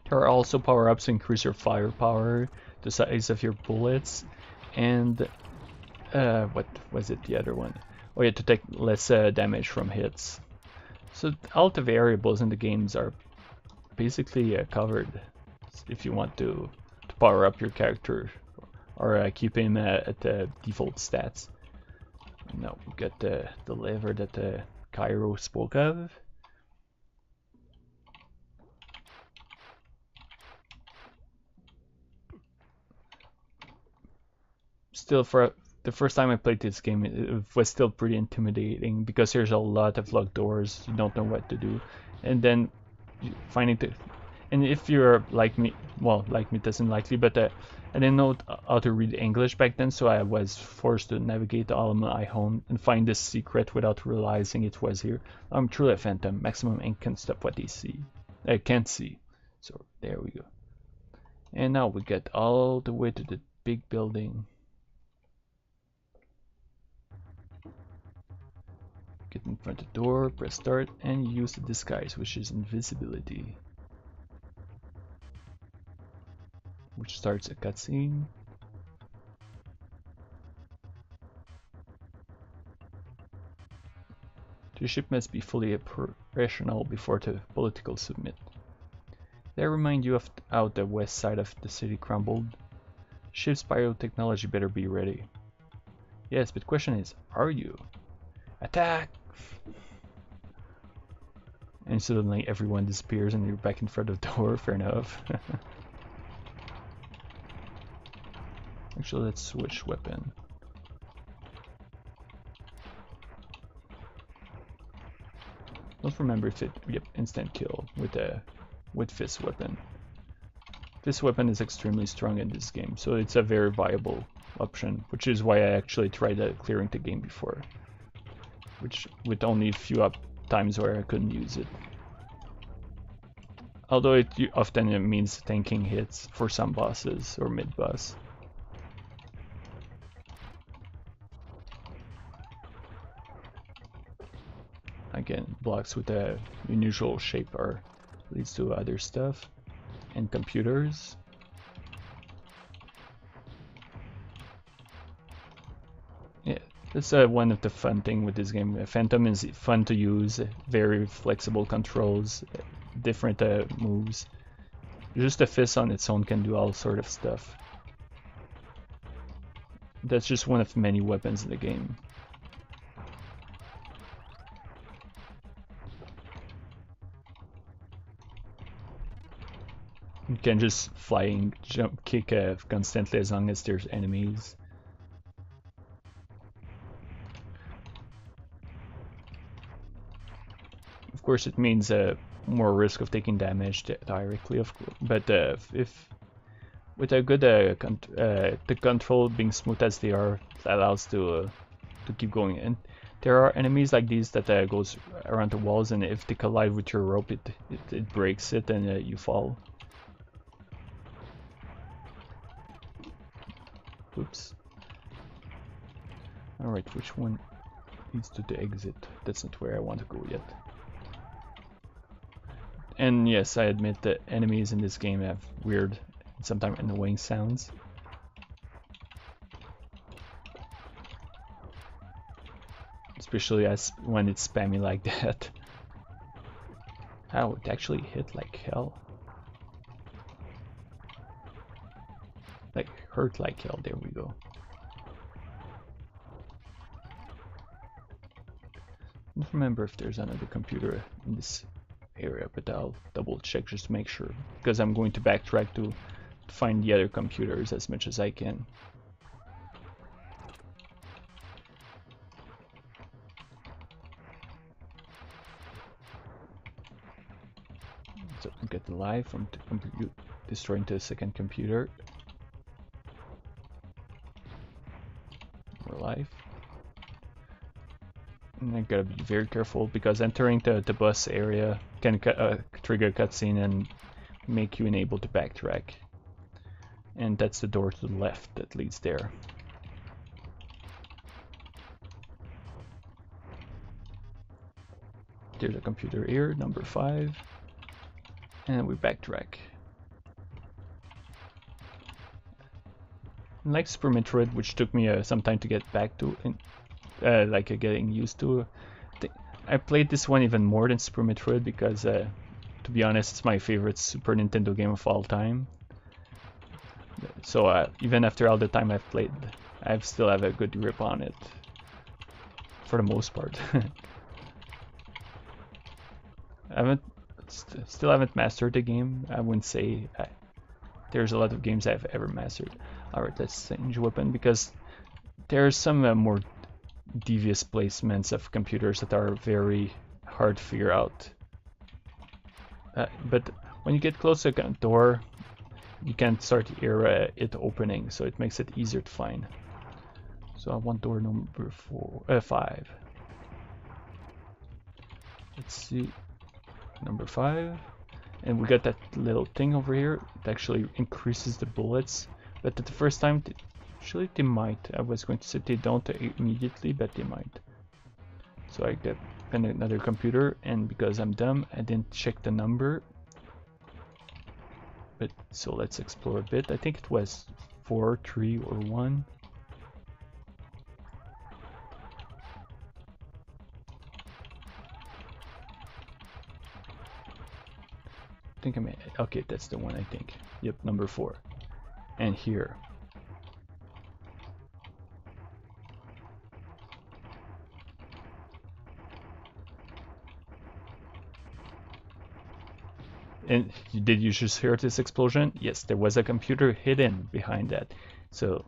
There are also power-ups to increase your firepower, the size of your bullets, and what was it, the other one? Oh yeah, to take less damage from hits. So all the variables in the games are basically covered if you want to power up your character or keep him at the default stats. Now we got the lever that Cairo spoke of. Still, for the first time I played this game, it was still pretty intimidating because there's a lot of locked doors. You don't know what to do, and then finding the. And if you're like me, well, like me, that's unlikely, but I didn't know how to read English back then, so I was forced to navigate all on my own and find this secret without realizing it was here. I'm truly a phantom. Maximum ink can stop what they see. I can't see. So there we go. And now we get all the way to the big building. Get in front of the door, press start, and use the disguise, which is invisibility. Which starts a cutscene. The ship must be fully operational before the political summit. They remind you of how the west side of the city crumbled. Ship's biotechnology better be ready. Yes, but the question is, are you? Attack! And suddenly everyone disappears and you're back in front of the door, fair enough. Actually, let's switch weapon. Don't remember if it, yep, instant kill with this weapon. This weapon is extremely strong in this game, so it's a very viable option, which is why I actually tried clearing the game before. Which, with only a few times where I couldn't use it. Although it often means tanking hits for some bosses or mid-boss. Again, blocks with a unusual shape are leads to other stuff. And computers. Yeah, that's one of the fun thing with this game. Phantom is fun to use, very flexible controls, different moves. Just a fist on its own can do all sort of stuff. That's just one of many weapons in the game. You can just flying, jump, kick constantly as long as there's enemies. Of course, it means more risk of taking damage directly, of course. But if with a good the control being smooth as they are, it allows to keep going. And there are enemies like these that goes around the walls, and if they collide with your rope, it breaks it and you fall. Oops. Alright, which one leads to the exit? That's not where I want to go yet. And yes, I admit that enemies in this game have weird, sometimes annoying sounds. Especially when it's spammy like that. Ow, it actually hit like hell. Like, hurt like hell, there we go. I don't remember if there's another computer in this area, but I'll double check just to make sure. Because I'm going to backtrack to find the other computers as much as I can. So get the life from destroying the second computer. More life. And I gotta be very careful because entering the bus area can trigger a cutscene and make you unable to backtrack. And that's the door to the left that leads there. There's a computer here, number 5. And we backtrack. Like Super Metroid, which took me some time to get back to, getting used to. I played this one even more than Super Metroid because, to be honest, it's my favorite Super Nintendo game of all time. So even after all the time I've played, I still have a good grip on it, for the most part. Still haven't mastered the game. I wouldn't say there's a lot of games I've ever mastered. Alright, let's change weapon because there's some more devious placements of computers that are very hard to figure out. But when you get close to a door, you can start to hear it opening, so it makes it easier to find. So I want door number 5. Let's see. Number 5. And we got that little thing over here. It actually increases the bullets. But at the first time, actually they might. I was going to say they don't immediately, but they might. So I got another computer, and because I'm dumb, I didn't check the number. But so let's explore a bit. I think it was 4, 3, or 1. I think I'm okay. That's the one. I think. Yep, number 4. And here. And did you just hear this explosion? Yes, there was a computer hidden behind that. So,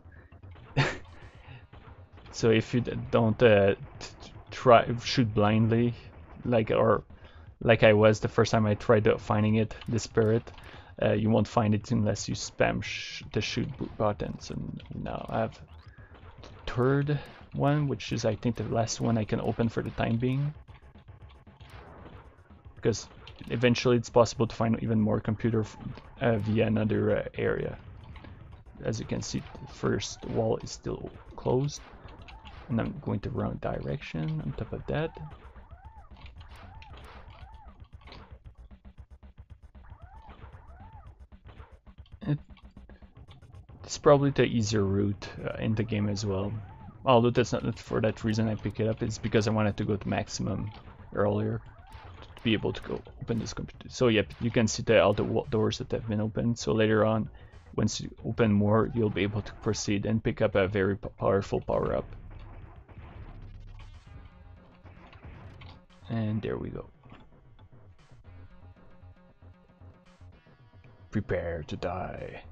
so if you don't try shoot blindly, like I was the first time I tried finding it, the spirit, you won't find it unless you spam the shoot button. So now I have the third one, which is I think the last one I can open for the time being, because eventually it's possible to find even more computer via another area. As you can see, the first wall is still closed, and I'm going the wrong direction on top of that. It's probably the easier route in the game as well. Although that's not for that reason I pick it up, it's because I wanted to go to maximum earlier to be able to go open this computer. So yep, you can see all the doors that have been opened. So later on, once you open more, you'll be able to proceed and pick up a very powerful power-up. And there we go. Prepare to die.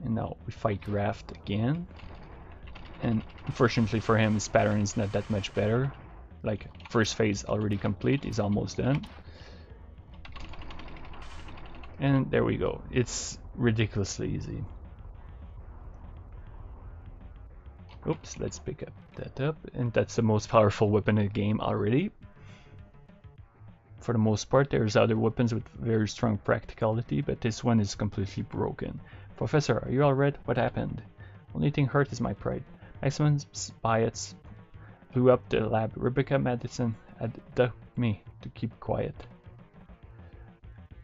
And now we fight Graft again. And unfortunately for him, his pattern is not that much better. Like, first phase already complete, he's almost done. And there we go. It's ridiculously easy. Oops, let's pick that up. And that's the most powerful weapon in the game already. For the most part, there's other weapons with very strong practicality, but this one is completely broken. Professor, are you alright? What happened? Only thing hurt is my pride. Maximum's bias blew up the lab. Rebecca Madison had ducked me to keep quiet.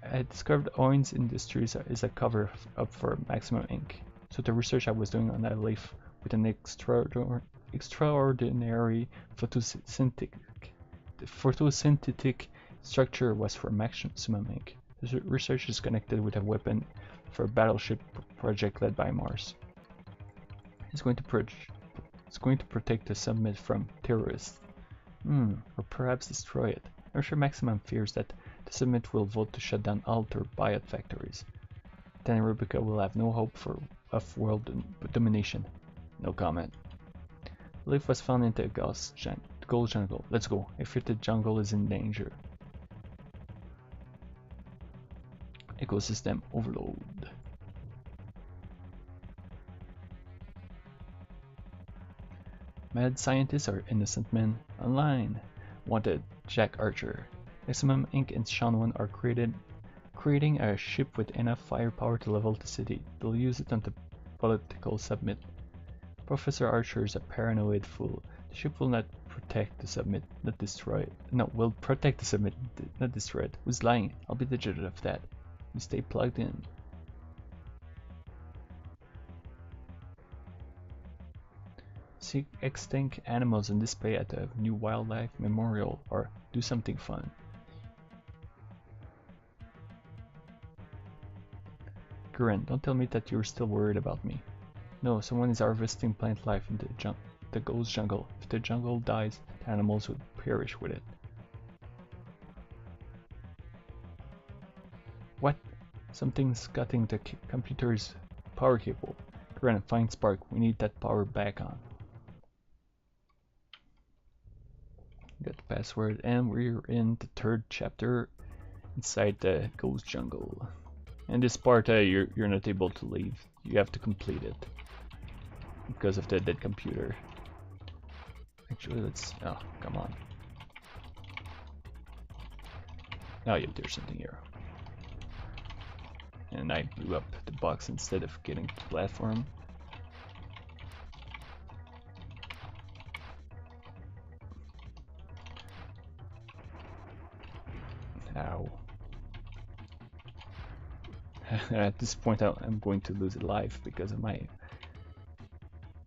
I discovered Owens Industries is a cover up for Maximum Inc. So the research I was doing on that leaf with an extraordinary photosynthetic structure was for Maximum Inc. This research is connected with a weapon for a battleship project led by Mars. It's going to protect the summit from terrorists. Or perhaps destroy it. I'm sure Maximum fears that the summit will vote to shut down all their biot factories. Then Rebecca will have no hope of world domination. No comment. The leaf was found in the gold jungle. Let's go. I fear the jungle is in danger. Ecosystem overload. Mad scientists are innocent men online. Wanted Jack Archer. Maximum Inc. and Shanwan are creating a ship with enough firepower to level the city. They'll use it on the political summit. Professor Archer is a paranoid fool. The ship will not protect the summit, not destroy it. No, will protect the summit, not destroy it. Who's lying? I'll be the judge of that. You stay plugged in. See extinct animals on display at the new wildlife memorial, or do something fun. Gurren, don't tell me that you're still worried about me. No, someone is harvesting plant life in the ghost jungle. If the jungle dies, the animals would perish with it. What? Something's cutting the computer's power cable. Gurren, find Spark. We need that power back on. Got the password, and we're in the 3rd chapter inside the ghost jungle. And this part, you're not able to leave. You have to complete it because of the dead computer. Actually, let's... Oh, come on. Oh, yeah, there's something here. And I blew up the box instead of getting to the platform. Ow. At this point, I'm going to lose a life because of my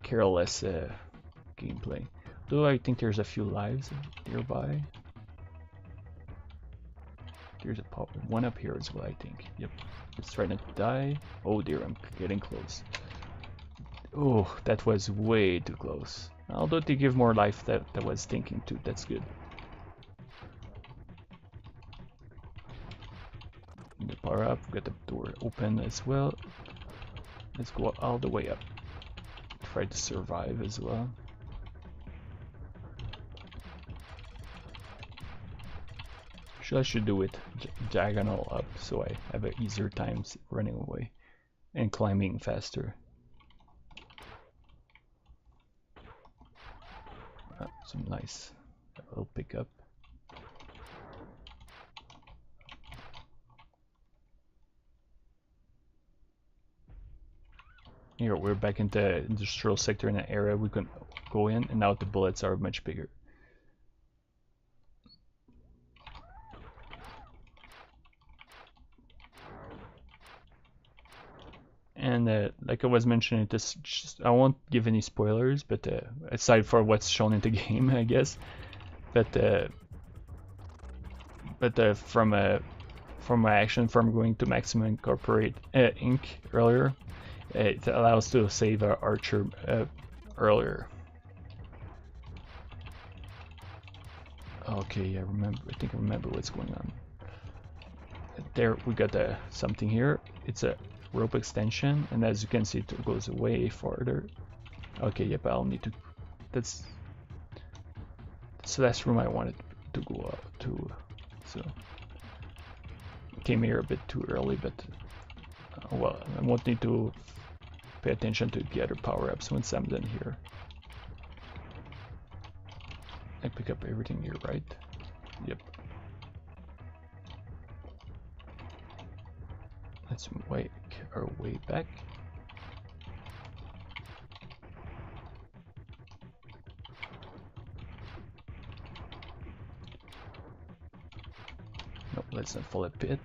careless gameplay. Though I think there's a few lives nearby. There's a one up here as well, I think. Yep. Let's try not to die. Oh dear, I'm getting close. Oh, that was way too close. Although they give more life that I was thinking too, that's good. The power up, got the door open as well. Let's go all the way up. Try to survive as well. I should do it diagonal up so I have an easier time running away and climbing faster. Some nice little pickup. Here we're back in the industrial sector in an area we can go in, and now the bullets are much bigger. And like I was mentioning, I won't give any spoilers, but aside for what's shown in the game, I guess. But from my action from going to maximum incorporate ink earlier, it allows to save our archer earlier. Okay, I think I remember what's going on. There we got something here. It's a rope extension, and as you can see, it goes way farther. Okay, yep, I'll need to. That's the last room I wanted to go out to. So came here a bit too early, but well, I won't need to pay attention to the other power-ups once I'm done here. I pick up everything here, right? Yep. Let's make our way back. No, let's not fall a pit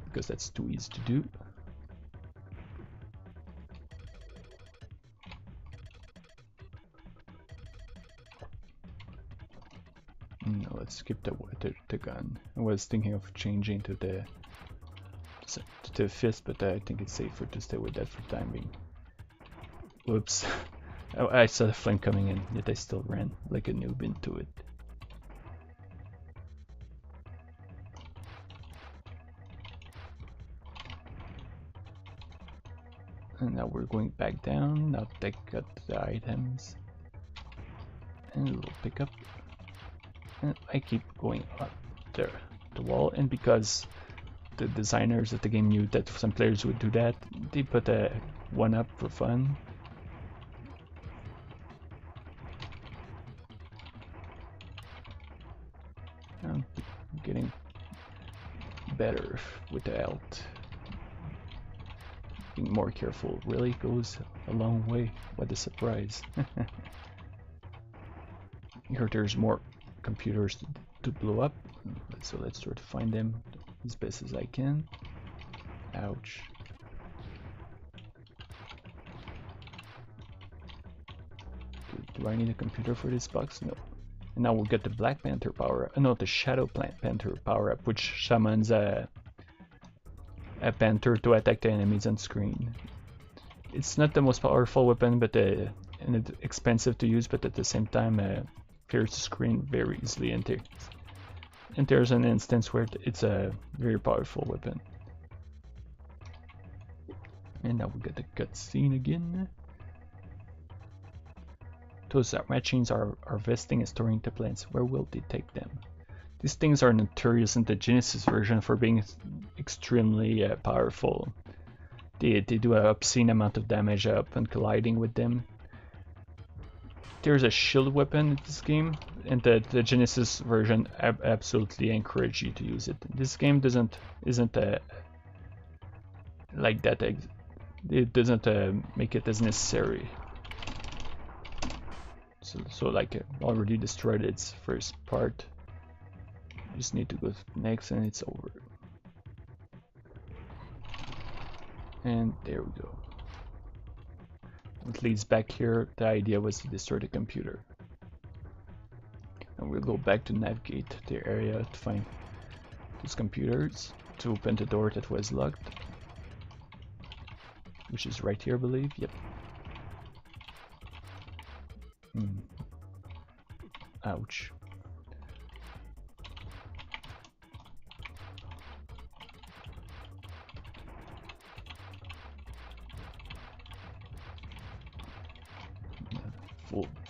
because that's too easy to do. No, let's skip the gun. I was thinking of changing to the fist, but I think it's safer to stay with that for the time being. Whoops. Oh, I saw the flame coming in, yet I still ran like a noob into it. And now we're going back down. Now take out the items. And we'll pick up. And I keep going up there, the wall, and because the designers of the game knew that some players would do that, they put a one up for fun. I'm getting better with the health. Being more careful really goes a long way. What a surprise. Here there's more computers to blow up, so let's try to find them as best as I can. Ouch. Okay, do I need a computer for this box? No. And now we'll get the Black Panther power up. No, the Shadow Panther power up, which summons a panther to attack the enemies on screen. It's not the most powerful weapon, but and it's expensive to use, but at the same time clears the screen very easily, and there's an instance where it's a very powerful weapon. And now we get the cutscene again. Those machines are harvesting and storing the plants. Where will they take them? These things are notorious in the Genesis version for being extremely powerful. They do an obscene amount of damage upon colliding with them. there's a shield weapon in this game, and the Genesis version absolutely encourage you to use it. This game isn't like that. It doesn't make it as necessary. So like already destroyed its first part. You just need to go next and it's over. And there we go. It leads back here. The idea was to destroy the computer. And we'll go back to navigate the area to find those computers, to open the door that was locked. Which is right here, I believe. Yep. Ouch.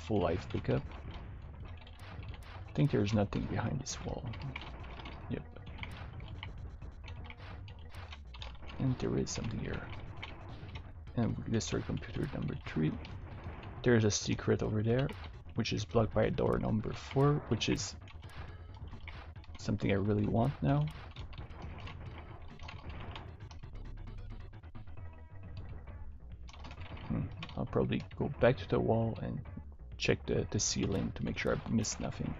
Full life pickup. I think there's nothing behind this wall. Yep. And there is something here. And we destroy computer number 3. There's a secret over there, which is blocked by door number 4, which is something I really want now. I'll probably go back to the wall and check the ceiling to make sure I missed nothing.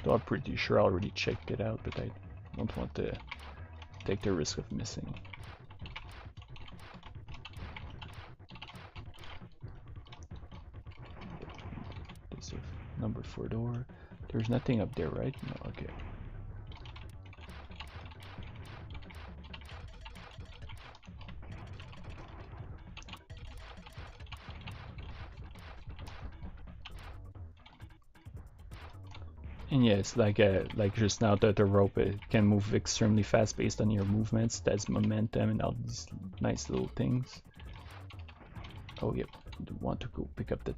Though I'm pretty sure I already checked it out, but I don't want to take the risk of missing. This is number 4 door. There's nothing up there, right? No, okay. And yes, like just now that the rope can move extremely fast based on your movements. That's momentum and all these nice little things. Oh yep, I want to go pick up that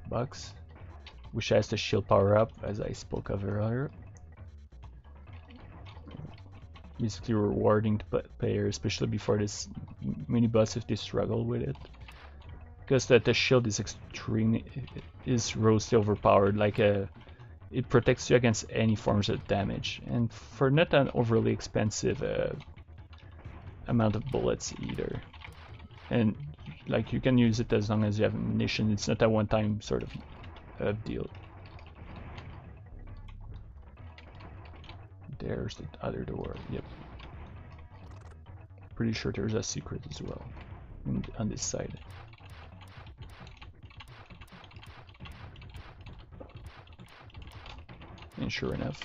box, which has the shield power up, as I spoke of earlier. Basically rewarding the player, especially before this mini boss if they struggle with it, because the shield is grossly overpowered. Like it protects you against any forms of damage, and for not an overly expensive amount of bullets either. And like you can use it as long as you have ammunition. It's not a one-time sort of deal. There's the other door. Yep. Pretty sure there's a secret as well on this side. And sure enough,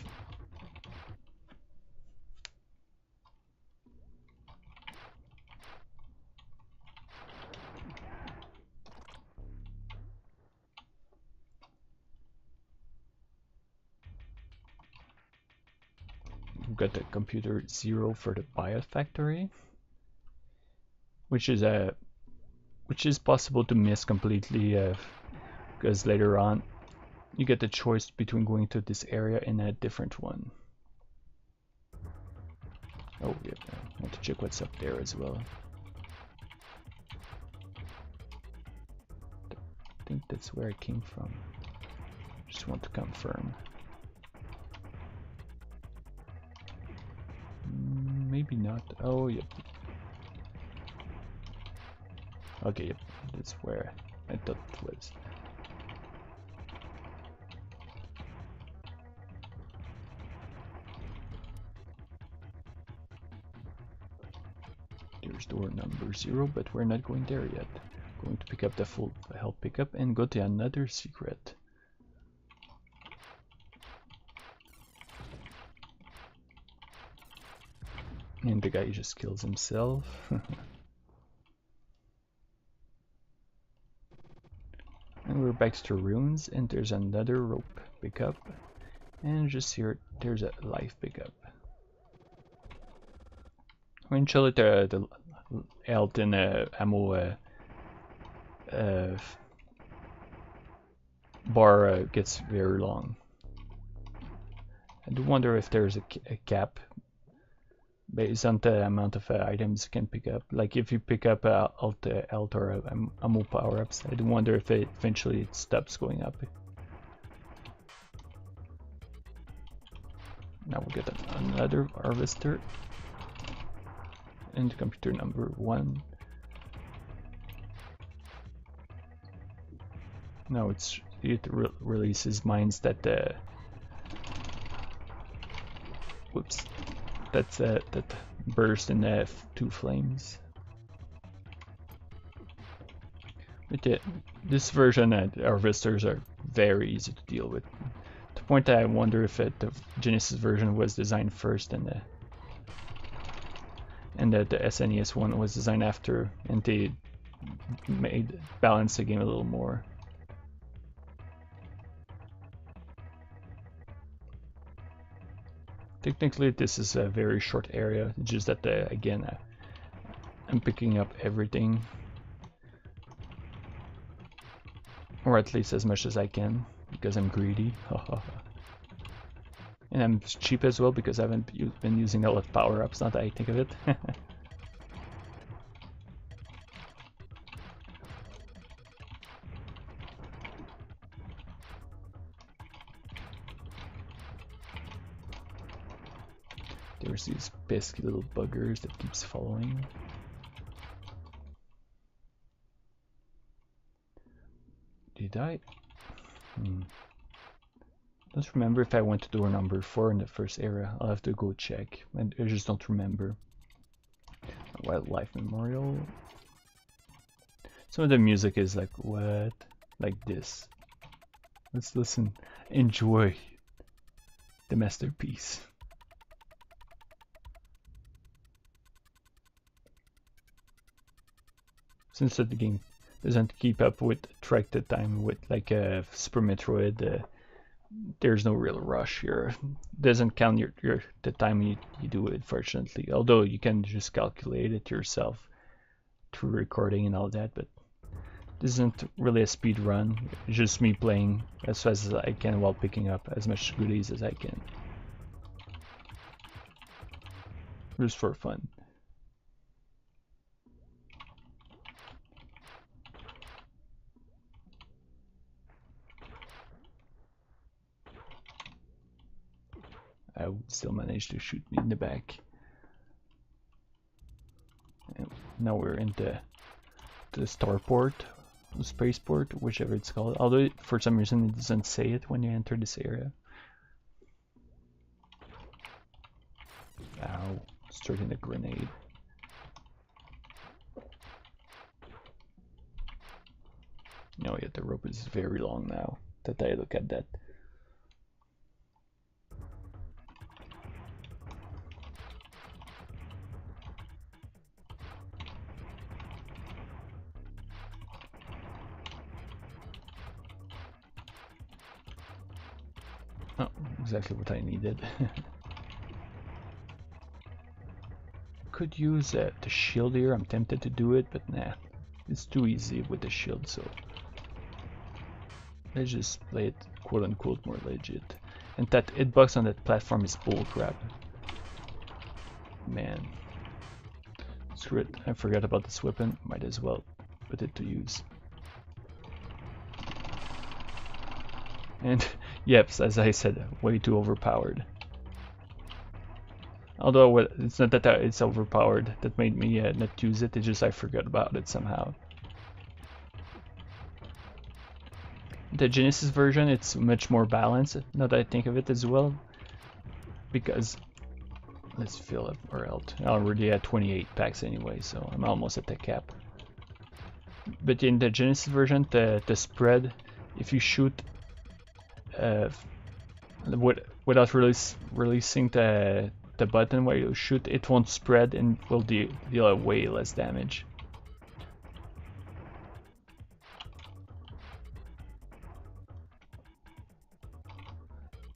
we've got the computer 0 for the biofactory, which is possible to miss completely, because later on you get the choice between going to this area and a different one. Oh yeah, I want to check what's up there as well. I think that's where I came from. Just want to confirm. Maybe not. Oh yep. Okay, yep. That's where I thought it was. There's door number 0, but we're not going there yet. Going to pick up the full health pickup and go to another secret. And the guy just kills himself. And we're back to ruins, and there's another rope pickup. And just here, there's a life pickup. Eventually the health and ammo bar gets very long. I do wonder if there's a cap based on the amount of items you can pick up. Like if you pick up alt or ammo power-ups, I do wonder if it eventually it stops going up. Now we'll get another harvester. And computer number 1. No, it releases mines that whoops, that burst in 2 flames. But yeah, this version harvesters are very easy to deal with. To the point that I wonder if the Genesis version was designed first and the SNES one was designed after, and they made balance the game a little more. Technically, this is a very short area, just that again, I'm picking up everything, or at least as much as I can, because I'm greedy. And I'm cheap as well because I haven't been using a lot of power-ups, now that I think of it. There's these pesky little buggers that keeps following. Did I? Don't remember if I went to door number 4 in the first area. I'll have to go check. I just don't remember. Wildlife Memorial. Some of the music is like, what? Like this. Let's listen. Enjoy the masterpiece. Since the game doesn't keep up with track the time with like Super Metroid, there's no real rush here. Doesn't count the time you do it, fortunately. Although you can just calculate it yourself through recording and all that, but this isn't really a speed run. It's just me playing as fast as I can while picking up as much goodies as I can. Just for fun. I still managed to shoot me in the back. And now we're into the starport, the spaceport, whichever it's called. Although for some reason it doesn't say it when you enter this area. Ow, starting a grenade. No, yet the rope is very long now that I look at that. Oh, exactly what I needed. Could use the shield here. I'm tempted to do it, but nah, it's too easy with the shield, so let's just play it quote unquote more legit. And that hitbox on that platform is bullcrap. Man. Screw it, I forgot about this weapon, might as well put it to use. And yep, as I said, way too overpowered. Although it's not that it's overpowered that made me not use it, it's just I forgot about it somehow. The Genesis version, it's much more balanced, now that I think of it as well. Because, let's fill up our health. I already had 28 packs anyway, so I'm almost at the cap. But in the Genesis version, the spread, if you shoot without releasing the button where you shoot, it won't spread and will deal way less damage.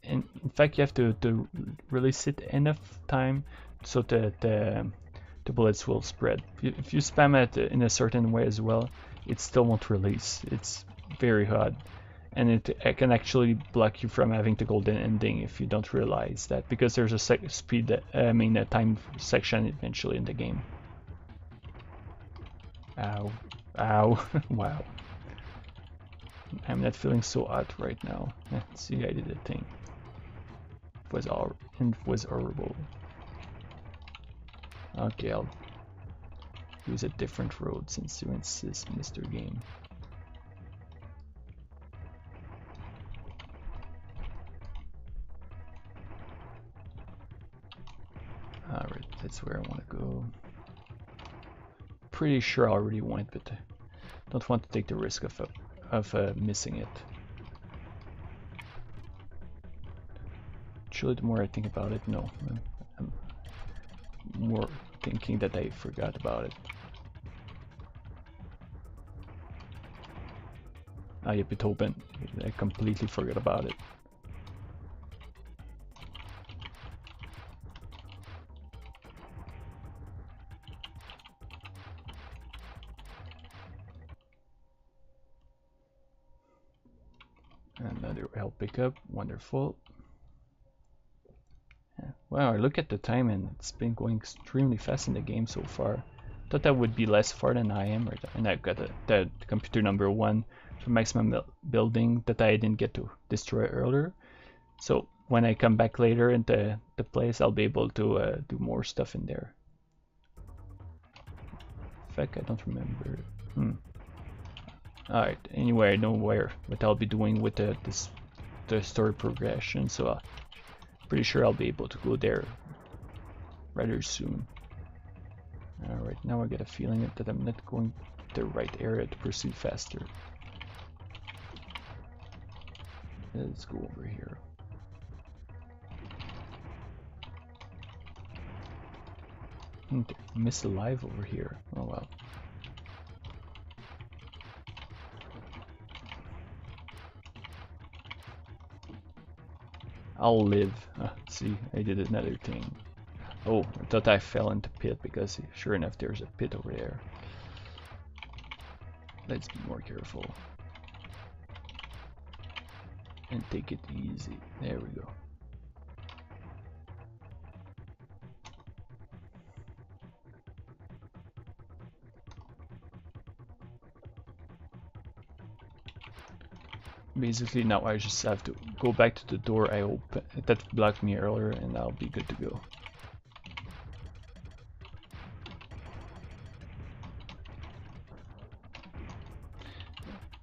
And in fact, you have to release it enough time so that the bullets will spread. If you spam it in a certain way as well, it still won't release. It's very hard. and it can actually block you from having the golden ending if you don't realize that, because there's a speed that, a time section eventually in the game. Ow. Ow. Wow. I'm not feeling so hot right now. See, I did a thing. It was horrible. Okay, I'll use a different road since you insist, Mr. Game. Alright, that's where I want to go. Pretty sure I already went, but don't want to take the risk of missing it. Actually, the more I think about it, no. I'm more thinking that I forgot about it. Ah, yep, it opened. I completely forgot about it. Another help pickup, wonderful. Wow, I look at the time and it's been going extremely fast in the game so far. Thought that would be less far than I am, and I've got the computer number 1 for maximum building that I didn't get to destroy earlier. So when I come back later into the place, I'll be able to do more stuff in there. In fact, I don't remember. Alright, anyway, I know what I'll be doing with the story progression, so pretty sure I'll be able to go there rather soon. Alright, now I get a feeling that I'm not going to the right area to proceed faster. Let's go over here. Miss alive over here. Oh wow. I'll live. See, I did another thing. Oh, I thought I fell into pit because sure enough there's a pit over there. Let's be more careful. And take it easy. There we go. Basically now I just have to go back to the door I opened that blocked me earlier, and I'll be good to go.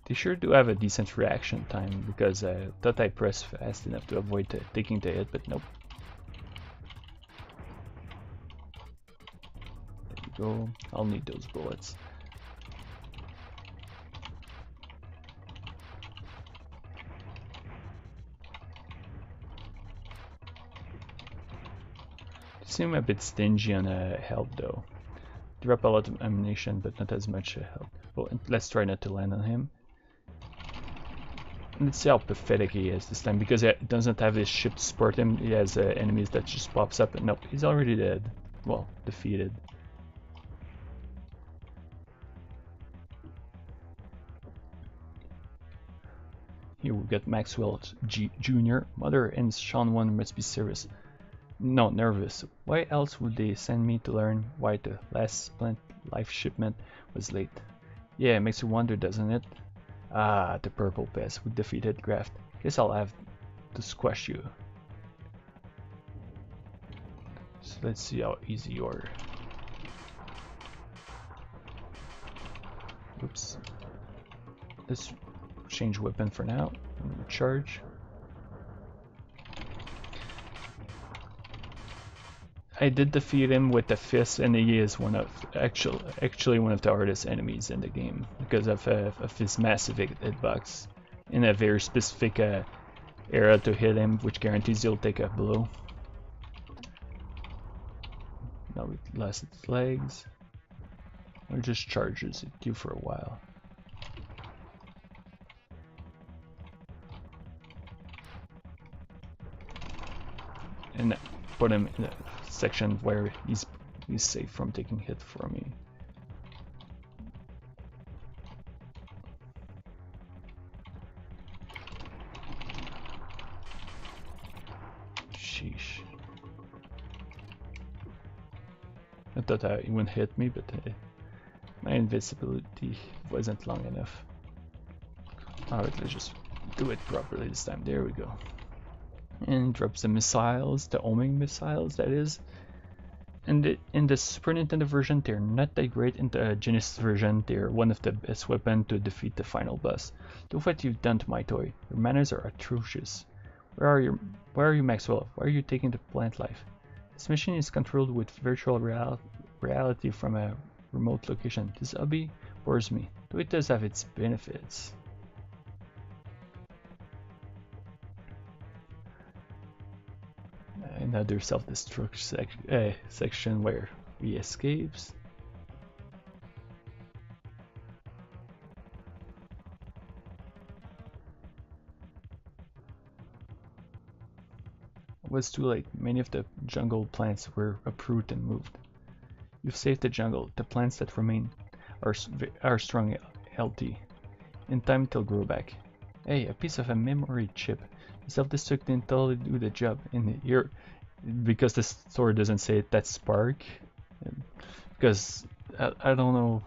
They sure do have a decent reaction time, because I thought I pressed fast enough to avoid taking the hit, but nope. There we go. I'll need those bullets. Seem a bit stingy on health though. Drop a lot of ammunition, but not as much health. Well, let's try not to land on him. Let's see how pathetic he is this time, because it doesn't have his ship to support him. He has enemies that just pops up, and nope, he's already dead. Well, defeated. Here we got Maxwell Jr. Mother and Sean 1 must be serious. No, nervous. Why else would they send me to learn why the last Plant Life shipment was late? Yeah, it makes you wonder, doesn't it? Ah, the purple pest with defeated Graft. Guess I'll have to squash you. So let's see how easy you are. Oops. Let's change weapon for now. Charge. I did defeat him with the fist, and he is actually one of the hardest enemies in the game because of his massive hitbox in a very specific area to hit him, which guarantees you'll take a blow. Now it lost its legs, or just charges at you for a while. And put him in a section where he's safe from taking hit from me. sheesh. I thought it wouldn't hit me, but my invisibility wasn't long enough. Alright, let's just do it properly this time. There we go. And drops the missiles, the homing missiles, that is. And in the Super Nintendo version, they're not that great. In the Genesis version, they're one of the best weapons to defeat the final boss. Look what you've done to my toy. Your manners are atrocious. Where are you, Maxwell? Why are you taking the plant life? This machine is controlled with virtual reality from a remote location. This hobby bores me, though it does have its benefits. Another self-destruct section where we escapes. It was too late. Many of the jungle plants were uprooted and moved. You've saved the jungle. The plants that remain are strong, healthy. In time, they'll grow back. Hey, a piece of a memory chip. Self-destruct didn't totally do the job. In here, because the story doesn't say it, that's Spark. Because I don't know.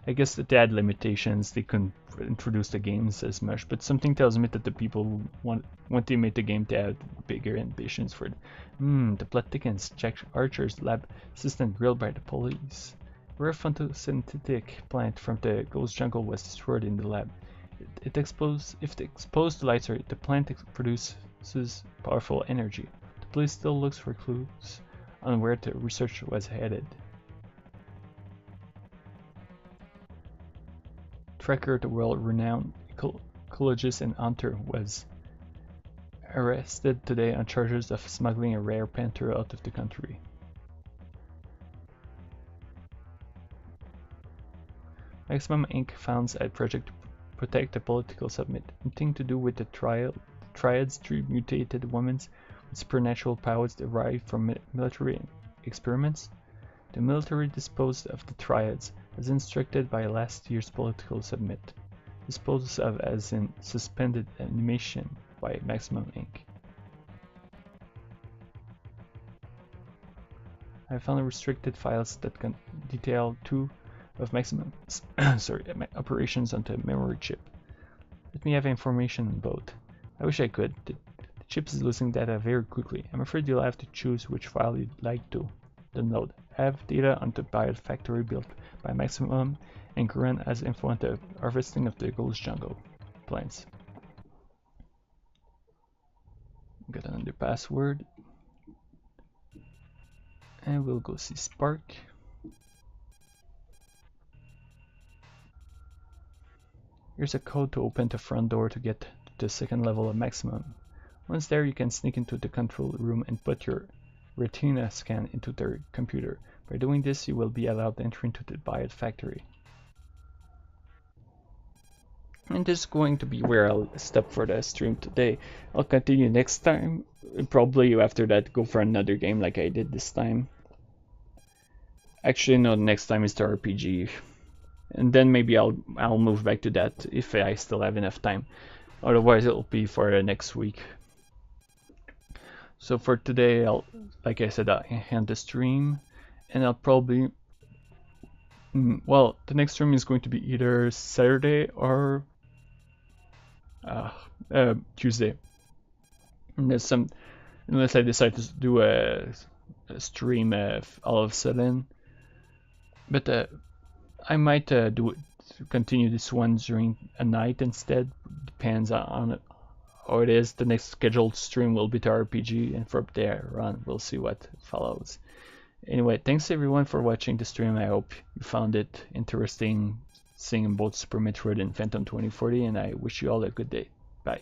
I guess that they had limitations. They couldn't introduce the games as much. But something tells me that the people when they made the game, they had bigger ambitions for it. The plot thickens. Jack Archer's lab assistant grilled by the police. Rare photosynthetic plant from the Ghost Jungle was destroyed in the lab. If the exposed lights are, the plant produces powerful energy. The police still looks for clues on where the research was headed. Tracker, the world-renowned ecologist and hunter, was arrested today on charges of smuggling a rare panther out of the country. Maximum Inc. founds a project to protect the political summit. Anything to do with the Triads, three mutated women with supernatural powers derived from military experiments? The military disposed of the Triads as instructed by last year's political summit. Disposed of as in suspended animation by Maximum Inc. I found restricted files that can detail two of Maximum's operations on the memory chip. Let me have information on both. I wish I could. The chip is losing data very quickly. I'm afraid you'll have to choose which file you'd like to download. I have data on the biofactory built by Maximum and Gurren as info on the harvesting of the Ghost Jungle plants. Got another password. And we'll go see Spark. Here's a code to open the front door to get to the second level of Maximum. Once there, you can sneak into the control room and put your retina scan into their computer. By doing this, you will be allowed entry into the biofactory. And this is going to be where I'll stop for the stream today. I'll continue next time. Probably after that, go for another game like I did this time. Actually, no, next time is the RPG. And then maybe I'll move back to that if I still have enough time. Otherwise, it'll be for the next week. So for today, like I said, I'll end the stream, and I'll probably, well, the next stream is going to be either Saturday or Tuesday. Unless I decide to do a stream all of a sudden, but I might continue this one during a night instead. Depends on how it is. The next scheduled stream will be the RPG, and from there on we'll see what follows. Anyway, thanks everyone for watching the stream. I hope you found it interesting seeing both Super Metroid and Phantom 2040, and I wish you all a good day. Bye.